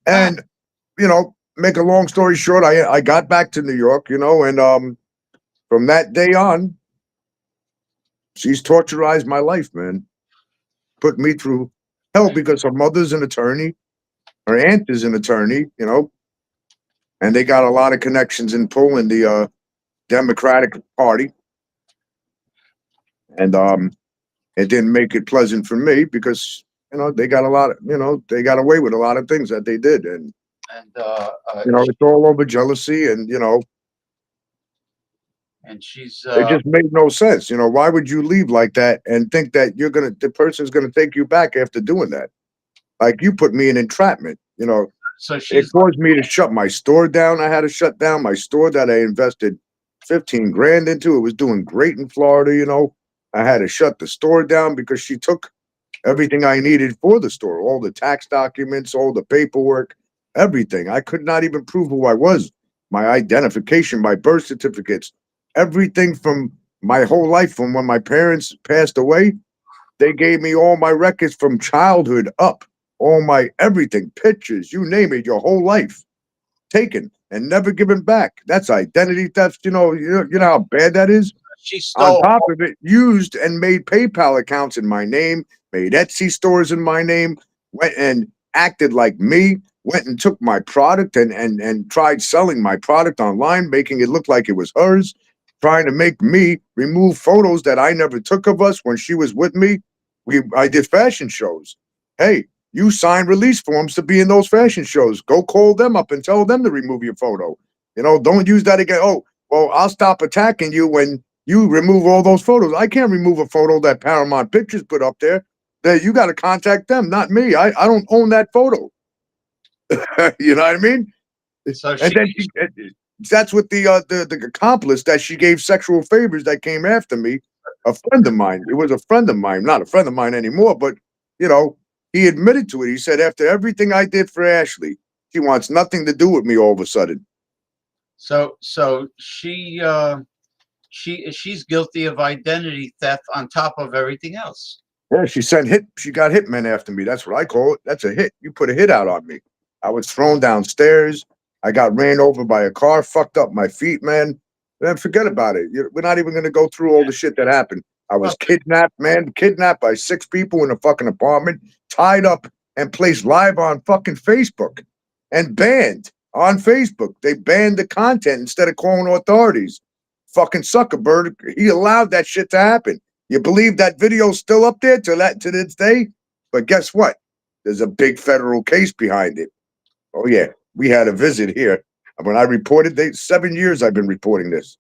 And, make a long story short, I got back to New York, and from that day on, she's torturized my life, man. Put me through hell because her mother's an attorney, her aunt is an attorney, and they got a lot of connections in Poland, the Democratic Party, and it didn't make it pleasant for me because they got they got away with a lot of things that they did, and And it's all over jealousy, and and she's it just made no sense. Why would you leave like that and think that the person's gonna take you back after doing that? Like you put me in entrapment, so It she's caused me to shut my store down. I had to shut down my store that I invested 15 grand into. It was doing great in Florida. I had to shut the store down because she took everything I needed for the store, all the tax documents, all the paperwork, everything. I could not even prove who I was, my identification, my birth certificates, everything from my whole life from when my parents passed away. They gave me all my records from childhood up, all my everything, pictures, you name it, your whole life taken and never given back. That's identity theft. You know how bad that is. she On stole. top of it, used and made PayPal accounts in my name, made Etsy stores in my name, went and acted like me, went and took my product and tried selling my product online, making it look like it was hers, trying to make me remove photos that I never took of us when she was with me. I did fashion shows. Hey, you signed release forms to be in those fashion shows. Go call them up and tell them to remove your photo. You know, don't use that again. Oh, well, I'll stop attacking you when you remove all those photos. I can't remove a photo that Paramount Pictures put up there. That you got to contact them, not me. I don't own that photo. You know what I mean? So And then that's what the accomplice that she gave sexual favors that came after me, a friend of mine. It was a friend of mine, not a friend of mine anymore, but you know, he admitted to it. He said after everything I did for Ashley, she wants nothing to do with me all of a sudden. so she's guilty of identity theft on top of everything else. Yeah, she got hitmen after me. That's what I call it. That's a hit. You put a hit out on me. I was thrown downstairs. I got ran over by a car, fucked up my feet, man. Man, forget about it. We're not even gonna go through all the shit that happened. I was kidnapped, man, kidnapped by 6 people in a fucking apartment, tied up and placed live on fucking Facebook and banned on Facebook. They banned the content instead of calling authorities. Fucking Zuckerberg, he allowed that shit to happen. You believe that video's still up there to this day? But guess what? There's a big federal case behind it. Oh yeah, we had a visit here. When I reported, 7 years I've been reporting this.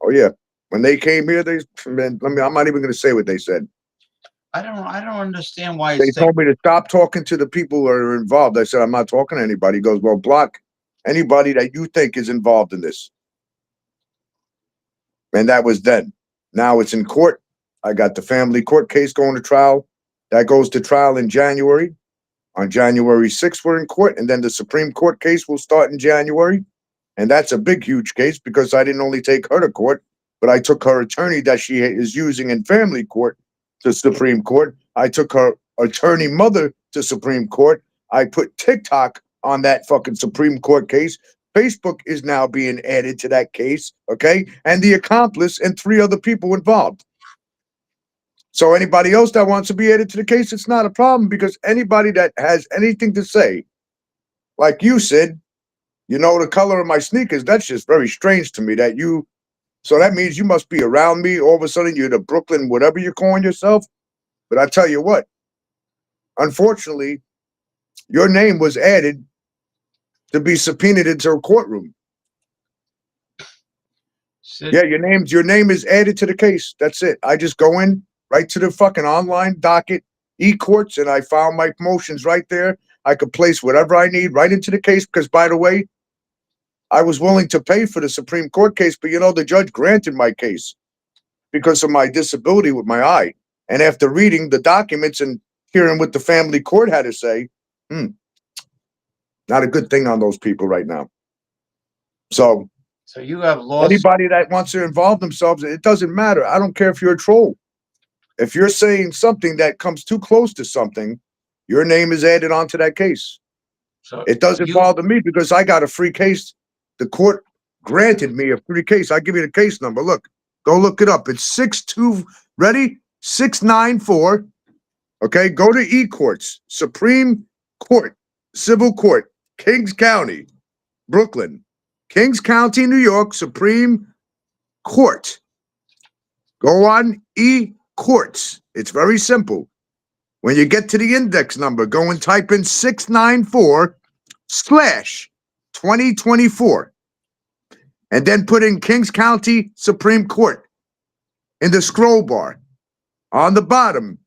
Oh yeah, when they came here, I'm not even going to say what they said. I don't understand why They told me to stop talking to the people who are involved. I said I'm not talking to anybody. He goes, well, block anybody that you think is involved in this. And that was then. Now it's in court. I got the family court case going to trial. That goes to trial in January. On January 6th, we're in court, and then the Supreme Court case will start in January. And that's a big, huge case because I didn't only take her to court, but I took her attorney that she is using in family court to Supreme Court. I took her attorney mother to Supreme Court. I put TikTok on that fucking Supreme Court case. Facebook is now being added to that case, okay? And the accomplice and 3 other people involved. So anybody else that wants to be added to the case, it's not a problem because anybody that has anything to say, like you said, you know the color of my sneakers, that's just very strange to me that you, so that means you must be around me. All of a sudden you're the Brooklyn, whatever you're calling yourself. But I tell you what, unfortunately, your name was added to be subpoenaed into a courtroom. Yeah, your name is added to the case. That's it. I just go in right to the fucking online docket, e-courts, and I file my motions right there. I could place whatever I need right into the case because, by the way, I was willing to pay for the Supreme Court case, but, you know, the judge granted my case because of my disability with my eye. And after reading the documents and hearing what the family court had to say, not a good thing on those people right now. So you have lost anybody that wants to involve themselves, it doesn't matter. I don't care if you're a troll. If you're saying something that comes too close to something, your name is added onto that case. So it doesn't bother me because I got a free case. The court granted me a free case. I'll give you the case number. Look, go look it up. It's 694. Okay, go to e-courts, Supreme Court, Civil Court, Kings County, Brooklyn, Kings County, New York, Supreme Court. Go on e-courts. It's very simple. When you get to the index number, go and type in 694/2024. And then put in Kings County Supreme Court in the scroll bar. On the bottom,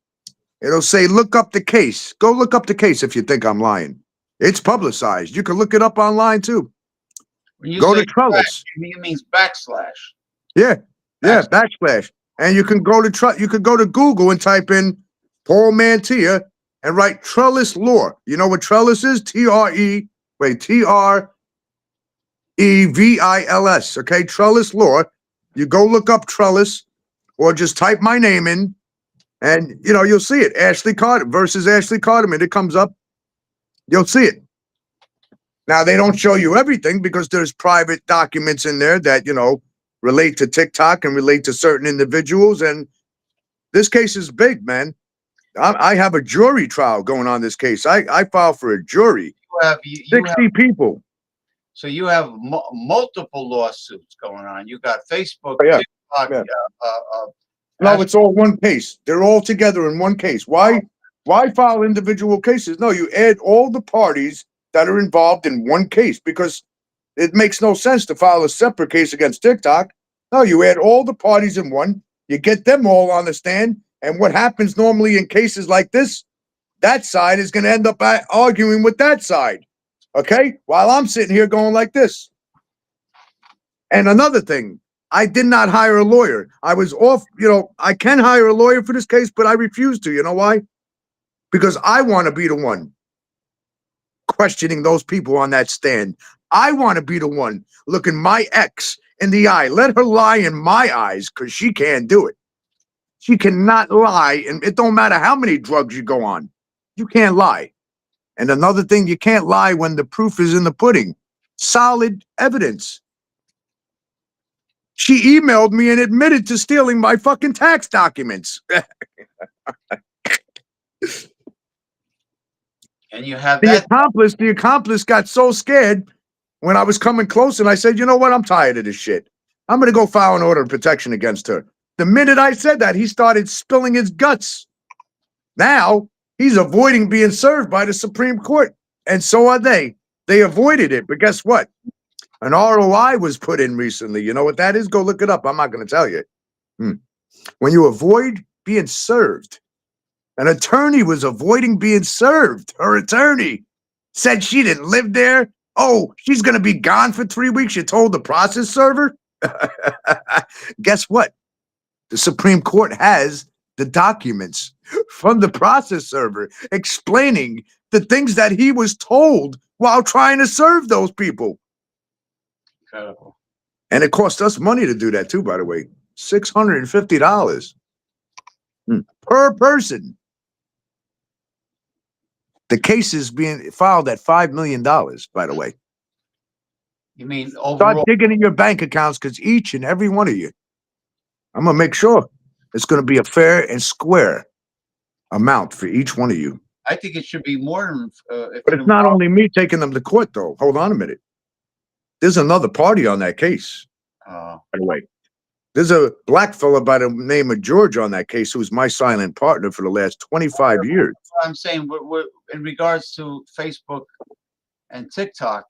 it'll say, look up the case. Go look up the case if you think I'm lying. It's publicized. You can look it up online too. When you go say to Trellis. It means backslash. Yeah, backslash. And you can go to Google and type in Paul Mantia and write Trellis Law. You know what Trellis is? Trellis. Okay, Trellis Law. You go look up Trellis, or just type my name in, and you know you'll see it. Ashley Carter versus Ashley Carterman. It comes up. You'll see it. Now they don't show you everything because there's private documents in there that relate to TikTok and relate to certain individuals. And this case is big, man. I have a jury trial going on this case. I filed for a jury. You 60 people. So you have multiple lawsuits going on. You got Facebook, Yeah. TikTok. Yeah. No, it's all one case. They're all together in one case. Why file individual cases? No, you add all the parties that are involved in one case because it makes no sense to file a separate case against TikTok. No, you add all the parties in one, you get them all on the stand, and what happens normally in cases like this, that side is going to end up arguing with that side, okay? While I'm sitting here going like this. And another thing, I did not hire a lawyer. I was off, I can hire a lawyer for this case, but I refuse to. You know why? Because I want to be the one questioning those people on that stand. I want to be the one looking my ex in the eye. Let her lie in my eyes, because she can't do it. She cannot lie, and it don't matter how many drugs you go on. You can't lie. And another thing, you can't lie when the proof is in the pudding. Solid evidence. She emailed me and admitted to stealing my fucking tax documents. And you have The that. accomplice got so scared when I was coming close, and I said, you know what? I'm tired of this shit. I'm going to go file an order of protection against her. The minute I said that, he started spilling his guts. Now, he's avoiding being served by the Supreme Court, and so are they. They avoided it, but guess what? An ROI was put in recently. You know what that is? Go look it up. I'm not going to tell you. When you avoid being served, an attorney was avoiding being served. Her attorney said she didn't live there. Oh, she's going to be gone for 3 weeks. You told the process server? Guess what? The Supreme Court has the documents from the process server explaining the things that he was told while trying to serve those people. Incredible. And it cost us money to do that too, by the way. $650 per person. The case is being filed at $5 million, by the way. You mean Start overall? digging in your bank accounts, because each and every one of you, I'm going to make sure it's going to be a fair and square amount for each one of you. I think it should be more than. But it's not only me taking them to court, though. Hold on a minute. There's another party on that case, by the way. There's a black fella by the name of George on that case who's my silent partner for the last 25 years. I'm saying we're in regards to Facebook and TikTok.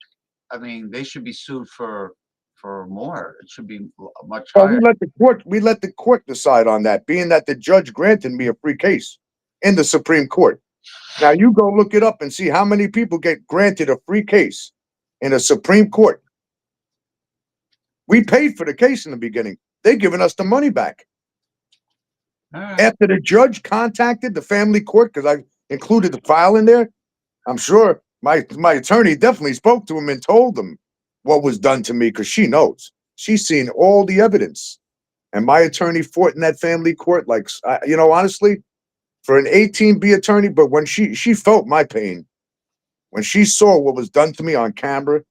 I mean, they should be sued for more. It should be much Well, higher. we let the court decide on that, being that the judge granted me a free case in the Supreme Court. Now you go look it up and see how many people get granted a free case in a Supreme Court. We paid for the case in the beginning. They're giving us the money back. All right. After the judge contacted the family court, because I included the file in there, I'm sure my attorney definitely spoke to him and told them what was done to me, because she knows. She's seen all the evidence. And my attorney fought in that family court, like, honestly, for an 18B attorney, but when she felt my pain, when she saw what was done to me on camera,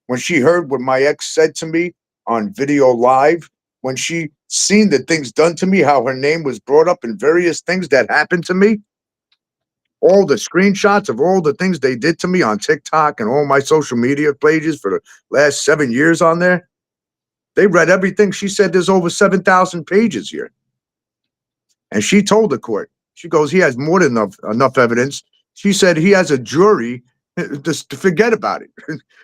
when she heard what my ex said to me on video live, when she seen the things done to me, how her name was brought up in various things that happened to me, all the screenshots of all the things they did to me on TikTok and all my social media pages for the last 7 years on there, they read everything. She said there's over 7,000 pages here. And she told the court, she goes, he has more than enough evidence. She said he has a jury just to forget about it.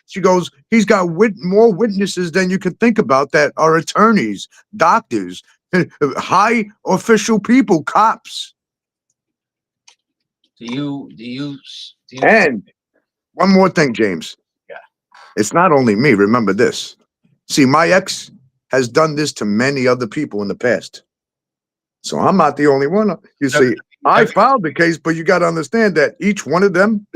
She goes, he's got more witnesses than you could think about that are attorneys, doctors, high official people, cops. Do you? And one more thing, James. Yeah. It's not only me. Remember this. See, my ex has done this to many other people in the past. So I'm not the only one. You see, I filed the case, but you got to understand that each one of them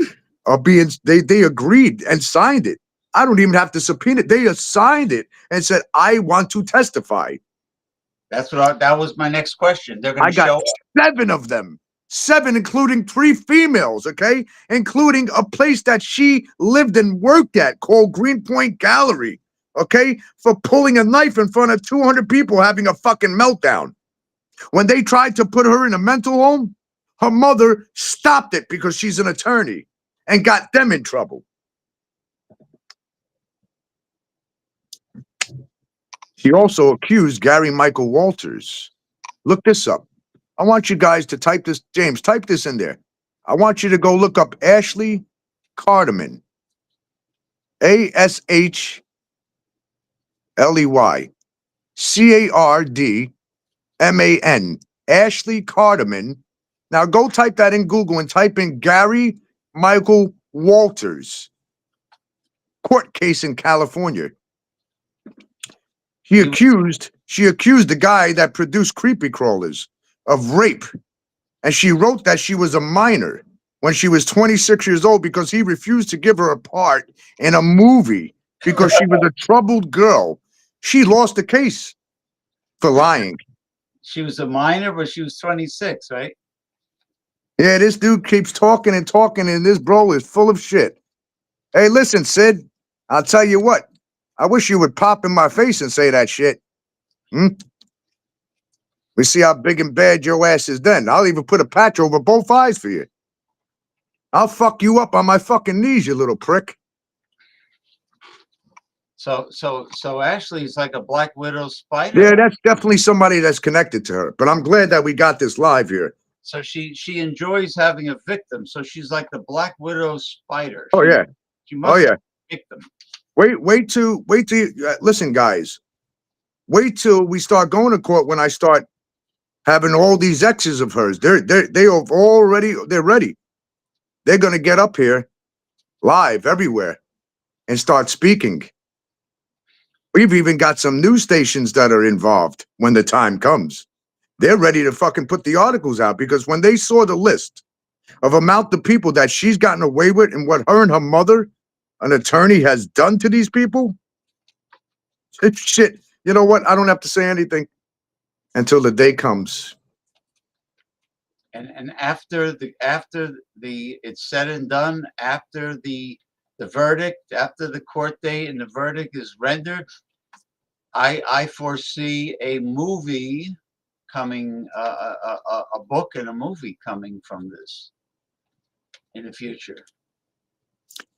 are they agreed and signed it. I don't even have to subpoena it. They signed it and said, I want to testify. That's that was my next question. They're going to show 7 of them. 7, including 3 females, okay? Including a place that she lived and worked at called Greenpoint Gallery, okay? For pulling a knife in front of 200 people having a fucking meltdown. When they tried to put her in a mental home, her mother stopped it because she's an attorney and got them in trouble. She also accused Gary Michael Walters. Look this up. I want you guys to type this. James, type this in there. I want you to go look up Ashley Carterman. ASHLEY. Cardman. Ashley Carterman. Now go type that in Google and type in Gary Michael Walters. Court case in California. She accused the guy that produced Creepy Crawlers of rape. And she wrote that she was a minor when she was 26 years old because he refused to give her a part in a movie because she was a troubled girl. She lost the case for lying. She was a minor, but she was 26, right? Yeah, this dude keeps talking and talking, and this bro is full of shit. Hey, listen, Sid, I'll tell you what. I wish you would pop in my face and say that shit. We see how big and bad your ass is then. I'll even put a patch over both eyes for you. I'll fuck you up on my fucking knees, you little prick. So Ashley's like a Black Widow spider. Yeah, that's definitely somebody that's connected to her. But I'm glad that we got this live here. So she enjoys having a victim. So she's like the Black Widow spider. Oh, yeah. She must yeah. have a victim. Wait till listen, guys. Wait till we start going to court when I start having all these exes of hers. They're ready. They're gonna get up here live everywhere and start speaking. We've even got some news stations that are involved when the time comes. They're ready to fucking put the articles out because when they saw the list of amount of people that she's gotten away with and what her and her mother, an attorney, has done to these people, it's shit. You know what? I don't have to say anything until the day comes. And after the it's said and done, after the verdict, after the court date and the verdict is rendered, I foresee a movie coming, a book and a movie coming from this in the future.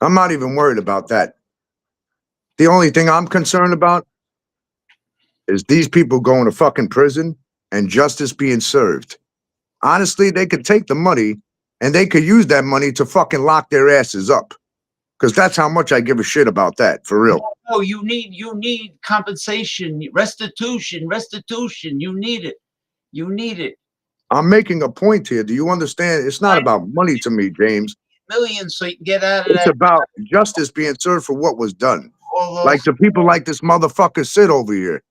I'm not even worried about that. The only thing I'm concerned about is these people going to fucking prison and justice being served. Honestly, they could take the money and they could use that money to fucking lock their asses up. Because that's how much I give a shit about that, for real. No, you need compensation, restitution. You need it. I'm making a point here. Do you understand? It's not about money to me, James. Millions so you can get out of It's that. about justice being served for what was done. All those, Like the people like this motherfucker Sid over here.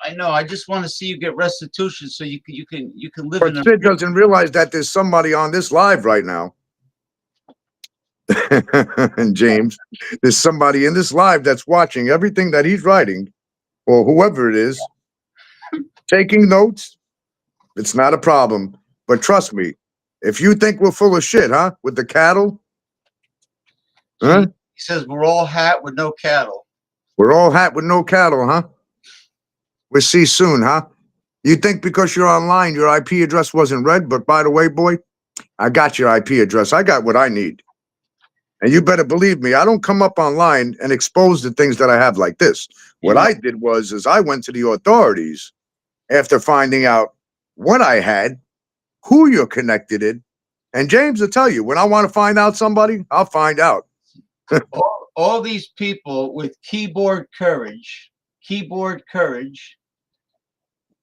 I know. I just want to see you get restitution so you can live But in Sid doesn't realize that there's somebody on this live right now. And James, there's somebody in this live that's watching everything that he's writing, or whoever it is, taking notes. It's not a problem. But trust me, if you think we're full of shit, huh? With the cattle? Huh? He says we're all hat with no cattle. We're all hat with no cattle, huh? We'll see soon, huh? You think because you're online, your IP address wasn't read, but by the way, boy, I got your IP address. I got what I need. And you better believe me, I don't come up online and expose the things that I have like this. What I did was I went to the authorities after finding out what I had, who you're connected in. And James will tell you, when I want to find out somebody, I'll find out. all these people with keyboard courage,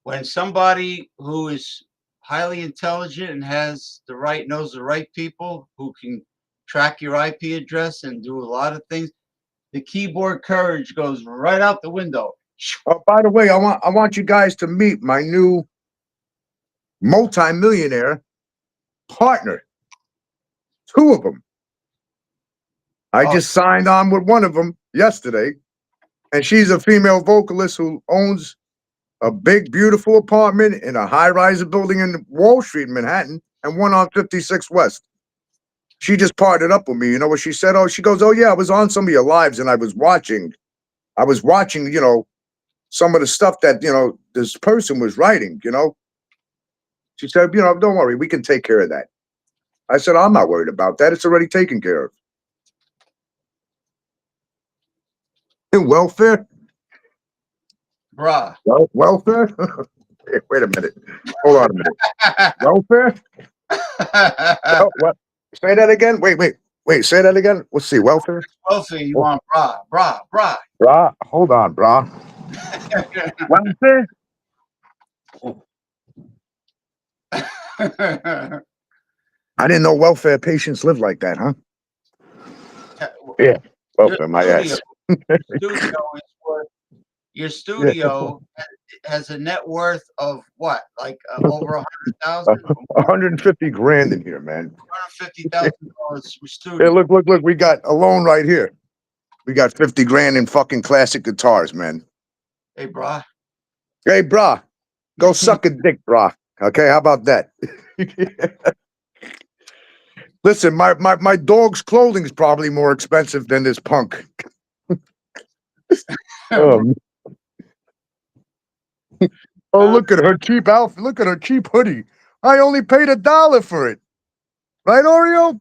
when somebody who is highly intelligent and knows the right people who can track your IP address and do a lot of things, the keyboard courage goes right out the window. Oh, by the way, I want you guys to meet my new multi-millionaire partner. 2 of them. I just signed on with one of them yesterday, and she's a female vocalist who owns a big, beautiful apartment in a high-rise building in Wall Street, Manhattan, and one on 56 West. She just partnered up with me. You know what she said? Oh, she goes, oh, yeah, I was on some of your lives, and I was watching, you know, some of the stuff that, you know, this person was writing, you know. She said, you know, don't worry, we can take care of that. I said, I'm not worried about that. It's already taken care of. In welfare? Bruh. Welfare? Wait a minute. Hold on a minute. Welfare? What? Say that again? Wait. Wait, say that again. Let's see. Welfare. Welfare, you want brah. Brah, hold on, brah. Welfare. I didn't know welfare patients live like that, huh? Yeah. Your Welfare, my studio, ass. studio is worth. Your Yeah. studio has a net worth of what? Like over 100,000, $150,000 in here, man. $150,000 for Hey, studio. look. We got a loan right here. We got 50 grand in fucking classic guitars, man. Hey, brah. Hey, brah, go suck a dick, brah. Okay, how about that? Listen, my dog's clothing is probably more expensive than this punk. Um, oh, look at her cheap outfit. Look at her cheap hoodie. I only paid $1 for it. Right, Oreo?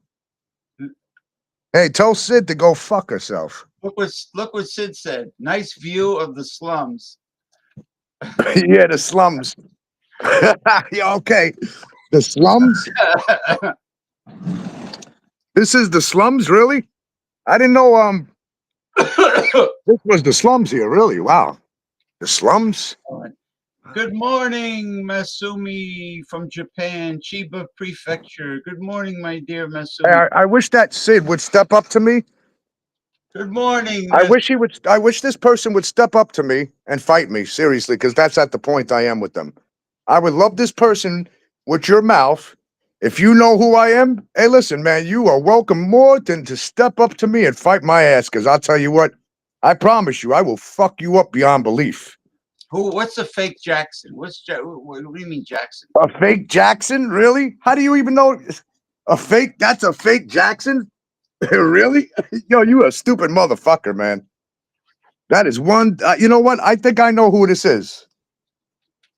Hey, tell Sid to go fuck herself. Look what Sid said. Nice view of the slums. Yeah, the slums. Yeah, okay. The slums? This is the slums, really? I didn't know this was the slums here, really. Wow. The slums? Good morning, Masumi from Japan, Chiba Prefecture. Good morning, my dear Hey, Masumi. I wish that Sid would step up to me. Good morning, I wish this person would step up to me and fight me, seriously, because that's at the point I am with them. I would love this person with your mouth. If you know who I am, hey, listen, man, you are welcome more than to step up to me and fight my ass, because I'll tell you what, I promise you, I will fuck you up beyond belief. What's a fake Jackson? What do you mean Jackson? A fake Jackson? Really? How do you even know a fake? That's a fake Jackson? Really? Yo, you a stupid motherfucker, man. That is one. You know what? I think I know who this is.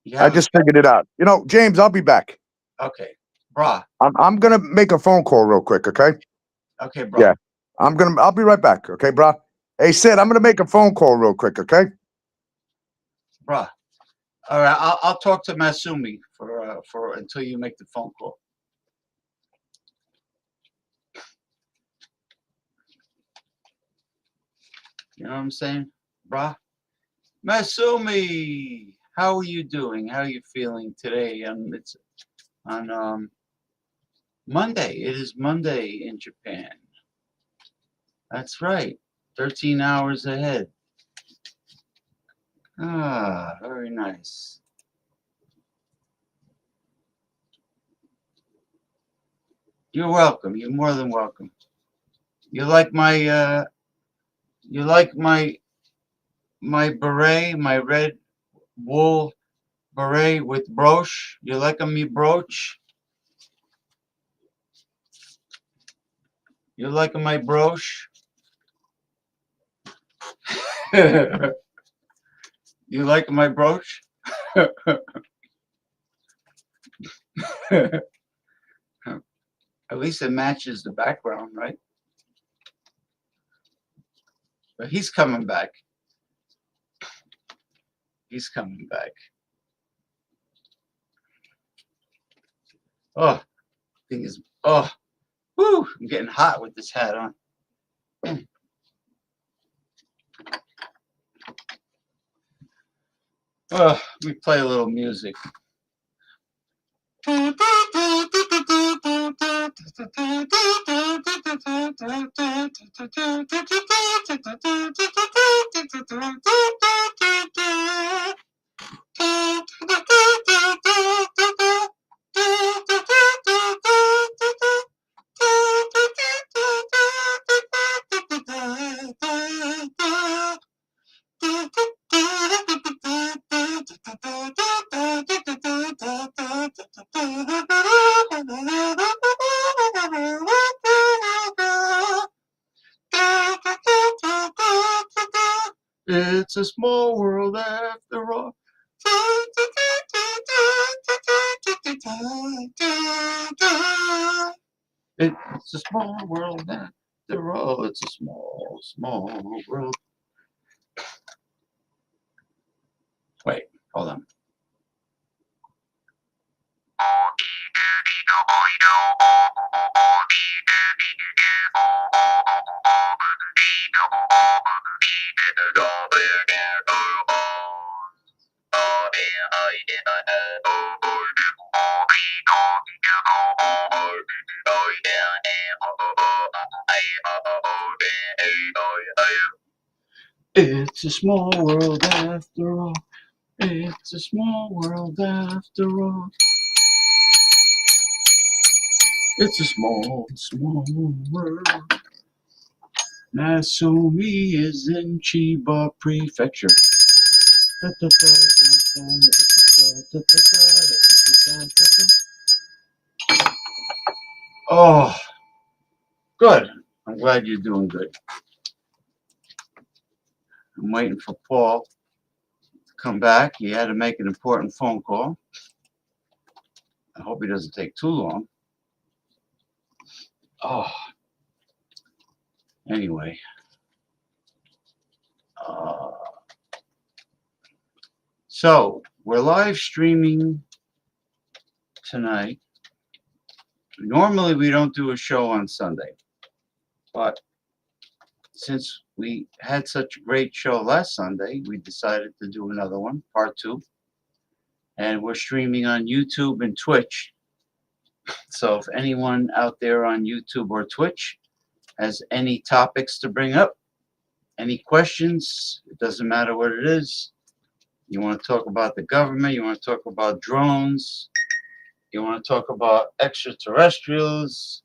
You I have just figured it out. You know, James, I'll be back. okay, brah. I'm gonna make a phone call real quick, okay? Okay, brah. Yeah. I'll be right back, okay, bro? Hey, Sid, I'm gonna make a phone call real quick, okay? Brah. All right, I'll talk to Masumi for until you make the phone call. You know what I'm saying, brah? Masumi, how are you doing? How are you feeling today? It's on Monday. It is Monday in Japan. That's right. 13 hours ahead. Ah, very nice. You're welcome. You're more than welcome. You like my my beret, my red wool beret with brooch? You like me brooch? You like my brooch? You like my brooch? At least it matches the background, right? But he's coming back. He's coming back. Oh, thing is, oh, whoo, I'm getting hot with this hat on. Oh, we play a little music. It's a small world after all. It's a small world after all. It's a small world. Wait, hold on. It's a small world after all. It's a small world after all. It's a small, small world. Nasumi is in Chiba Prefecture. Oh, good. I'm glad you're doing good. I'm waiting for Paul to come back. He had to make an important phone call. I hope he doesn't take too long. Oh, anyway. So we're live streaming tonight. Normally we don't do a show on Sunday, but since we had such a great show last Sunday, we decided to do another one, part 2. And we're streaming on YouTube and Twitch. So if anyone out there on YouTube or Twitch has any topics to bring up, any questions, it doesn't matter what it is. You want to talk about the government, you want to talk about drones, you want to talk about extraterrestrials,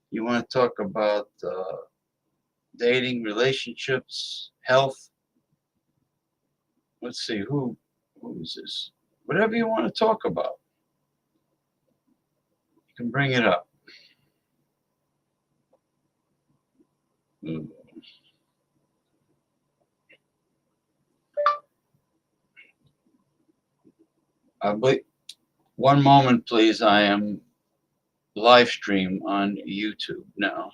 you want to talk about dating, relationships, health. Let's see, who is this? Whatever you want to talk about, you can bring it up. Wait, one moment, please. I am live stream on YouTube now.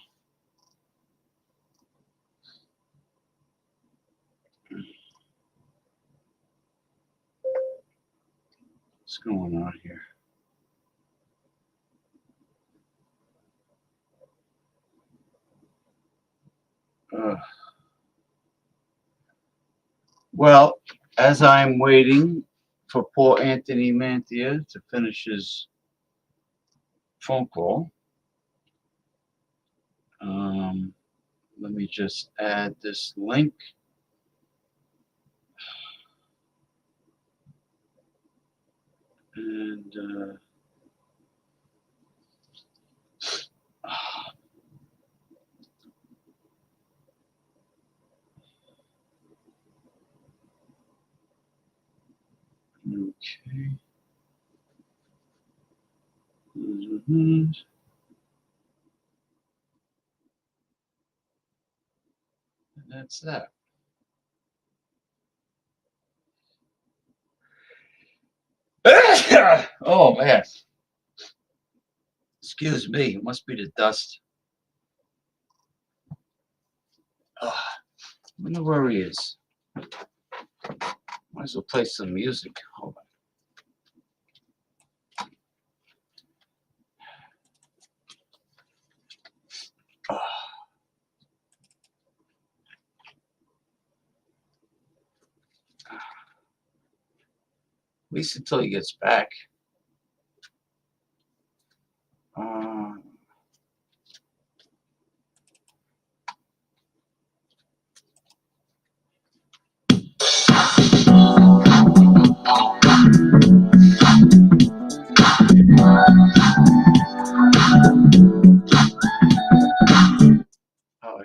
What's going on here? Well, as I'm waiting for poor Anthony Mantia to finish his phone call, let me just add this link. And okay. And that's that. Oh man. Excuse me, it must be the dust. I wonder where he is. Might as well play some music. Hold on. At least until he gets back. Oh,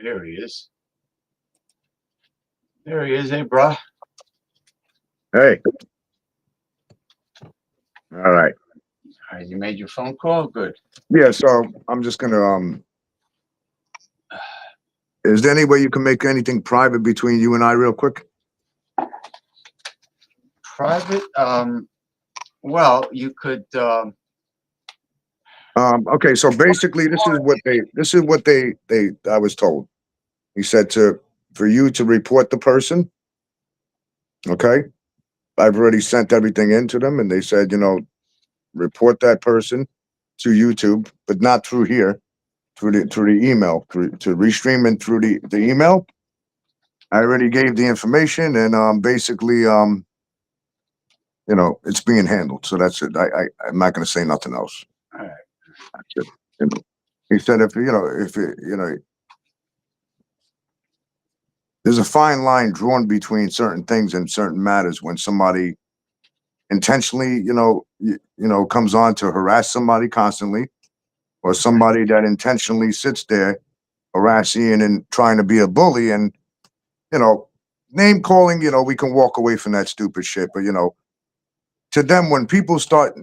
here he is. There he is. Hey, bro. Hey. All right. All right, you made your phone call? Good. Yeah, so I'm just gonna is there any way you can make anything private between you and I real quick? Private? Well, you could Okay, so basically this is what they I was told. He said for you to report the person. Okay. I've already sent everything in to them and they said, report that person to YouTube, but not through here, through the email, to restream and through the email. I already gave the information and basically it's being handled. So that's it. I'm not gonna say nothing else. all right. That's it. He said if there's a fine line drawn between certain things and certain matters when somebody intentionally, comes on to harass somebody constantly, or somebody that intentionally sits there harassing and trying to be a bully and, you know, name calling, we can walk away from that stupid shit. But, to them, when people start,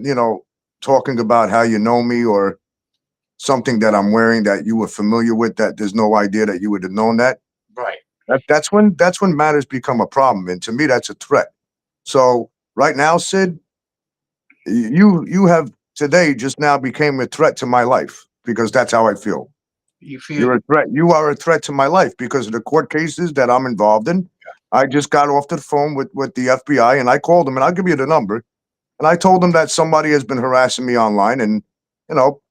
talking about how you know me or something that I'm wearing that you were familiar with, that there's no idea that you would have known that, Right. that's when matters become a problem. And to me, that's a threat. So right now, Sid, you have today just now became a threat to my life because that's how I feel. You feel You're a threat. You are a threat to my life because of the court cases that I'm involved in. I just got off the phone with the FBI and I called them, and I'll give you the number. And I told them that somebody has been harassing me online, and you know,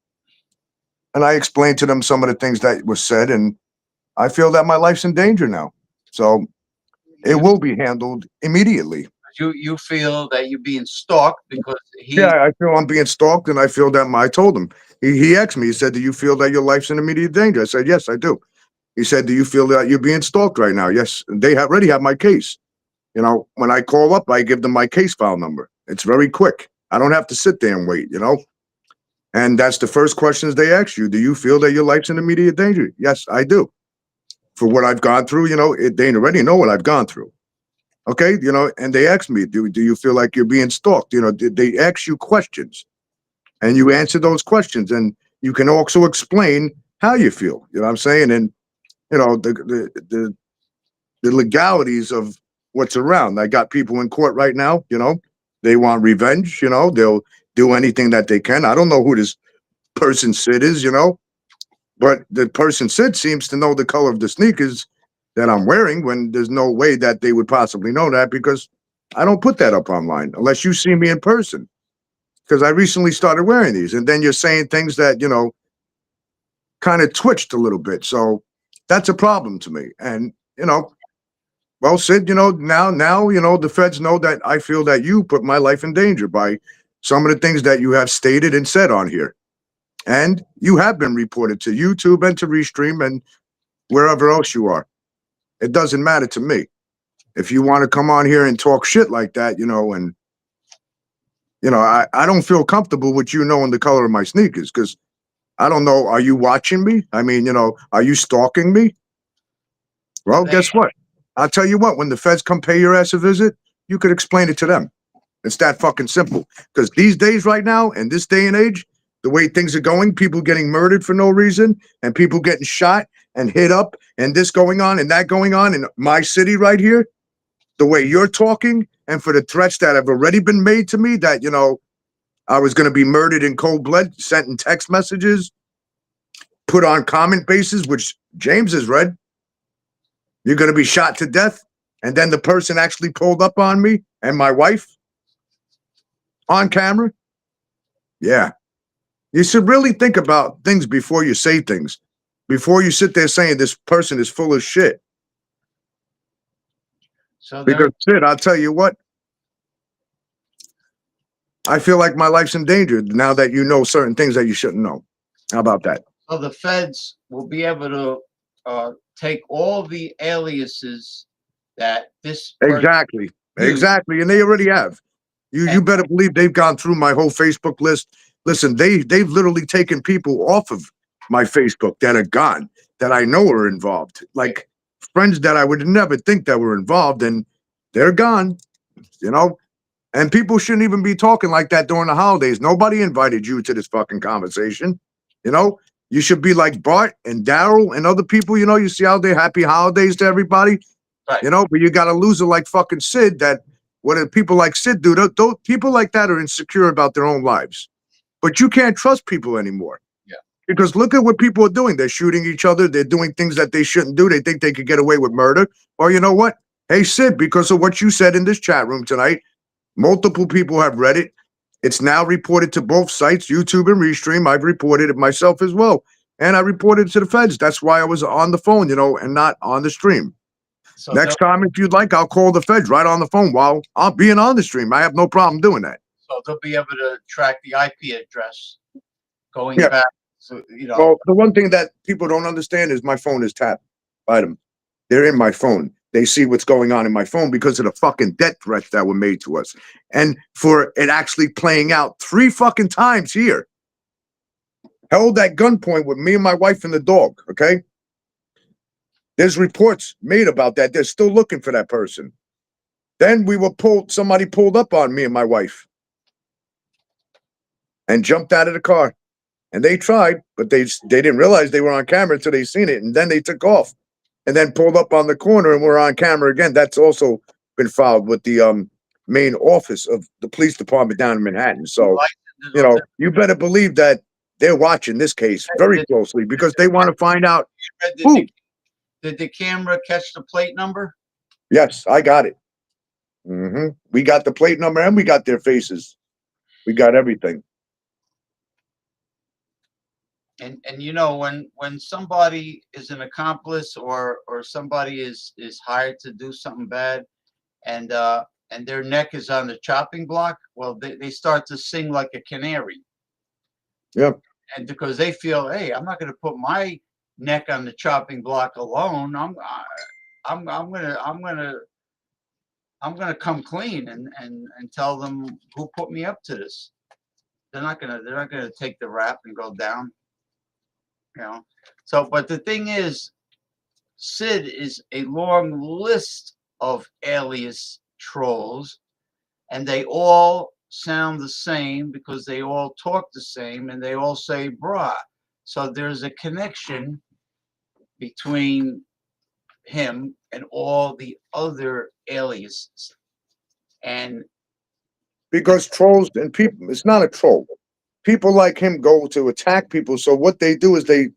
and I explained to them some of the things that was said, and I feel that my life's in danger now. So it you, will be handled immediately. you feel that you're being stalked because he Yeah, I feel I'm being stalked, and I feel that I told him. He asked me. He said, "Do you feel that your life's in immediate danger?" I said, "Yes, I do." He said, "Do you feel that you're being stalked right now?" Yes, they already have my case. When I call up, I give them my case file number. It's very quick. I don't have to sit there and wait. And that's the first questions they ask you. Do you feel that your life's in immediate danger? Yes, I do. For what I've gone through, they already know what I've gone through. Okay, and they ask me, do you feel like you're being stalked? Did they ask you questions and you answer those questions, and you can also explain how you feel. You know what I'm saying? And the legalities of what's around. I got people in court right now, they want revenge, they'll do anything that they can. I don't know who this person Sid is, but the person Sid seems to know the color of the sneakers that I'm wearing when there's no way that they would possibly know that because I don't put that up online unless you see me in person. Because I recently started wearing these, and then you're saying things that, kind of twitched a little bit. So that's a problem to me. And, well, Sid, now, the feds know that I feel that you put my life in danger by some of the things that you have stated and said on here. And you have been reported to YouTube and to Restream and wherever else you are. It doesn't matter to me. If you want to come on here and talk shit like that, and I don't feel comfortable with you knowing the color of my sneakers because I don't know. Are you watching me? I mean, are you stalking me? Well, they guess what? I'll tell you what, when the feds come pay your ass a visit, you could explain it to them. It's that fucking simple. Because these days, right now, in this day and age, the way things are going, people getting murdered for no reason, and people getting shot and hit up, and this going on and that going on in my city right here, the way you're talking, and for the threats that have already been made to me that, I was going to be murdered in cold blood, sent in text messages, put on comment bases, which James has read. You're going to be shot to death. And then the person actually pulled up on me and my wife on camera. Yeah. You should really think about things before you say things, before you sit there saying this person is full of shit. so Because shit, I'll tell you what, I feel like my life's in danger now that you know certain things that you shouldn't know. How about that? the feds will be able to take all the aliases that this person Exactly. used. Exactly. And they already have. You better believe they've gone through my whole Facebook list. Listen, they've literally taken people off of my Facebook that are gone, that I know are involved. Like friends that I would never think that were involved, and they're gone, you know? And people shouldn't even be talking like that during the holidays. Nobody invited you to this fucking conversation. You know, you should be like Bart and Daryl and other people. You see how they happy holidays to everybody. Right. But you got a loser like fucking Sid. That what do people like Sid do? People like that are insecure about their own lives. But you can't trust people anymore. Yeah. Because look at what people are doing. They're shooting each other. They're doing things that they shouldn't do. They think they could get away with murder. Or you know what? Hey, Sid, because of what you said in this chat room tonight, multiple people have read it. It's now reported to both sites, YouTube and Restream. I've reported it myself as well. And I reported it to the feds. That's why I was on the phone, and not on the stream. So Next time, if you'd like, I'll call the feds right on the phone while I'm being on the stream. I have no problem doing that. they'll be able to track the IP address going Yeah. back. So Well, the one thing that people don't understand is my phone is tapped by them. They're in my phone. They see what's going on in my phone because of the fucking death threats that were made to us. And for it actually playing out 3 fucking times here. Held at gunpoint with me and my wife and the dog, okay? There's reports made about that. They're still looking for that person. Then somebody pulled up on me and my wife and jumped out of the car. And they tried, but they didn't realize they were on camera until they seen it. And then they took off and then pulled up on the corner and were on camera again. That's also been filed with the main office of the police department down in Manhattan. So, you better believe that they're watching this case very closely because they want to find out who. Did the camera catch the plate number? Yes, I got it. We got the plate number and we got their faces. We got everything. And when somebody is an accomplice or somebody is hired to do something bad, and their neck is on the chopping block, well, they start to sing like a canary. Yep. And because they feel, hey, I'm not going to put my neck on the chopping block alone. I'm gonna come clean and tell them who put me up to this. They're not gonna take the rap and go down. So, but the thing is, Sid is a long list of alias trolls, and they all sound the same because they all talk the same and they all say brah. So there's a connection between him and all the other aliases. And because trolls and people, it's not a troll. People like him go to attack people. So what they do is they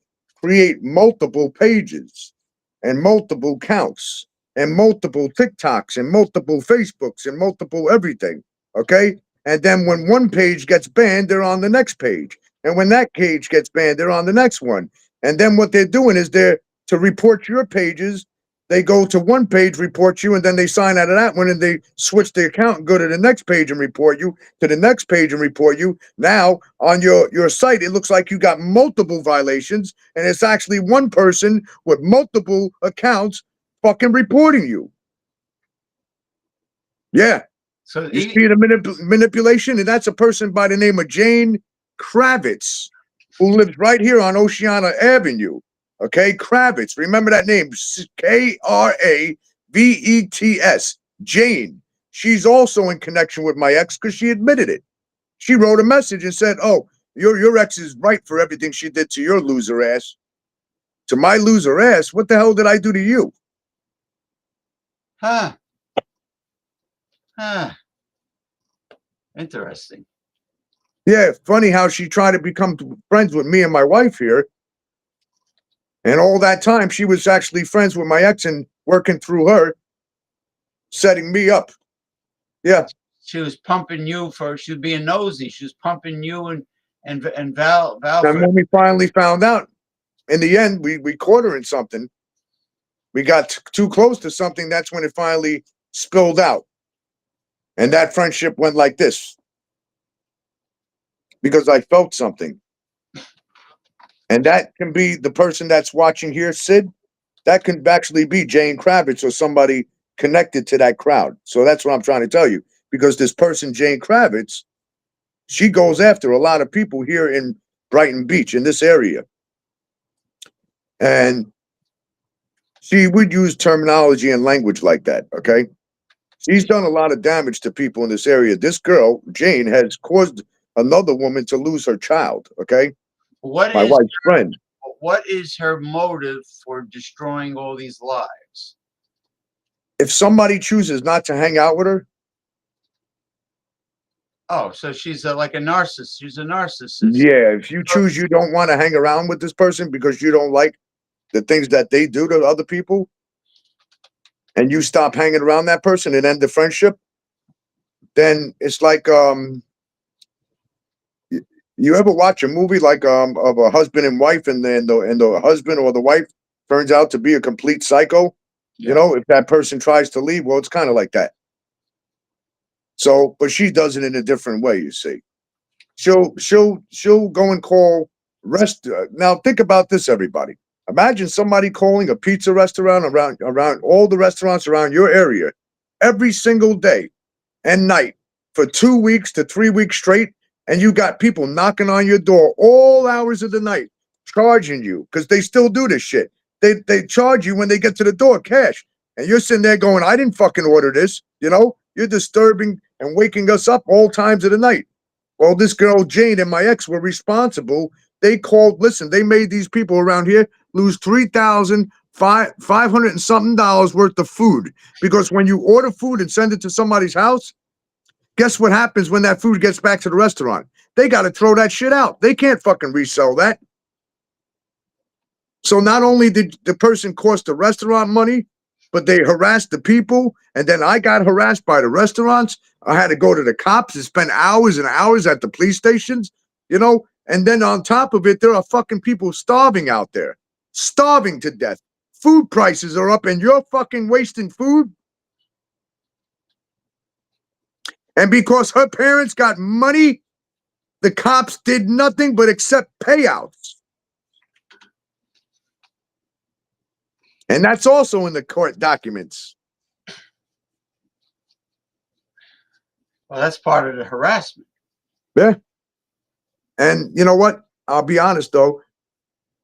create multiple pages and multiple counts and multiple TikToks and multiple Facebooks and multiple everything. Okay. And then when one page gets banned, they're on the next page. And when that page gets banned, they're on the next one. And then what they're doing is they're to report your pages. They go to one page, report you, and then they sign out of that one and they switch the account and go to the next page and report you, to the next page and report you. Now on your site, it looks like you got multiple violations, and it's actually one person with multiple accounts fucking reporting you. Yeah. so You see the manipulation, and that's a person by the name of Jane Kravitz, who lives right here on Oceana Avenue. Okay, Kravitz. Remember that name, Kravets, Jane. She's also in connection with my ex because she admitted it. She wrote a message and said, "Oh, your ex is right for everything she did to your loser ass. To my loser ass, what the hell did I do to you?" Huh. Interesting. Yeah, funny how she tried to become friends with me and my wife here. And all that time, she was actually friends with my ex and working through her, setting me up. Yeah. She was pumping you she was being nosy. She was pumping you and Val. And when we finally found out, in the end, we caught her in something. We got too close to something. That's when it finally spilled out. And that friendship went like this. Because I felt something. And that can be the person that's watching here, Sid. That can actually be Jane Kravitz or somebody connected to that crowd. So that's what I'm trying to tell you. Because this person, Jane Kravitz, she goes after a lot of people here in Brighton Beach, in this area. And she would use terminology and language like that, okay? She's done a lot of damage to people in this area. This girl, Jane, has caused another woman to lose her child, okay? My wife's friend. What is her motive for destroying all these lives? If somebody chooses not to hang out with her. Oh, so she's like a narcissist. She's a narcissist. Yeah, if you choose you don't want to hang around with this person because you don't like the things that they do to other people, and you stop hanging around that person and end the friendship, then it's like you ever watch a movie like of a husband and wife, and then the husband or the wife turns out to be a complete psycho? Yeah. You know, if that person tries to leave, well, it's kind of like that. So, but she does it in a different way, you see. She'll go and call rest. Now think about this, everybody. Imagine somebody calling a pizza restaurant around all the restaurants around your area every single day and night for 2 weeks to 3 weeks straight, and you got people knocking on your door all hours of the night, charging you because they still do this shit. They charge you when they get to the door, cash, and you're sitting there going, "I didn't fucking order this." You know, you're disturbing and waking us up all times of the night. Well, this girl Jane and my ex were responsible. They called. Listen, they made these people around here lose $3,500 and something dollars worth of food because when you order food and send it to somebody's house, guess what happens when that food gets back to the restaurant? They got to throw that shit out. They can't fucking resell that. So not only did the person cost the restaurant money, but they harassed the people. And then I got harassed by the restaurants. I had to go to the cops and spend hours and hours at the police stations, you know? And then on top of it, there are fucking people starving out there, starving to death. Food prices are up and you're fucking wasting food. And because her parents got money, the cops did nothing but accept payouts. And that's also in the court documents. Well, that's part of the harassment. Yeah. And you know what? I'll be honest, though.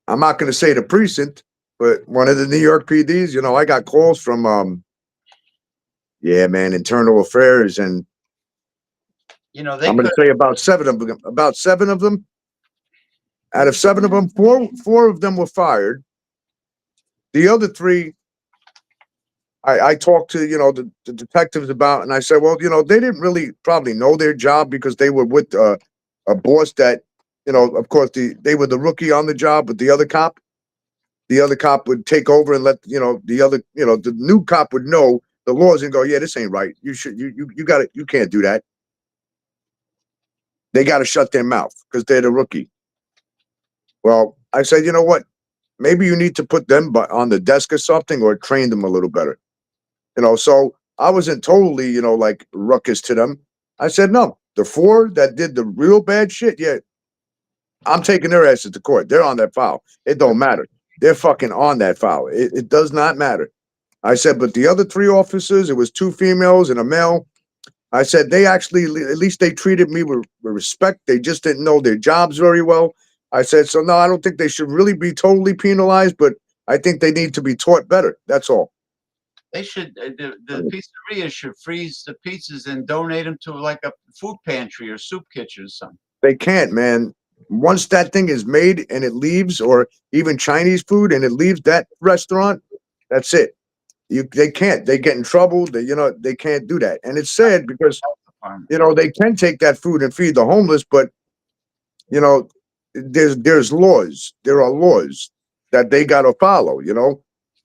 I'm not going to say the precinct, but one of the New York PDs, you know, I got calls from, internal affairs. And You know, I'm going to say about seven of them, out of 7 of them, four of them were fired. The other 3, I talked to, the detectives about, and I said, well, they didn't really probably know their job because they were with a boss that, of course, they were the rookie on the job, but the other cop would take over and let, the new cop would know the laws and go, yeah, this ain't right. You got it. You can't do that. They got to shut their mouth because they're the rookie. Well, I said, you know what? Maybe you need to put them on the desk or something or train them a little better. So I wasn't totally, like ruckus to them. I said, no, the 4 that did the real bad shit, yeah, I'm taking their asses to court. They're on that file. It don't matter. They're fucking on that file. It does not matter. I said, but the other 3 officers, it was 2 females and a male. I said, they actually, at least they treated me with respect. They just didn't know their jobs very well. I said, so no, I don't think they should really be totally penalized, but I think they need to be taught better. That's all. They should, the pizzeria should freeze the pizzas and donate them to like a food pantry or soup kitchen or something. They can't, man. Once that thing is made and it leaves, or even Chinese food and it leaves that restaurant, that's it. They can't. They get in trouble. They can't do that. And it's sad because, they can take that food and feed the homeless, but, there's laws. There are laws that they got to follow,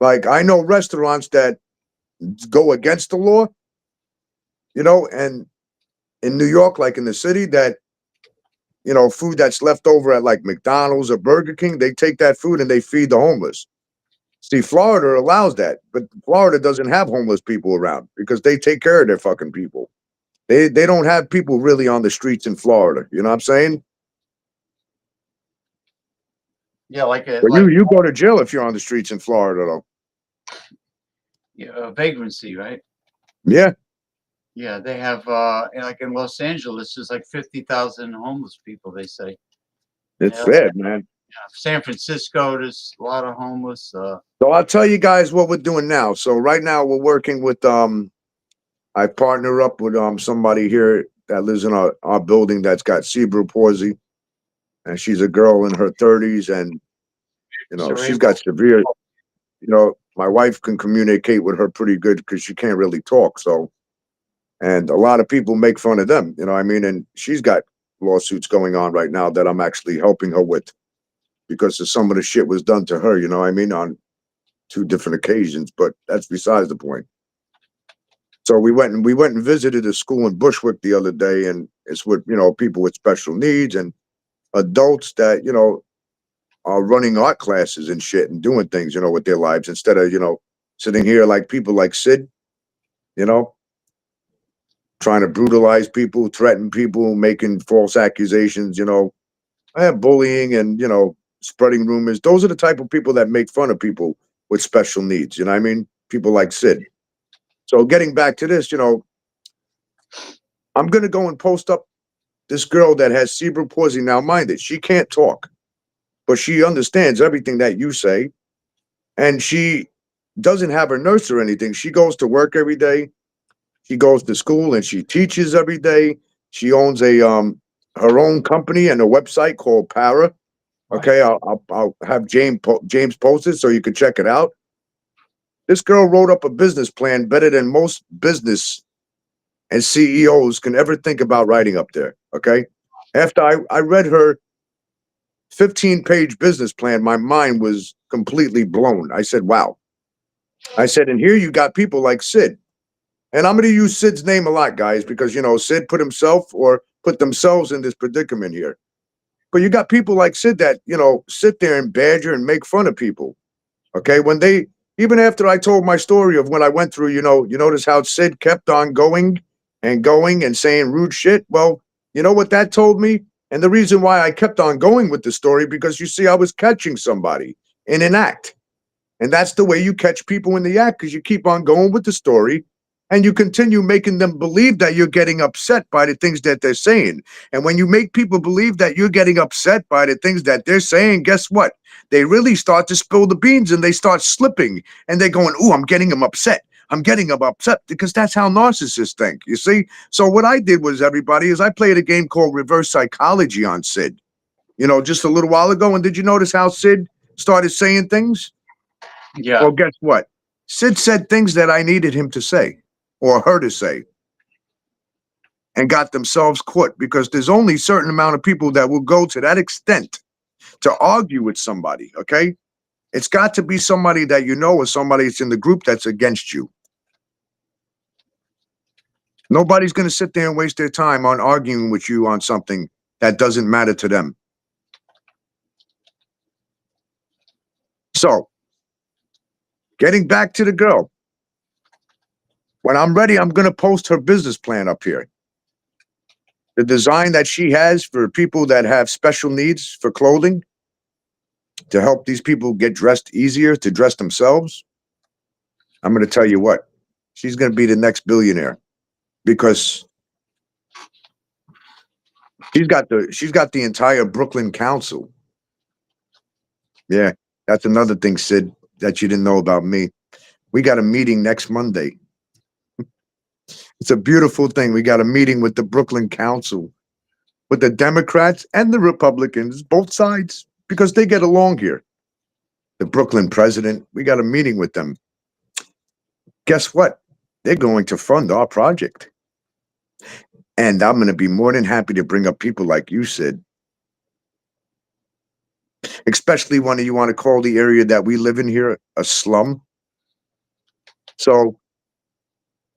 Like I know restaurants that go against the law, and in New York, like in the city, that, food that's left over at like McDonald's or Burger King, they take that food and they feed the homeless. See, Florida allows that, but Florida doesn't have homeless people around because they take care of their fucking people. They don't have people really on the streets in Florida. You know what I'm saying? Yeah, You go to jail if you're on the streets in Florida, though. Yeah, vagrancy, right? Yeah. Yeah, they have like in Los Angeles, there's like 50,000 homeless people. They say It's sad, man. San Francisco, there's a lot of homeless. So I'll tell you guys what we're doing now. So right now we're working with I partner up with somebody here that lives in our building that's got cerebral palsy, and she's a girl in her 30s, and she's got severe. My wife can communicate with her pretty good because she can't really talk. So, and a lot of people make fun of them. You know what I mean? And she's got lawsuits going on right now that I'm actually helping her with because of some of the shit was done to her. You know what I mean? On 2 different occasions, but that's besides the point. So we went and visited a school in Bushwick the other day, and it's with people with special needs and adults that are running art classes and shit and doing things with their lives instead of sitting here like people like Sid, trying to brutalize people, threaten people, making false accusations, bullying and spreading rumors. Those are the type of people that make fun of people with special needs. You know what I mean? People like Sid. So getting back to this, I'm going to go and post up this girl that has cerebral palsy. Now, mind it, she can't talk, but she understands everything that you say. And she doesn't have a nurse or anything. She goes to work every day. She goes to school and she teaches every day. She owns a her own company and a website called Para. Okay, I'll have James post it so you can check it out. This girl wrote up a business plan better than most business and CEOs can ever think about writing up there. Okay, after I read her 15-page business plan, my mind was completely blown. I said, "Wow." I said, "And here you got people like Sid." And I'm going to use Sid's name a lot, guys, because, Sid put himself or put themselves in this predicament here. But you got people like Sid that, sit there and badger and make fun of people. Okay. Even after I told my story of when I went through, you notice how Sid kept on going and saying rude shit. Well, you know what that told me? And the reason why I kept on going with the story, because you see, I was catching somebody in an act. And that's the way you catch people in the act, because you keep on going with the story and you continue making them believe that you're getting upset by the things that they're saying. And when you make people believe that you're getting upset by the things that they're saying, guess what? They really start to spill the beans and they start slipping and they're going, "Ooh, I'm getting them upset. I'm getting them upset," because that's how narcissists think, you see? So what I did was, everybody, is I played a game called reverse psychology on Sid, just a little while ago. And did you notice how Sid started saying things? Yeah. Well, guess what? Sid said things that I needed him to say or her to say and got themselves caught, because there's only a certain amount of people that will go to that extent to argue with somebody, okay? It's got to be somebody that you know or somebody that's in the group that's against you. Nobody's going to sit there and waste their time on arguing with you on something that doesn't matter to them. So, getting back to the girl. When I'm ready, I'm going to post her business plan up here. The design that she has for people that have special needs for clothing, to help these people get dressed easier, to dress themselves. I'm going to tell you what, she's going to be the next billionaire, because she's got the entire Brooklyn Council. Yeah, that's another thing, Sid, that you didn't know about me. We got a meeting next Monday. It's a beautiful thing. We got a meeting with the Brooklyn Council, with the Democrats and the Republicans, both sides, because they get along here. The Brooklyn president, we got a meeting with them. Guess what? They're going to fund our project. And I'm going to be more than happy to bring up people like you, Sid. Especially when you want to call the area that we live in here a slum. So,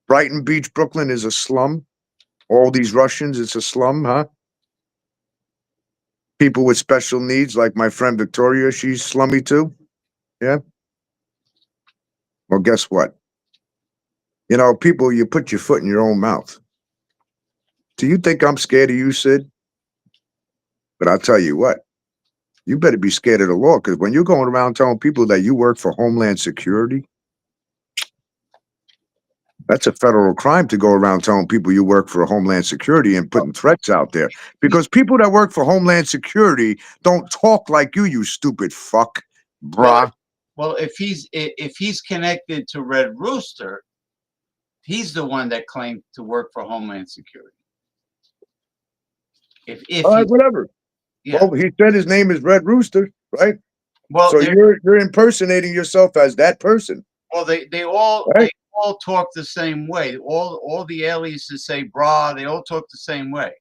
Brighton Beach, Brooklyn is a slum. All these Russians, it's a slum, huh? People with special needs, like my friend Victoria, she's slummy too. Yeah. Well, guess what? People, you put your foot in your own mouth. Do you think I'm scared of you, Sid? But I'll tell you what, you better be scared of the law, because when you're going around telling people that you work for Homeland Security, that's a federal crime, to go around telling people you work for Homeland Security and putting threats out there. Because people that work for Homeland Security don't talk like you stupid fuck, brah. Well, if he's connected to Red Rooster, he's the one that claimed to work for Homeland Security. All right, whatever. Yeah. Well, he said his name is Red Rooster, right? Well, so you're impersonating yourself as that person. Well, they all right? they all talk the same way. All the aliases say "brah." They all talk the same way.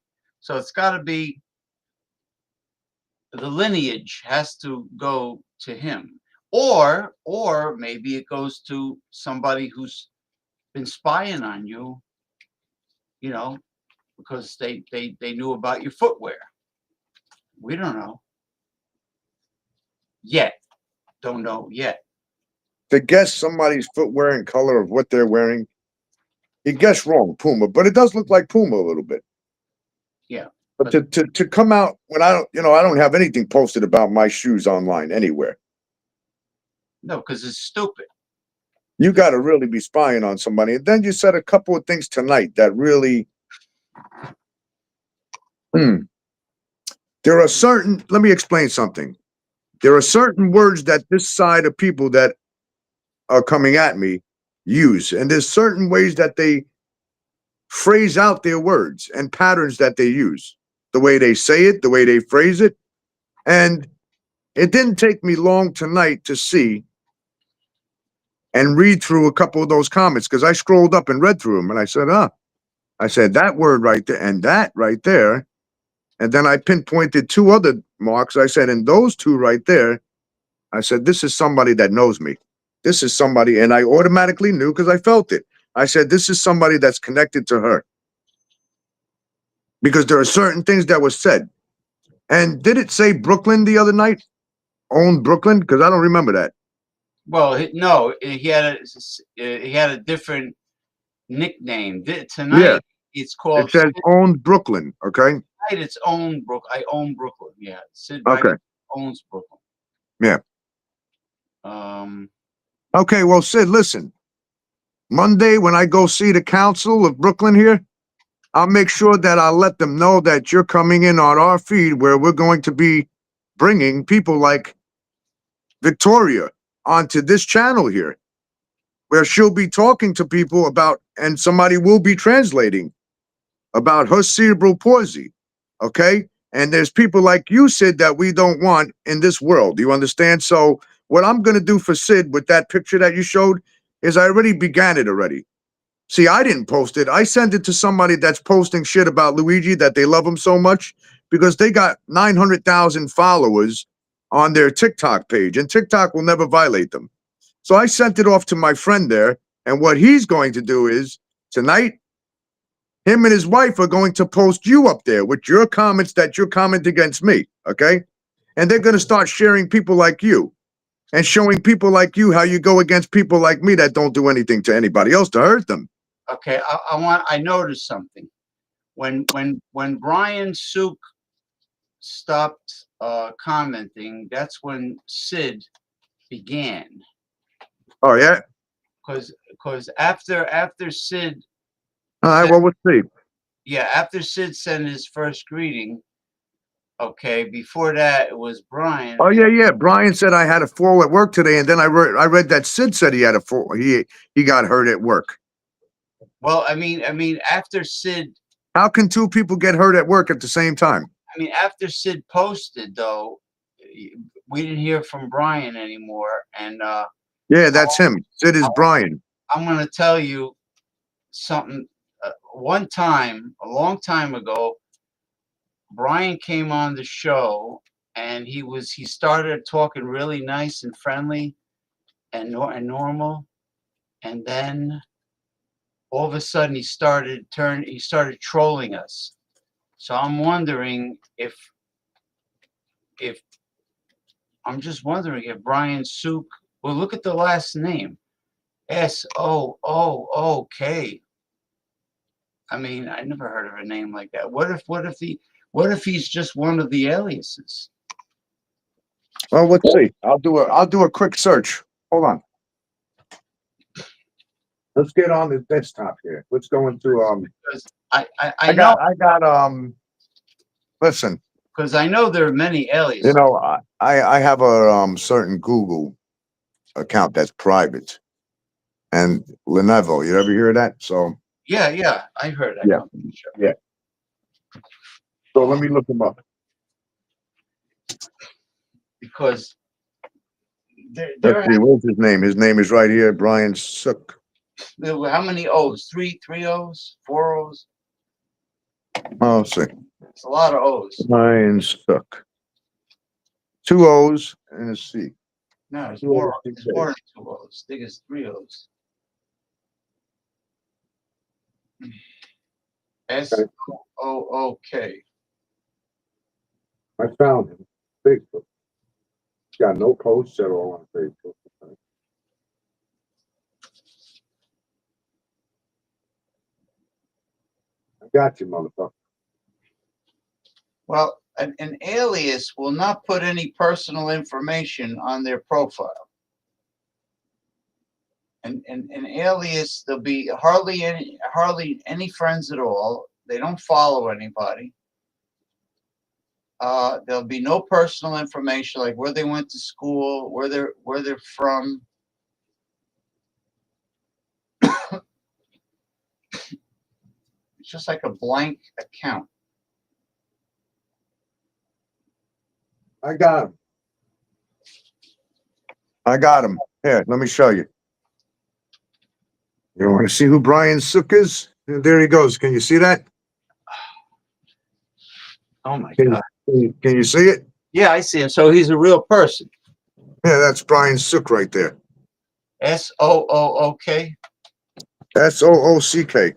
So it's got to be, the lineage has to go to him, or maybe it goes to somebody who's been spying on you. Because they knew about your footwear. We don't know yet. Don't know yet. To guess somebody's footwear and color of what they're wearing, you guessed wrong, Puma. But it does look like Puma a little bit. Yeah. But to come out when I don't, I don't have anything posted about my shoes online anywhere. No, because it's stupid. You got to really be spying on somebody. And then you said a couple of things tonight that really, there are certain, let me explain something. There are certain words that this side of people that are coming at me use. And there's certain ways that they phrase out their words and patterns that they use. The way they say it, the way they phrase it. And it didn't take me long tonight to see and read through a couple of those comments because I scrolled up and read through them and I said, I said that word right there and that right there. And then I pinpointed two other marks. I said, and those two right there, I said, this is somebody that knows me. This is somebody, and I automatically knew because I felt it. I said, this is somebody that's connected to her. Because there are certain things that were said. And did it say Brooklyn the other night? Owned Brooklyn? Because I don't remember that. Well, no, he had a different nickname. Tonight Yeah. it's called It says owned Brooklyn, okay? Tonight it's own Brooklyn. I own Brooklyn. Yeah, Sid Okay. owns Brooklyn. Yeah. Okay, well, Sid, listen. Monday, when I go see the council of Brooklyn here, I'll make sure that I'll let them know that you're coming in on our feed where we're going to be bringing people like Victoria onto this channel here, where she'll be talking to people about, and somebody will be translating about her cerebral palsy, okay? And there's people like you, Sid, that we don't want in this world. Do you understand? So what I'm going to do for Sid with that picture that you showed is I already began it already. See, I didn't post it. I sent it to somebody that's posting shit about Luigi that they love him so much because they got 900,000 followers on their TikTok page, and TikTok will never violate them. So I sent it off to my friend there, and what he's going to do is tonight, him and his wife are going to post you up there with your comments that you comment against me, okay? And they're going to start sharing people like you and showing people like you how you go against people like me that don't do anything to anybody else to hurt them. Okay, I noticed something. When Brian Suk stopped commenting, that's when Sid began. Oh, yeah? Because after Sid, All right, well, let's see. yeah, after Sid sent his first greeting, okay, before that it was Brian. Oh, yeah. Brian said I had a fall at work today, and then I read that Sid said he had a fall. He got hurt at work. Well, I mean, after Sid. How can two people get hurt at work at the same time? I mean, after Sid posted, though, we didn't hear from Brian anymore, and yeah, that's him. Sid is Brian. I'm going to tell you something. One time, a long time ago, Brian came on the show, and he started talking really nice and friendly and normal, and then all of a sudden he started trolling us. So I'm wondering if I'm just wondering if Brian Suk. Well, look at the last name, Sook. I mean, I never heard of a name like that. What if he's just one of the aliases? Well, let's see. I'll do a quick search. Hold on. Let's get on the desktop here. Let's go into Because I know. I got listen. Because I know there are many aliases. You know, I have a certain Google account that's private. And Lenovo, you ever hear of that? So Yeah, I heard that. Yeah. Yeah. So let me look him up. Because Let's see, what's his name? His name is right here, Brian Suk. How many O's? Three O's? 4 O's? Oh, let's see. It's a lot of O's. Brian Suk. 2 O's and a C. No, it's more than 2 O's. I think it's 3 O's. Sook. I found him. Facebook. Got no posts at all on Facebook. I got you, motherfucker. Well, an alias will not put any personal information on their profile. An alias, there'll be hardly any friends at all. They don't follow anybody. There'll be no personal information like where they went to school, where they're from. It's just like a blank account. I got him. I got him. Here, let me show you. You want to see who Brian Sook is? There he goes. Can you see that? Oh my Can, God. can you see it? Yeah, I see him. So he's a real person. Yeah, that's Brian Sook right there. SOOOK. SOOCK.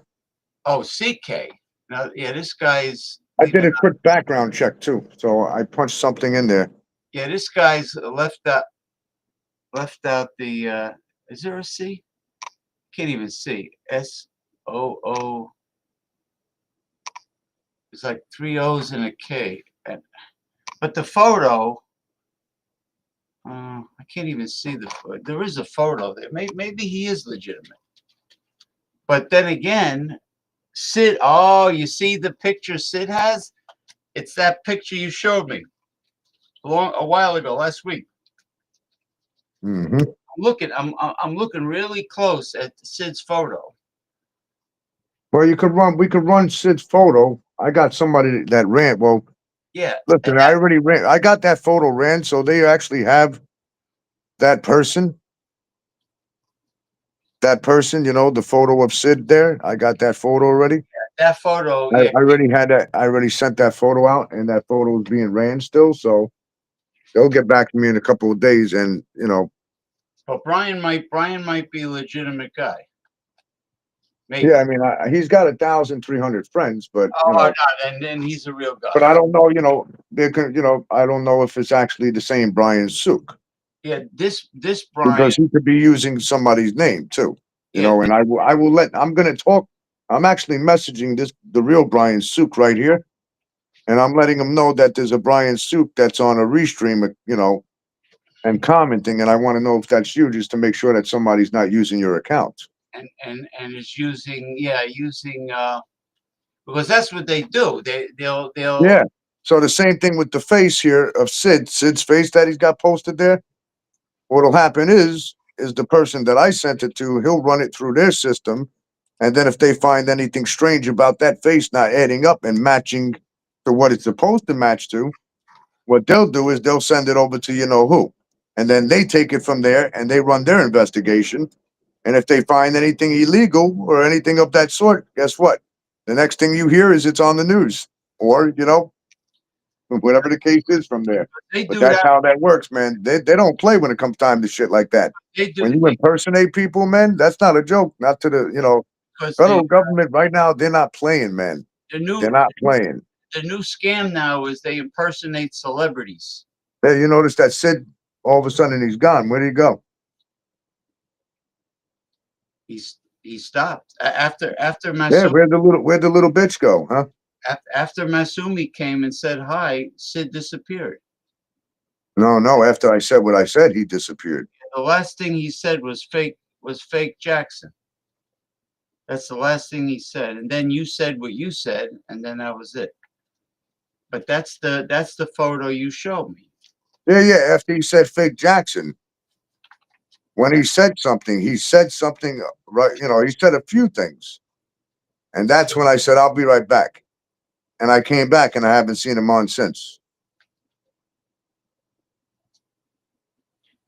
Oh, CK. Now, yeah, this guy's. I did a quick background check too, so I punched something in there. Yeah, this guy's left out the. Is there a C? Can't even see. SOO. It's like 3 O's and a K. But the photo. I can't even see the photo. There is a photo there. Maybe he is legitimate. But then again, Sid. Oh, you see the picture Sid has? It's that picture you showed me a while ago, last week. Mm-hmm. I'm looking really close at Sid's photo. Well, we could run Sid's photo. I got somebody that ran. Well, Yeah. listen, I already ran. I got that photo ran, so they actually have that person. That person, the photo of Sid there. I got that photo already. That photo. I Yeah. already had that. I already sent that photo out, and that photo is being ran still. So they'll get back to me in a couple of days, and But Brian might be a legitimate guy. Maybe. yeah. I mean, he's got 1,300 friends, but Oh no, and then he's a real guy. but I don't know. They can. I don't know if it's actually the same Brian Sook. Yeah, this Brian. Because he could be using somebody's name too, Yeah. and I'm going to talk. I'm actually messaging the real Brian Sook right here, and I'm letting him know that there's a Brian Sook that's on a restream, and commenting, and I want to know if that's you, just to make sure that somebody's not using your account. And is using because that's what they do. They'll Yeah. So the same thing with the face here of Sid's face that he's got posted there. What'll happen is the person that I sent it to, he'll run it through their system. And then if they find anything strange about that face not adding up and matching to what it's supposed to match to, what they'll do is they'll send it over to who. And then they take it from there and they run their investigation. And if they find anything illegal or anything of that sort, guess what? The next thing you hear is it's on the news or, whatever the case is from there. they But do that's that. how that works, man. They don't play when it comes time to shit like that. They do When you impersonate people, man, that's not a joke. Not to the, because federal government right now, they're not playing, man. the new They're not playing. the new scam now is they impersonate celebrities. Hey, you notice that Sid, all of a sudden he's gone. Where'd he go? He stopped after Yeah, Masumi, where'd the little bitch go, huh? after Masumi came and said hi. Sid disappeared. No, after I said what I said, he disappeared. The last thing he said was fake Jackson. That's the last thing he said, and then you said what you said, and then that was it. But that's the photo you showed me. Yeah, after he said fake Jackson. When he said something right, he said a few things. And that's when I said, I'll be right back. And I came back and I haven't seen him on since.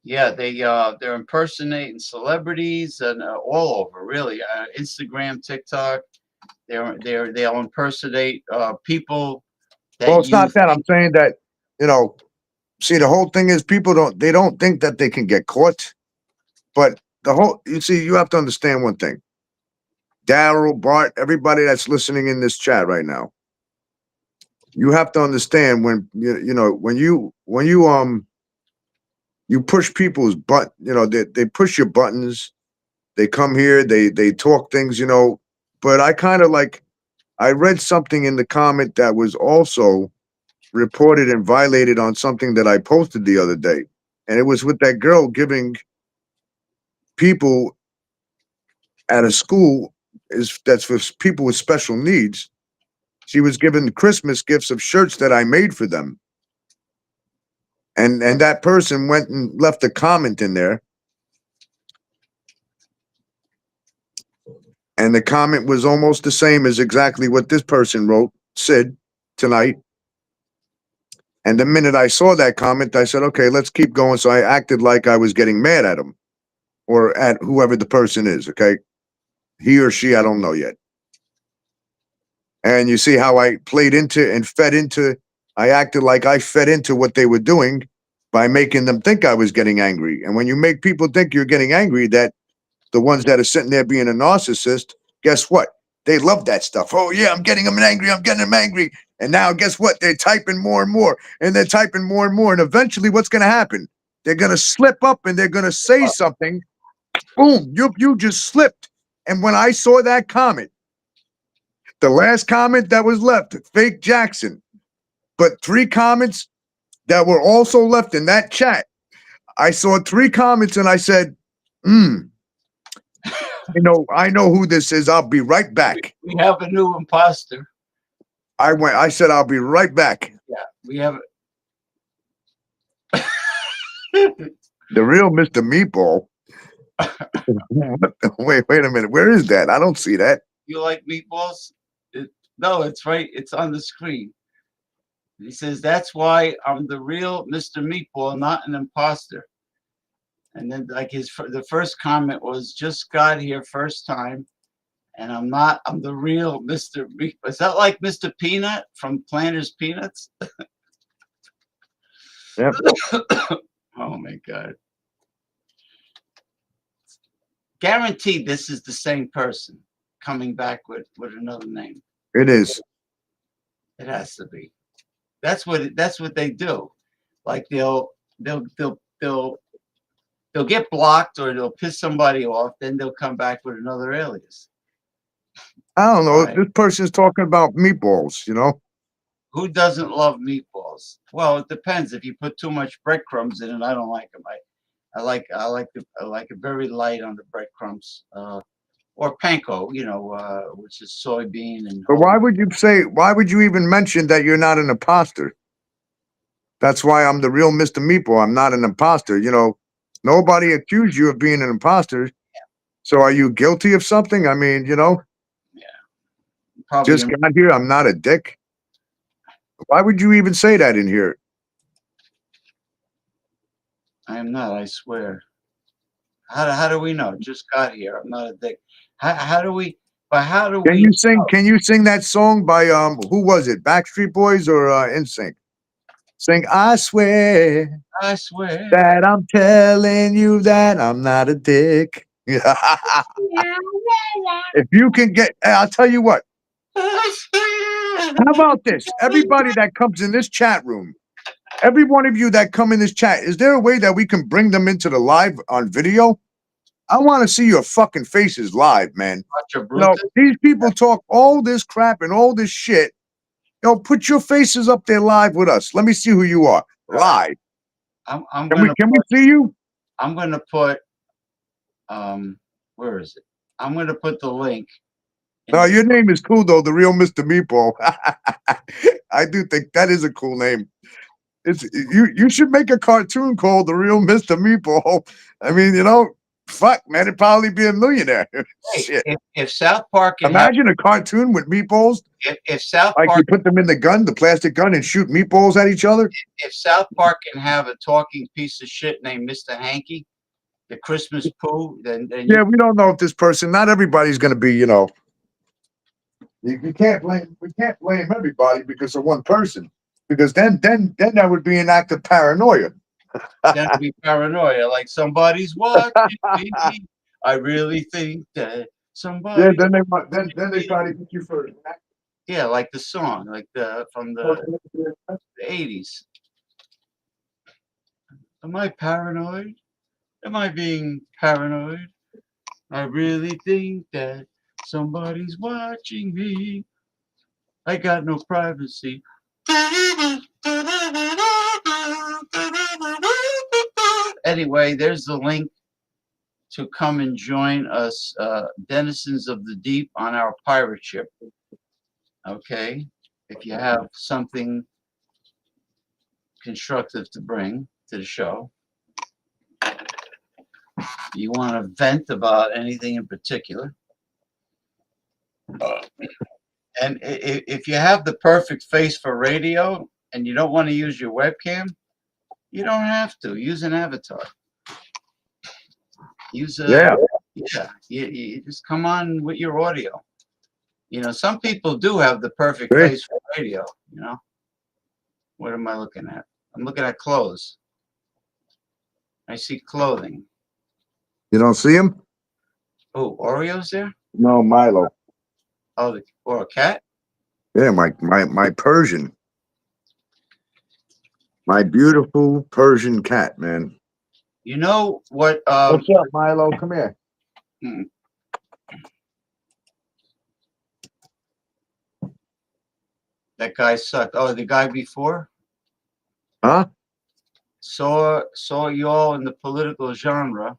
Yeah, they're impersonating celebrities and all over, really. Instagram, TikTok. They'll impersonate people that Well, it's not use. that. I'm saying that, see, the whole thing is people don't think that they can get caught. But you have to understand one thing. Daryl, Bart, everybody that's listening in this chat right now, you have to understand when you push people's they push your buttons, they come here, they talk things, but I kind of I read something in the comment that was also reported and violated on something that I posted the other day. And it was with that girl giving people at a school that's for people with special needs. She was given Christmas gifts of shirts that I made for them. And that person went and left a comment in there. And the comment was almost the same as exactly what this person wrote, Sid, tonight. And the minute I saw that comment, I said, okay, let's keep going. So I acted like I was getting mad at him or at whoever the person is, okay? He or she, I don't know yet. And you see how I played into and fed into, I acted like I fed into what they were doing by making them think I was getting angry. And when you make people think you're getting angry, that the ones that are sitting there being a narcissist, guess what? They love that stuff. Oh, yeah, I'm getting them angry. I'm getting them angry. And now guess what? They're typing more and more, and they're typing more and more. And eventually what's going to happen? They're going to slip up and they're going to say something. Boom, you just slipped. And when I saw that comment, the last comment that was left, fake Jackson, but 3 comments that were also left in that chat. I saw 3 comments and I said, I know who this is. I'll be right back. We have a new imposter. I said, I'll be right back. Yeah, we have The real Mr. Meatball. Wait a minute. Where is that? I don't see that. You like meatballs? No, it's right. It's on the screen. He says, that's why I'm the real Mr. Meatball, not an imposter. And then like the first comment was, just got here first time. And I'm the real Mr. Meatball. Is that like Mr. Peanut from Planters Peanuts? Yep. Oh my God. Guaranteed this is the same person coming back with another name. It is. It has to be. That's what they do. Like they'll get blocked or they'll piss somebody off, then they'll come back with another alias. I don't know. Right. This person's talking about meatballs, Who doesn't love meatballs? Well, it depends. If you put too much breadcrumbs in it, I don't like them. I like it very light on the breadcrumbs. Or panko, which is soybean and. But why would you even mention that you're not an imposter? That's why I'm the real Mr. Meatball. I'm not an imposter. Nobody accused you of being an imposter. Yeah. So are you guilty of something? I mean, Yeah. Probably just got here. I'm not a dick. Why would you even say that in here? I am not, I swear. How do we know? Just got here. I'm not a dick. How do we? Can you sing that song by who was it? Backstreet Boys or NSYNC? Sing I swear that I'm telling you that I'm not a dick. If you can get, I'll tell you what. How about this? Everybody that comes in this chat room, every one of you that come in this chat, is there a way that we can bring them into the live on video? I want to see your fucking faces live, man. These people talk all this crap and all this shit. Put your faces up there live with us. Let me see who you are live. Can we see you? I'm gonna put where is it? I'm gonna put the link. No, your name is cool though, the real Mr. Meatball. I do think that is a cool name. You should make a cartoon called The Real Mr. Meatball. I mean, fuck, man, it'd probably be a millionaire. Shit. If South Park can imagine a cartoon with meatballs. If South Park, you put them in the plastic gun, and shoot meatballs at each other. If South Park can have a talking piece of shit named Mr. Hanky, the Christmas poo, then yeah, we don't know if this person. Not everybody's going to be, You can't blame. We can't blame everybody because of one person. Because then that would be an act of paranoia. That'd be paranoia, like somebody's watching me. I really think that somebody. Yeah, then they try to get you for. Yeah, like the song, like from the 80s. Am I paranoid? Am I being paranoid? I really think that somebody's watching me. I got no privacy. Anyway, there's the link to come and join us, denizens of the deep, on our pirate ship. Okay, if you have something constructive to bring to the show, you want to vent about anything in particular, and if you have the perfect face for radio and you don't want to use your webcam, you don't have to use an avatar. Use a you just come on with your audio. You know, some people do have the perfect face for radio. You know, what am I looking at? I'm looking at clothes. I see clothing. You don't see him? Oh, Oreo's there? No, Milo. Oh, or a cat? Yeah, my Persian. My beautiful Persian cat, man. You know what? What's up, Milo? Come here. That guy sucked. Oh, the guy before? Huh? Saw you all in the political genre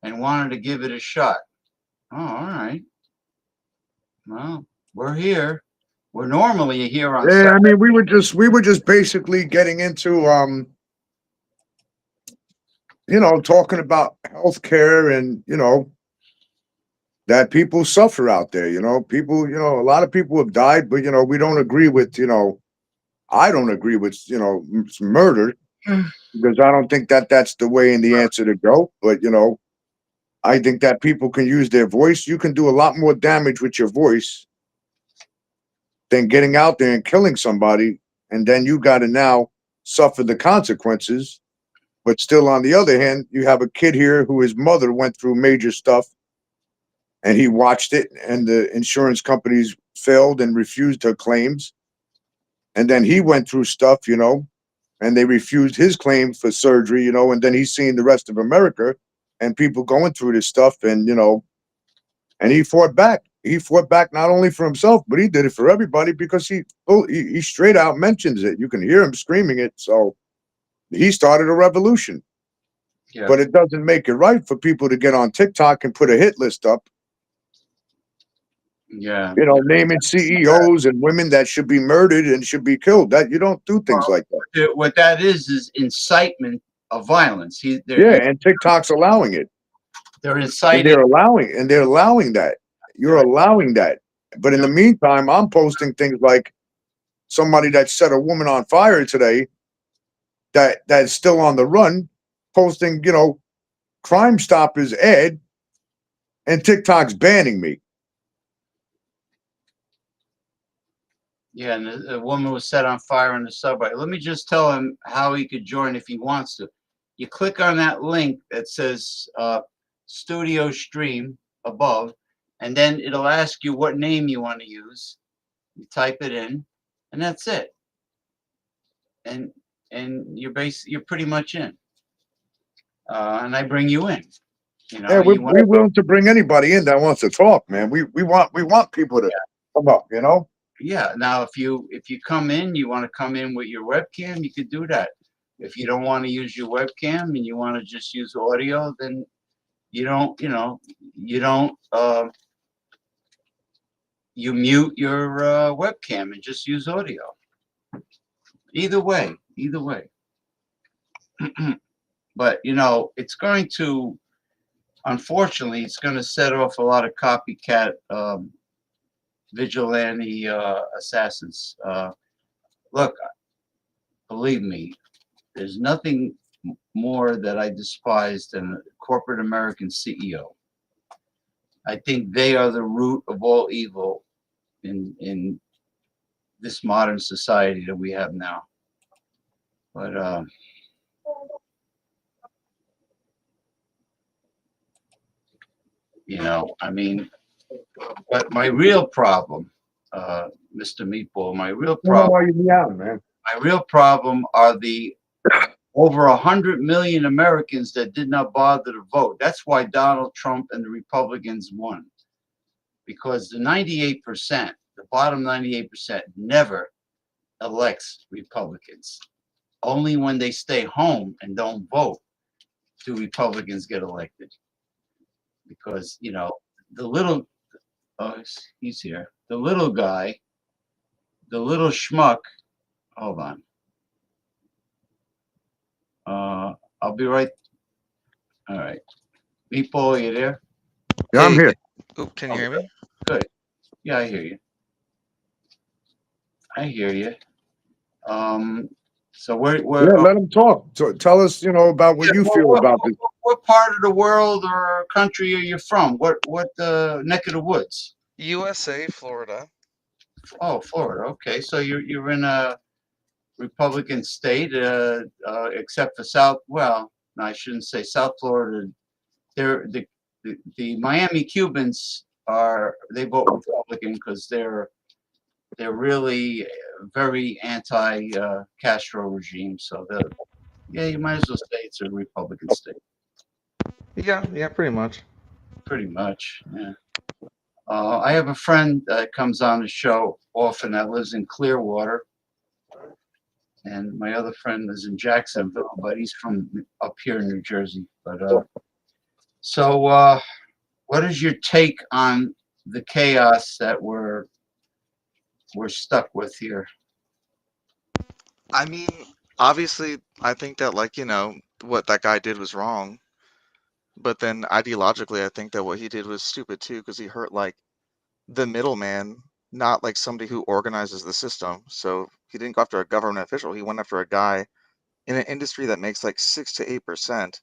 and wanted to give it a shot. Oh, all right. Well, we're here. We're normally here on Yeah, I Saturday. mean, we were just basically getting into talking about healthcare and that people suffer out there. People, a lot of people have died, but we don't agree with, I don't agree with, murder because I don't think that that's the way and the answer to go. But I think that people can use their voice. You can do a lot more damage with your voice than getting out there and killing somebody, and then you got to now suffer the consequences. But still, on the other hand, you have a kid here who his mother went through major stuff, and he watched it, and the insurance companies failed and refused her claims. And then he went through stuff, and they refused his claim for surgery, and then he's seeing the rest of America and people going through this stuff, and and he fought back. He fought back not only for himself, but he did it for everybody because he straight out mentions it. You can hear him screaming it. So he started a revolution. Yeah. But it doesn't make it right for people to get on TikTok and put a hit list up. Yeah. Naming CEOs and women that should be murdered and should be killed. That you don't do things like that. What that is incitement of violence. And TikTok's allowing it. They're inciting. And they're allowing that. You're allowing that. But in the meantime, I'm posting things like somebody that set a woman on fire today that's still on the run, posting, Crime Stoppers ad, and TikTok's banning me. Yeah, and a woman was set on fire in the subway. Let me just tell him how he could join if he wants to. You click on that link that says Studio Stream above, and then it'll ask you what name you want to use. You type it in, and that's it. And you're pretty much in. And I bring you in. Yeah, we're willing to bring anybody in that wants to talk, man. We want people to come up, Yeah. Now, if you come in, you want to come in with your webcam, you could do that. If you don't want to use your webcam and you want to just use audio, then you mute your webcam and just use audio. Either way. But it's going to, unfortunately, it's going to set off a lot of copycat vigilante assassins. Look, believe me, there's nothing more that I despise than a corporate American CEO. I think they are the root of all evil in this modern society that we have now. But I mean, but my real problem, Mr. Meatball, my real problem are the over 100 million Americans that did not bother to vote. That's why Donald Trump and the Republicans won, because the 98%, the bottom 98%, never elects Republicans. Only when they stay home and don't vote do Republicans get elected. Because, you know, the little, oh, he's here. The little guy, the little schmuck, hold on. I'll be right. All right. Meatball, you there? Yeah, I'm Hey, here. oh, can you hear me? Good. Yeah, I hear you. I hear you. So we're Yeah, let him talk. So tell us, you know, about what yeah, you feel about this. what part of the world or country are you from? What neck of the woods? USA, Florida. Oh, Florida. Okay, so you're in a Republican state, except for South. Well, no, I shouldn't say South Florida. They're the Miami Cubans they vote Republican because they're really very anti Castro regime. So yeah, you might as well say it's a Republican state. Yeah, pretty much. Pretty much, yeah. I have a friend that comes on the show often that lives in Clearwater, and my other friend lives in Jacksonville, but he's from up here in New Jersey. But so, what is your take on the chaos that we're stuck with here? I mean, obviously, I think that, like, you know, what that guy did was wrong. But then ideologically, I think that what he did was stupid too, because he hurt like the middleman, not like somebody who organizes the system. So he didn't go after a government official. He went after a guy in an industry that makes like 6 to 8%,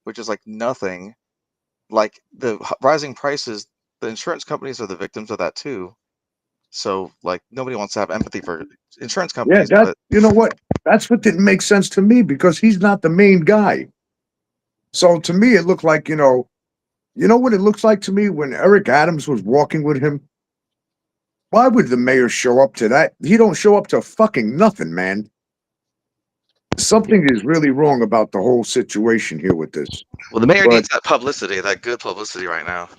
which is like nothing. Like the rising prices, the insurance companies are the victims of that too. So like nobody wants to have empathy for insurance Yeah, companies, that but you know what? That's what didn't make sense to me because he's not the main guy. So to me, it looked like, you know what it looks like to me when Eric Adams was walking with him? Why would the mayor show up to that? He don't show up to fucking nothing, man. Something is really wrong about the whole situation here with this. well, the mayor But needs that publicity, that good publicity right now.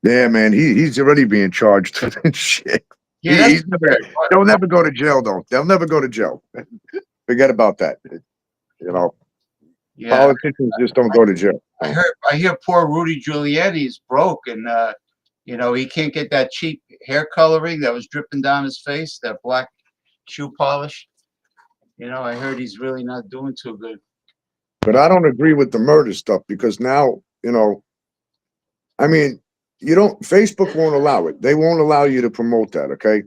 yeah, man, he's already being charged for that shit. Yeah, that's He's never, they'll never go to jail though. They'll never go to jail. Forget about that. You know, yeah. politicians just don't go to jail. I hear poor Rudy Giuliani's broke, and you know, he can't get that cheap hair coloring that was dripping down his face, that black shoe polish. You know, I heard he's really not doing too good. But I don't agree with the murder stuff because now, I mean, Facebook won't allow it. They won't allow you to promote that, okay?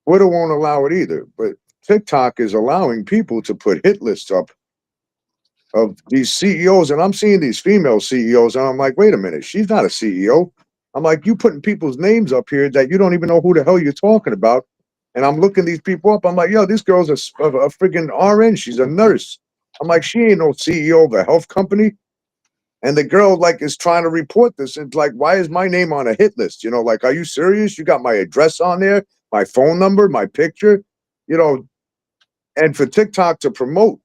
Twitter won't allow it either. But TikTok is allowing people to put hit lists up of these CEOs. And I'm seeing these female CEOs, and I'm like, wait a minute, she's not a CEO. I'm like, you putting people's names up here that you don't even know who the hell you're talking about. And I'm looking these people up. I'm like, yo, this girl's a freaking RN. She's a nurse. I'm like, she ain't no CEO of a health company. And the girl like is trying to report this. And like, why is my name on a hit list? Like, are you serious? You got my address on there, my phone number, my picture, and for TikTok to promote.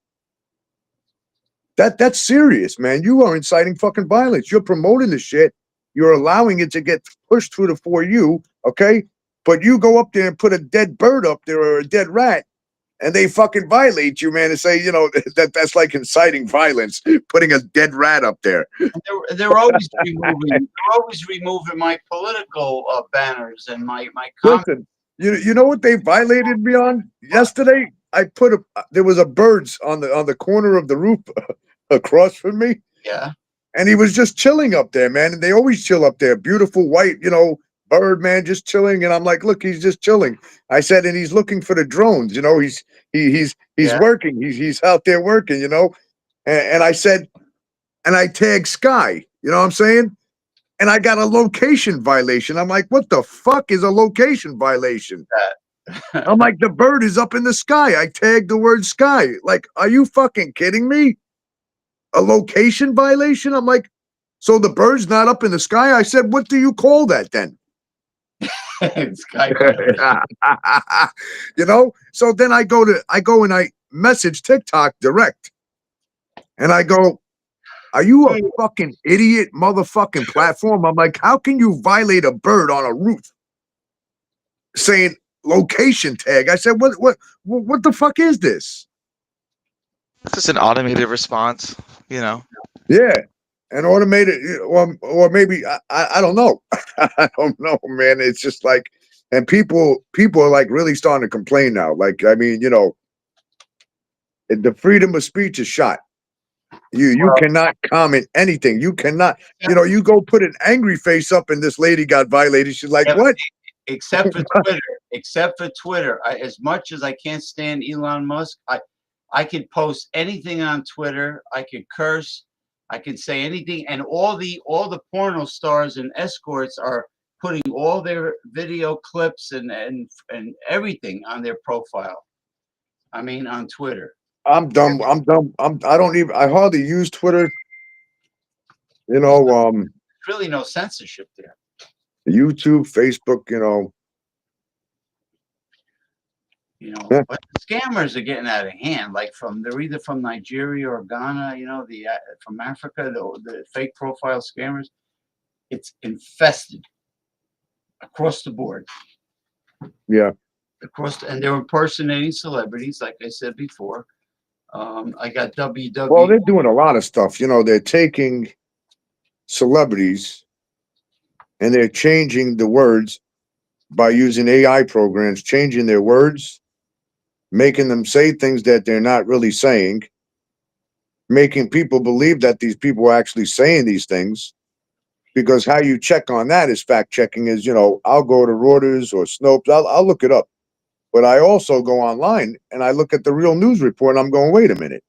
That's serious, man. You are inciting fucking violence. You're promoting the shit. You're allowing it to get pushed through the For You, okay? But you go up there and put a dead bird up there or a dead rat, and they fucking violate you, man, and say, that's like inciting violence, putting a dead rat up there. They're always removing my political banners and my comments. Listen, you know what they violated me on yesterday? There was a birds on the corner of the roof across from me. Yeah. And he was just chilling up there, man. And they always chill up there. Beautiful white, bird, man, just chilling. And I'm like, look, he's just chilling. I said, and he's looking for the drones. He's Yeah. working. He's out there working. And I said, and I tagged Sky. You know what I'm saying? And I got a location violation. I'm like, what the fuck is a location violation? I'm like, the bird is up in the sky. I tagged the word sky. Like, are you fucking kidding me? A location violation? I'm like, so the bird's not up in the sky? I said, what do you call that then? Sky. So then I go and I message TikTok direct. And I go, are you a fucking idiot motherfucking platform? I'm like, how can you violate a bird on a roof? Saying, location tag. I said, what the fuck is this? Just an automated response, you know. Yeah, and automated, or maybe I don't know. I don't know, man. It's just like, and people are like really starting to complain now. Like, I mean, the freedom of speech is shot. You Well, cannot comment anything. You cannot, you go put an angry face up, and this lady got violated. She's like, yeah, what? except for Twitter. Except for Twitter, as much as I can't stand Elon Musk, I could post anything on Twitter. I could curse. I could say anything, and all the porno stars and escorts are putting all their video clips and everything on their profile. I mean, on Twitter. I'm dumb. I'm dumb. I don't even. I hardly use Twitter. There's really no censorship there. YouTube, Facebook. Yeah. But the scammers are getting out of hand. Like they're either from Nigeria or Ghana. From Africa. The fake profile scammers. It's infested across the board. Yeah. And they're impersonating celebrities, like I said before. I got WWE. Well, they're doing a lot of stuff. They're taking celebrities and they're changing the words by using AI programs, changing their words, making them say things that they're not really saying, making people believe that these people are actually saying these things. Because how you check on that is fact checking is, I'll go to Reuters or Snopes. I'll look it up. But I also go online and I look at the real news report and I'm going, wait a minute.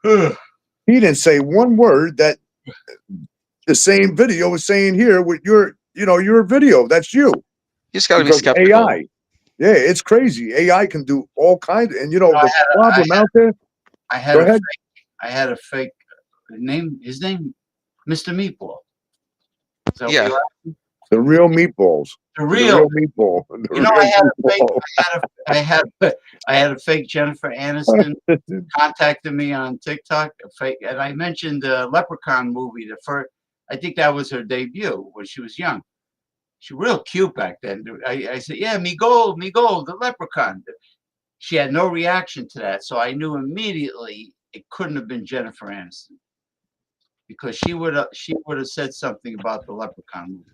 He didn't say one word that the same video is saying here with your video. That's you. You just got to be Because skeptical. AI, yeah, it's crazy. AI can do all kinds, and the I problem out there. had Go a ahead. I had a fake name. His name, Mr. Meatball. Is that what Yeah. you like? The real meatballs. The real meatball. I had a fake Jennifer Aniston contacted me on TikTok. And I mentioned the Leprechaun movie. I think that was her debut when she was young. She was real cute back then. I said, yeah, me gold, the Leprechaun. She had no reaction to that, so I knew immediately it couldn't have been Jennifer Aniston because she would have said something about the Leprechaun movie.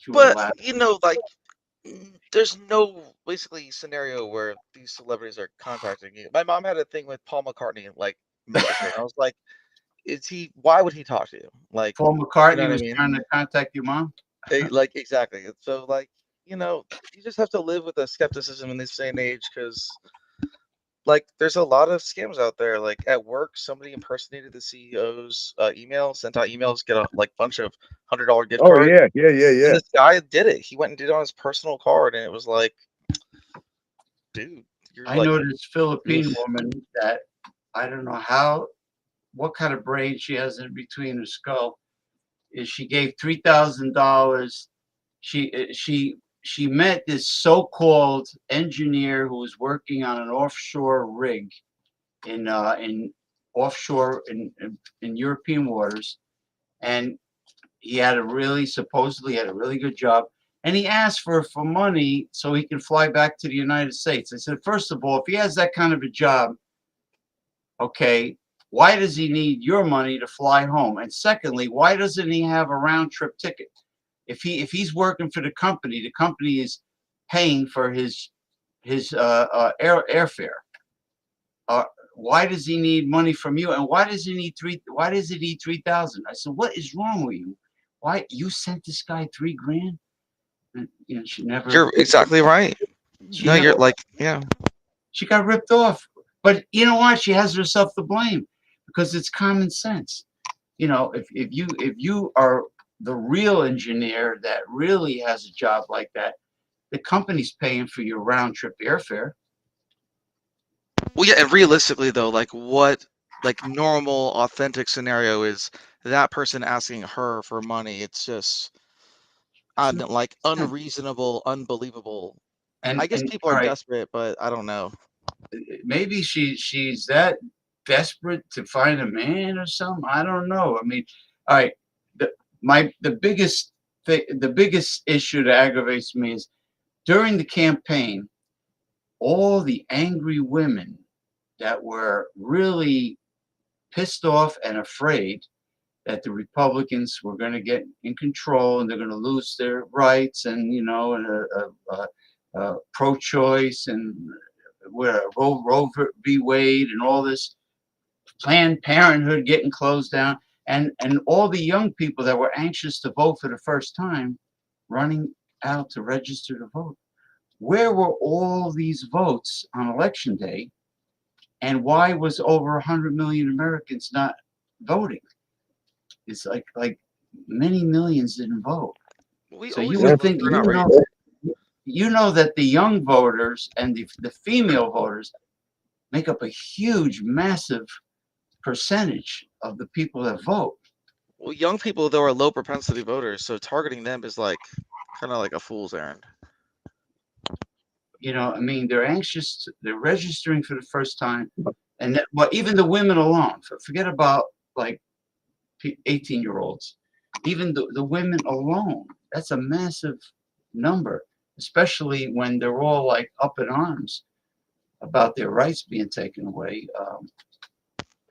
But there's no basically scenario where these celebrities are contacting you. My mom had a thing with Paul McCartney like minutes ago. I was like, why would he talk to you? Like Paul McCartney was I mean? trying to contact your mom? Like exactly. So you just have to live with the skepticism in this day and age because there's a lot of scams out there. Like at work, somebody impersonated the CEO's email, sent out emails, get a bunch of $100 gift cards. Yeah. And this guy did it. He went and did it on his personal card, and it was like, dude, I know this Philippine woman that I don't know what kind of brain she has in between her skull. Is she gave $3,000. She met this so-called engineer who was working on an offshore rig in offshore in European waters, and he supposedly had a really good job, and he asked for money so he can fly back to the United States. I said, first of all, if he has that kind of a job, okay, why does he need your money to fly home? And secondly, why doesn't he have a round trip ticket? If he's working for the company is paying for his airfare. Why does he need money from you? And why does he need 3,000? I said, what is wrong with you? Why you sent this guy $3,000? And, she never. You're exactly right. You're yeah. She got ripped off. But you know what? She has herself to blame because it's common sense. If you are the real engineer that really has a job like that, the company's paying for your round trip airfare. Well, yeah, and realistically though, what normal, authentic scenario is that person asking her for money? It's just unreasonable, unbelievable. And I guess people are desperate, but I don't know. Maybe she's that desperate to find a man or something. I don't know. I mean, all right. The biggest issue that aggravates me is during the campaign, all the angry women that were really pissed off and afraid that the Republicans were going to get in control and they're going to lose their rights, and pro-choice and Roe v. Wade and all this, Planned Parenthood getting closed down, and all the young people that were anxious to vote for the first time running out to register to vote. Where were all these votes on election day, and why was over 100 million Americans not voting? It's like many millions didn't vote. We So you always would said think, voter not race. that the young voters and the female voters make up a huge, massive percentage of the people that vote. Well, young people though are low propensity voters, so targeting them is like kind of like a fool's errand. I mean, they're anxious. They're registering for the first time, and well, even the women alone. Forget about like 18-year-olds. Even the women alone. That's a massive number, especially when they're all like up in arms about their rights being taken away.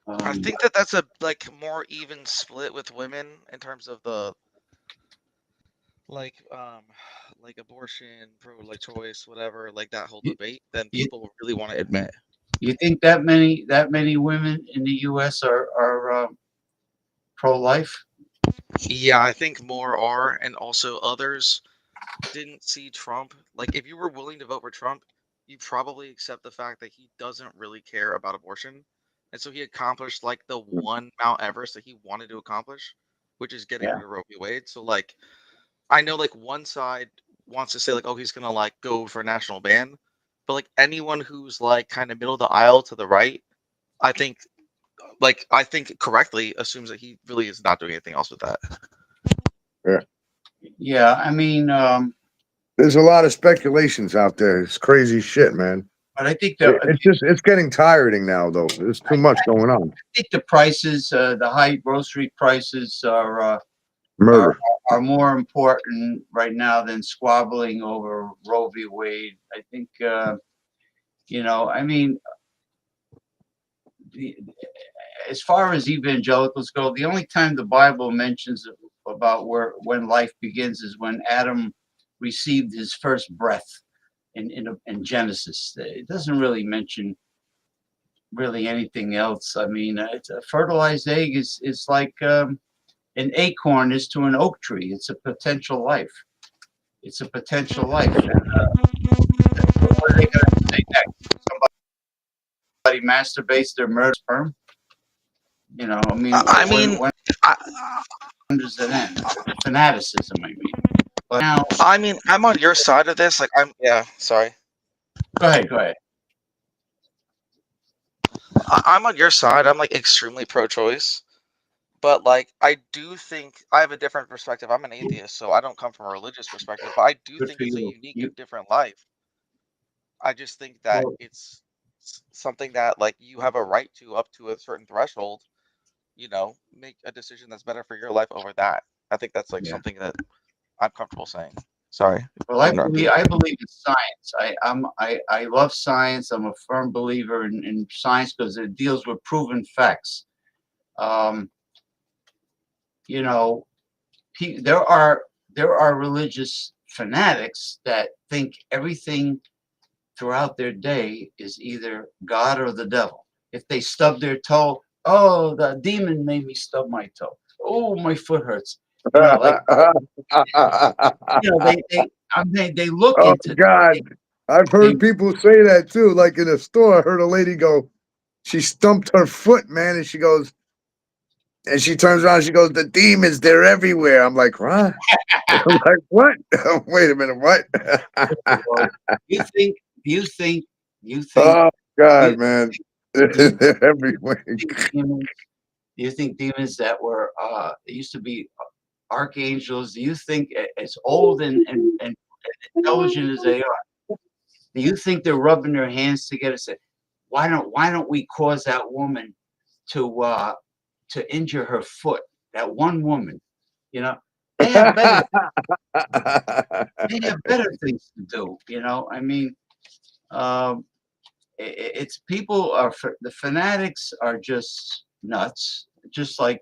I think that that's a like more even split with women in terms of the like abortion, pro like choice, whatever, like that whole debate than you, people really want to admit. you think that many women in the U.S. are pro-life? Yeah, I think more are, and also others didn't see Trump. Like, if you were willing to vote for Trump, you probably accept the fact that he doesn't really care about abortion. And so he accomplished like the one Mount Everest that he wanted to accomplish, which is getting Yeah. rid of Roe v. Wade. So like I know like one side wants to say like, oh, he's gonna like go for a national ban. But like anyone who's like kind of middle of the aisle to the right, I think I think correctly assumes that he really is not doing anything else with that. Yeah, I mean, There's a lot of speculations out there. It's crazy shit, man. but I think that It's getting tiring now, though. There's too much going on. I think the prices, the high grocery prices Murder. are more important right now than squabbling over Roe v. Wade. I think, I mean, the, as far as evangelicals go, the only time the Bible mentions about when life begins is when Adam received his first breath in Genesis. It doesn't really mention really anything else. I mean, it's a fertilized egg is like an acorn is to an oak tree. It's a potential life. It's a potential life. And, what are they going to say next? Somebody masturbates their murder sperm? I mean, I mean, when does it end? Fanaticism, I mean. But now, I mean, I'm on your side of this. Like, sorry. go ahead. I'm on your side. I'm like extremely pro-choice, but like I do think I have a different perspective. I'm an atheist, so I don't come from a religious perspective, but I do Good think for it's a you. unique and different life. I just think that Well, it's something that like you have a right to up to a certain threshold, make a decision that's better for your life over that. I think that's like yeah. something that I'm comfortable saying. Sorry. Well, I believe in science. I love science. I'm a firm believer in science because it deals with proven facts. Um, there are religious fanatics that think everything throughout their day is either God or the devil. If they stub their toe, oh, the demon made me stub my toe. Oh, my foot hurts. Like they look Oh into God, I've they, heard people say that too. Like in a store, I heard a lady go, she stumped her foot, man, and she goes, and she turns around, she goes, "The demons, they're everywhere." I'm like, "Huh?" I'm like, "What?" Wait a minute, what? you think you think you think Oh you, God, man, you they're everywhere. think demons do you think demons that were they used to be archangels, do you think as old and intelligent as they are, do you think they're rubbing their hands together and say, why don't we cause that woman to injure her foot, that one woman, you know They have better they have better things to do. You know, I mean, um, it's people are the fanatics are just nuts. Just like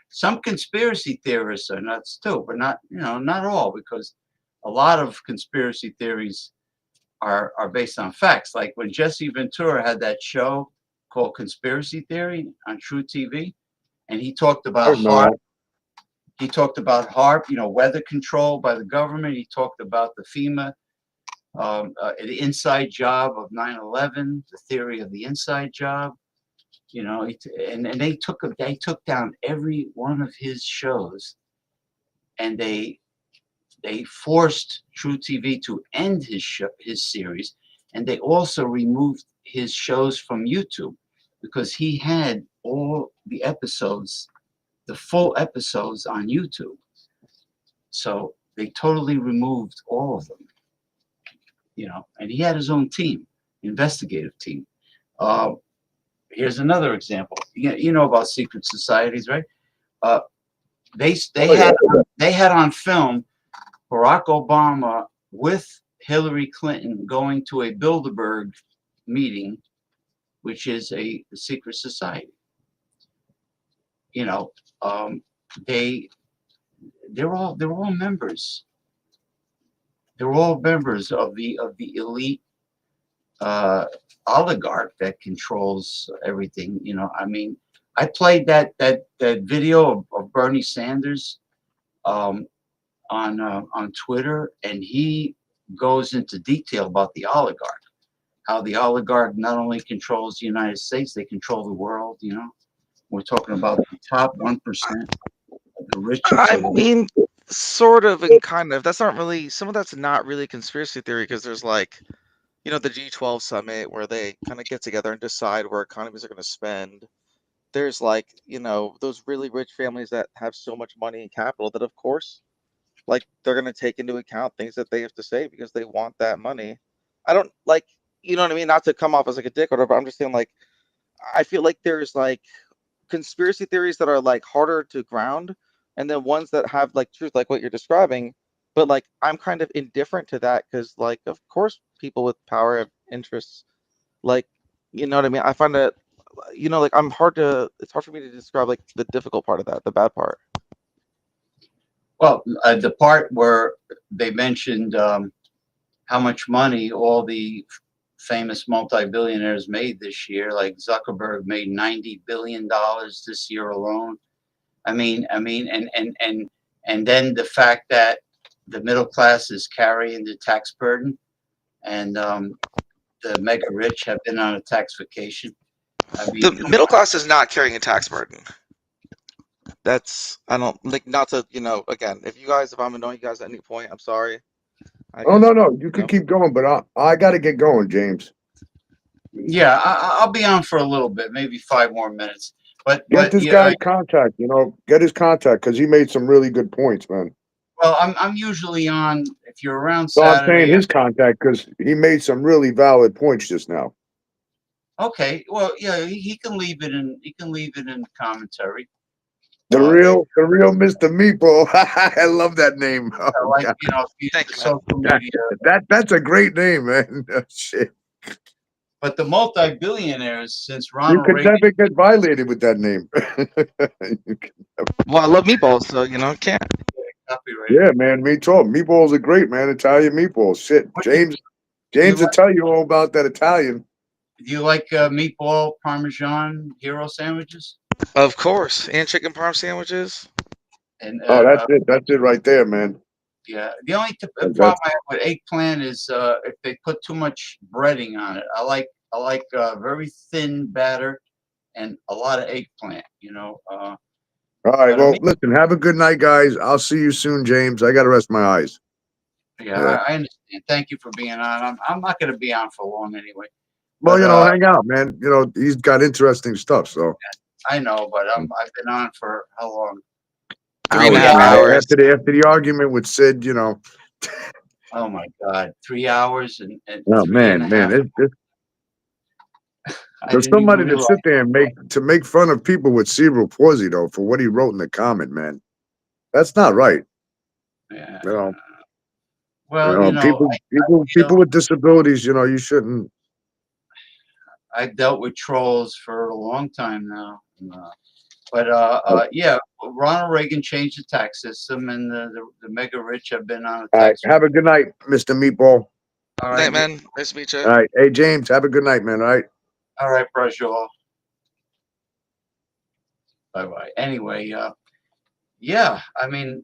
some conspiracy theorists are nuts too, but not not all, because a lot of conspiracy theories are based on facts. Like when Jesse Ventura had that show called Conspiracy Theory on True TV, and he talked I about didn't know HARP. that. He talked about HARP, weather control by the government. He talked about the FEMA, the inside job of 9/11, the theory of the inside job. And they took down every one of his shows, and they forced True TV to end his series, and they also removed his shows from YouTube because he had all the episodes, the full episodes on YouTube. So they totally removed all of them, and he had his own team, investigative team. Uh, Here's another example. You know about secret societies, right? Uh, they Oh, yeah. had on film Barack Obama with Hillary Clinton going to a Bilderberg meeting, which is a secret society. You know, they they're all members. They're all members of the elite uh, oligarch that controls everything. I mean, I played that video of Bernie Sanders um, on Twitter, and he goes into detail about the oligarch, how the oligarch not only controls the United States, they control the world. We're talking about the top 1% of the richest I of the rich. mean, sort of and kind of. That's not really, some of that's not really conspiracy theory because there's like, the G12 summit where they kind of get together and decide where economies are going to spend. There's like, those really rich families that have so much money and capital that, of course, like they're going to take into account things that they have to say because they want that money. I don't like, you know what I mean? Not to come off as like a dick or whatever, but I'm just saying, like, I feel like there's like conspiracy theories that are like harder to ground, and then ones that have like truth, like what you're describing. But like, I'm kind of indifferent to that because, like, of course, people with power have interests. Like, you know what I mean? I find that, like, it's hard for me to describe like the difficult part of that, the bad part. Well, the part where they mentioned how much money all the famous multi-billionaires made this year, like Zuckerberg made $90 billion this year alone. And then the fact that the middle class is carrying the tax burden, and the mega rich have been on a tax vacation. I mean, The middle class is not carrying a tax burden. I don't like, not to, again, if I'm annoying you guys at any point, I'm sorry. Oh, no. You could keep going, but I got to get going, James. yeah, I'll be on for a little bit, maybe 5 more minutes. Get this guy's contact, get his contact because he made some really good points, man. Well, I'm usually on if you're around So I'm saying Saturday. his contact because he made some really valid points just now. Okay, well, yeah, he can leave it in. He can leave it in the commentary. The real Mr. Meatball. I love that name. Oh, Like God. if you Thank you, social media. That's a great name, man. Shit. But the multi-billionaires, since You Ronald could Reagan, never get violated with that name. Well, I love meatballs, so can't. copyrighted. Yeah, man. Me too. Meatballs are great, man. Italian meatballs. Shit. James will tell you all about that Italian. Do you like meatball Parmesan hero sandwiches? Of course, and chicken parm sandwiches. And Oh, that's it. That's it right there, man. yeah, the only problem I have with eggplant is if they put too much breading on it. I like very thin batter and a lot of eggplant. All right. Well, listen, have a good night, guys. I'll see you soon, James. I got to rest my eyes. Yeah, I understand. Thank you for being on. I'm not going to be on for long anyway. Well, hang out, man. He's got interesting stuff, so. I know, but I've been on for how long? 3.5 hours. After the argument with Sid, Oh my God, 3 hours and oh, three and a half. For somebody to sit there and make fun of people with cerebral palsy, though, for what he wrote in the comment, man, that's not right. Yeah. You know, Well, people with disabilities, you shouldn't. I've dealt with trolls for a long time now. But yeah, Ronald Reagan changed the tax system, and the mega rich have been on a All right. tax. Have a good night, Mr. Meatball. All Night, right, man. Nice to meet you. All right. Hey, James, have a good night, man. All right. all right, Brajol. Bye bye. Anyway, yeah, I mean,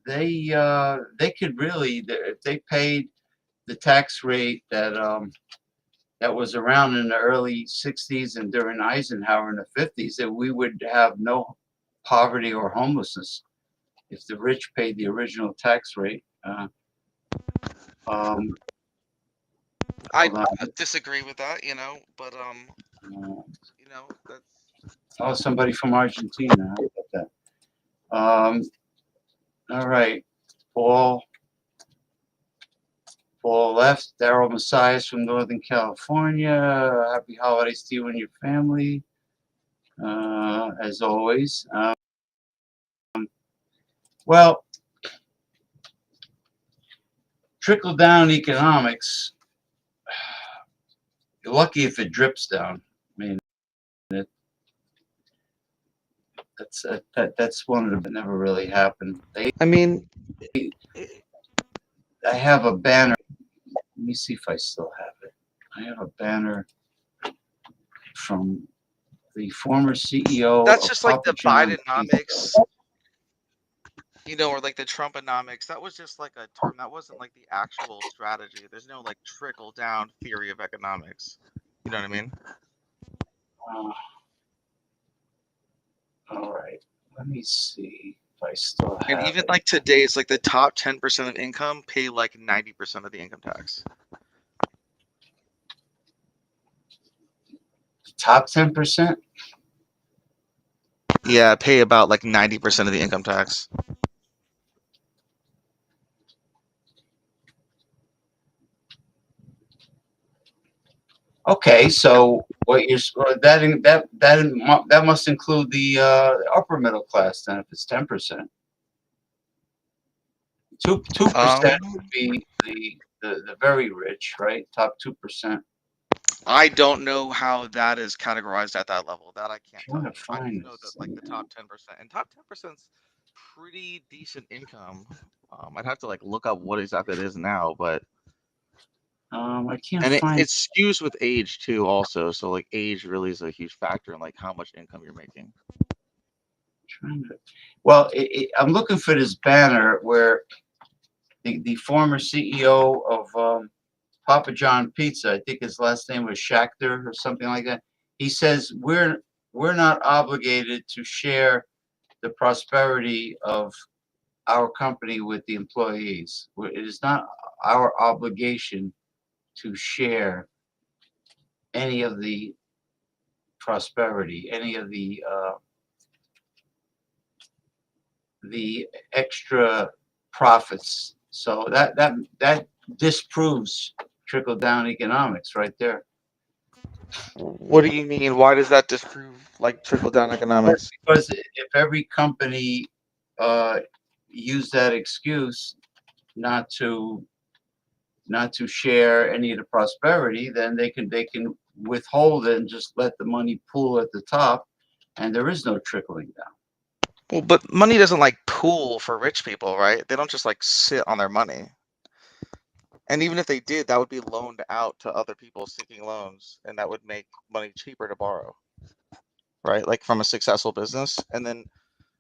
they could really, if they paid the tax rate that was around in the early 60s and during Eisenhower in the 50s, that we would have no poverty or homelessness if the rich paid the original tax rate. Um, I hold on. disagree with that, but Uh, that's oh, somebody from Argentina. How about that? All right. Paul. Paul left. Daryl Messias from Northern California. Happy holidays to you and your family. As always. Well, trickle down economics. You're lucky if it drips down. I mean, it, that's one of the that never really happened. I mean, I have a banner. Let me see if I still have it. I have a banner from the former CEO that's of just like Papa the John Pizza. Bidenomics, or like the Trumponomics. That was just like a term. That wasn't like the actual strategy. There's no like trickle down theory of economics. You know what I mean? Uh, all right. Let me see if I still And have even it. like today, it's like the top 10% of income pay like 90% of the income tax. Top 10%? Yeah, pay about like 90% of the income tax. Okay, so what you're that must include the upper middle class then if it's 10%. 2% Um, would be the very rich, right? Top 2%. I don't know how that is categorized at that level. That I can't tell Trying to you. I do find know that this like thing the now. top 10%, and top 10% is pretty decent income. I'd have to like look up what exactly it is now, but I can't and find. it skews with age too, also. So like age really is a huge factor in like how much income you're making. Well, I'm looking for this banner where the former CEO of Papa John Pizza, I think his last name was Schachter or something like that. He says we're not obligated to share the prosperity of our company with the employees. It is not our obligation to share any of the prosperity, any of the extra profits. So that disproves trickle down economics right there. What do you mean? Why does that disprove like trickle down economics? Because if every company uh, used that excuse not to share any of the prosperity, then they can withhold it and just let the money pool at the top, and there is no trickling down. Well, but money doesn't like pool for rich people, right? They don't just like sit on their money. And even if they did, that would be loaned out to other people seeking loans, and that would make money cheaper to borrow, right? Like from a successful business. And then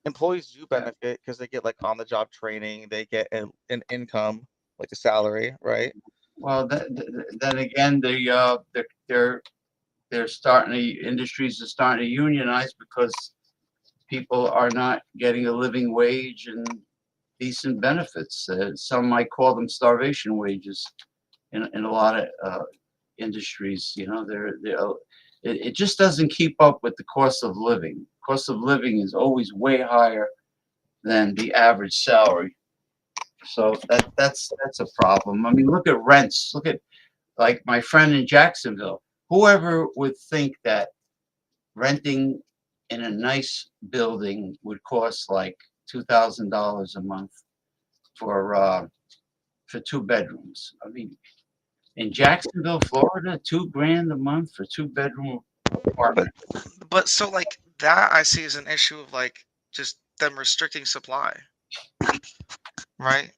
employees do Yeah. benefit because they get like on the job training, they get an income, like a salary, right? Well, then again, they're starting to industries are starting to unionize because people are not getting a living wage and decent benefits. Some might call them starvation wages in a lot of industries. It just doesn't keep up with the cost of living. Cost of living is always way higher than the average salary. So that's a problem. I mean, look at rents. Look at like my friend in Jacksonville. Whoever would think that renting in a nice building would cost like $2,000 a month for 2 bedrooms. I mean, in Jacksonville, Florida, $2,000 a month for 2 bedroom apartment. But so like that I see as an issue of like just them restricting supply, right?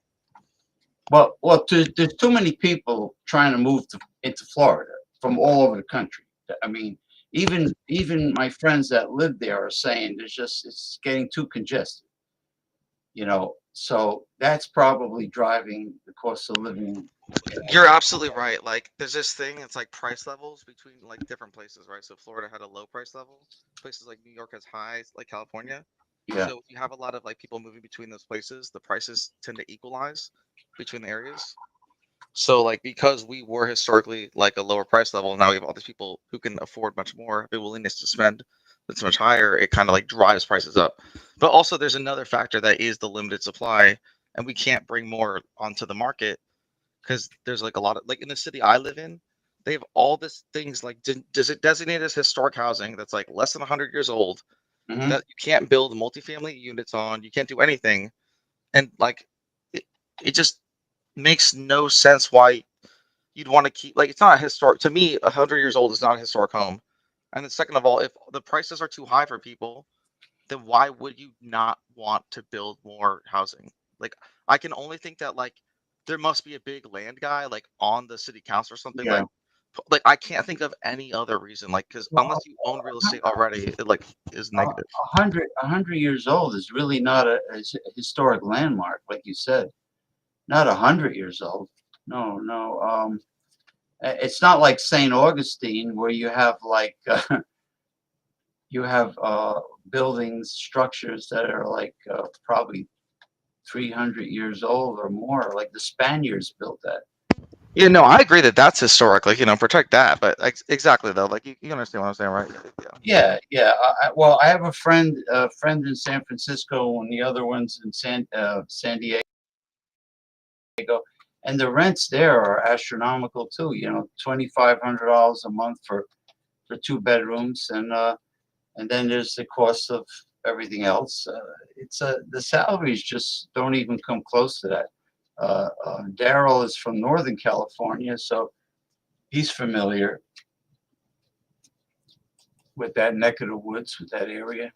Well, there's too many people trying to move into Florida from all over the country. I mean, even my friends that live there are saying it's getting too congested. So that's probably driving the cost of living. You're absolutely right. Like there's this thing, it's like price levels between like different places, right? So Florida had a low price level. Places like New York has highs, like California. Yeah, So if you have a lot of like people moving between those places, the prices tend to equalize between the areas. So like because we were historically like a lower price level, now we have all these people who can afford much more, the willingness to spend that's much higher, it kind of like drives prices up. But also there's another factor that is the limited supply, and we can't bring more onto the market because there's like a lot of like in the city I live in, they have all this things like does it designate as historic housing that's like less than 100 years old hmm that you can't build multifamily units on, you can't do anything, and like it, it just makes no sense why you'd want to keep like it's not a historic to me 100 years old is not a historic home. And then second of all, if the prices are too high for people, then why would you not want to build more housing? Like I can only think that like there must be a big land guy like on the city council or something yeah. like I can't think of any other reason like because unless you own real estate already it like is A negative. 100 years old is really not a historic landmark, like you said. Not 100 years old. No, no. It's not like St. Augustine where you have like you have buildings, structures that are like probably 300 years old or more. Like the Spaniards built that. Yeah, no, I agree that that's historic, like protect that, but like exactly though, like you understand what I'm saying, right? Yeah. Yeah, yeah. Well, I have a friend in San Francisco, and the other one's in San Diego, and the rents there are astronomical too. $2,500 a month for 2 bedrooms, and then there's the cost of everything else. The salaries just don't even come close to that. Daryl is from Northern California, so he's familiar with that neck of the woods, with that area.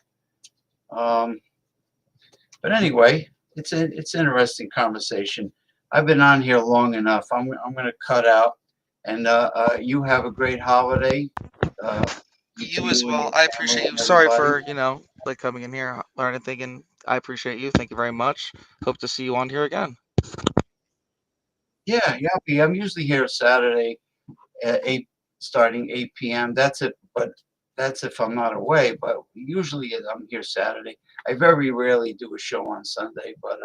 Um, but anyway, it's an interesting conversation. I've been on here long enough. I'm going to cut out, and you have a great holiday. Uh, You as you and well. your I family appreciate you. and Sorry everybody. for, like coming in here, learning thinking. I appreciate you. Thank you very much. Hope to see you on here again. Yeah, yeah. I'm usually here Saturday at starting 8 p.m. That's it, but that's if I'm not away. But usually I'm here Saturday. I very rarely do a show on Sunday, but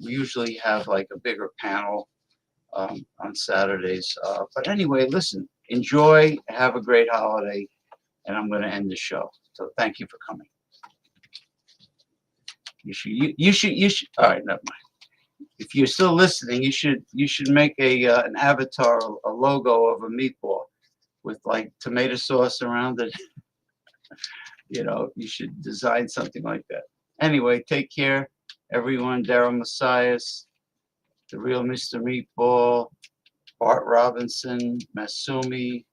we usually have like a bigger panel on Saturdays. But anyway, listen, enjoy, have a great holiday, and I'm going to end the show. So thank you for coming. You should. All right, never mind. If you're still listening, you should make an avatar, a logo of a meatball with like tomato sauce around it. You should design something like that. Anyway, take care, everyone. Daryl Messias, the real Mr. Meatball, Bart Robinson, Masumi.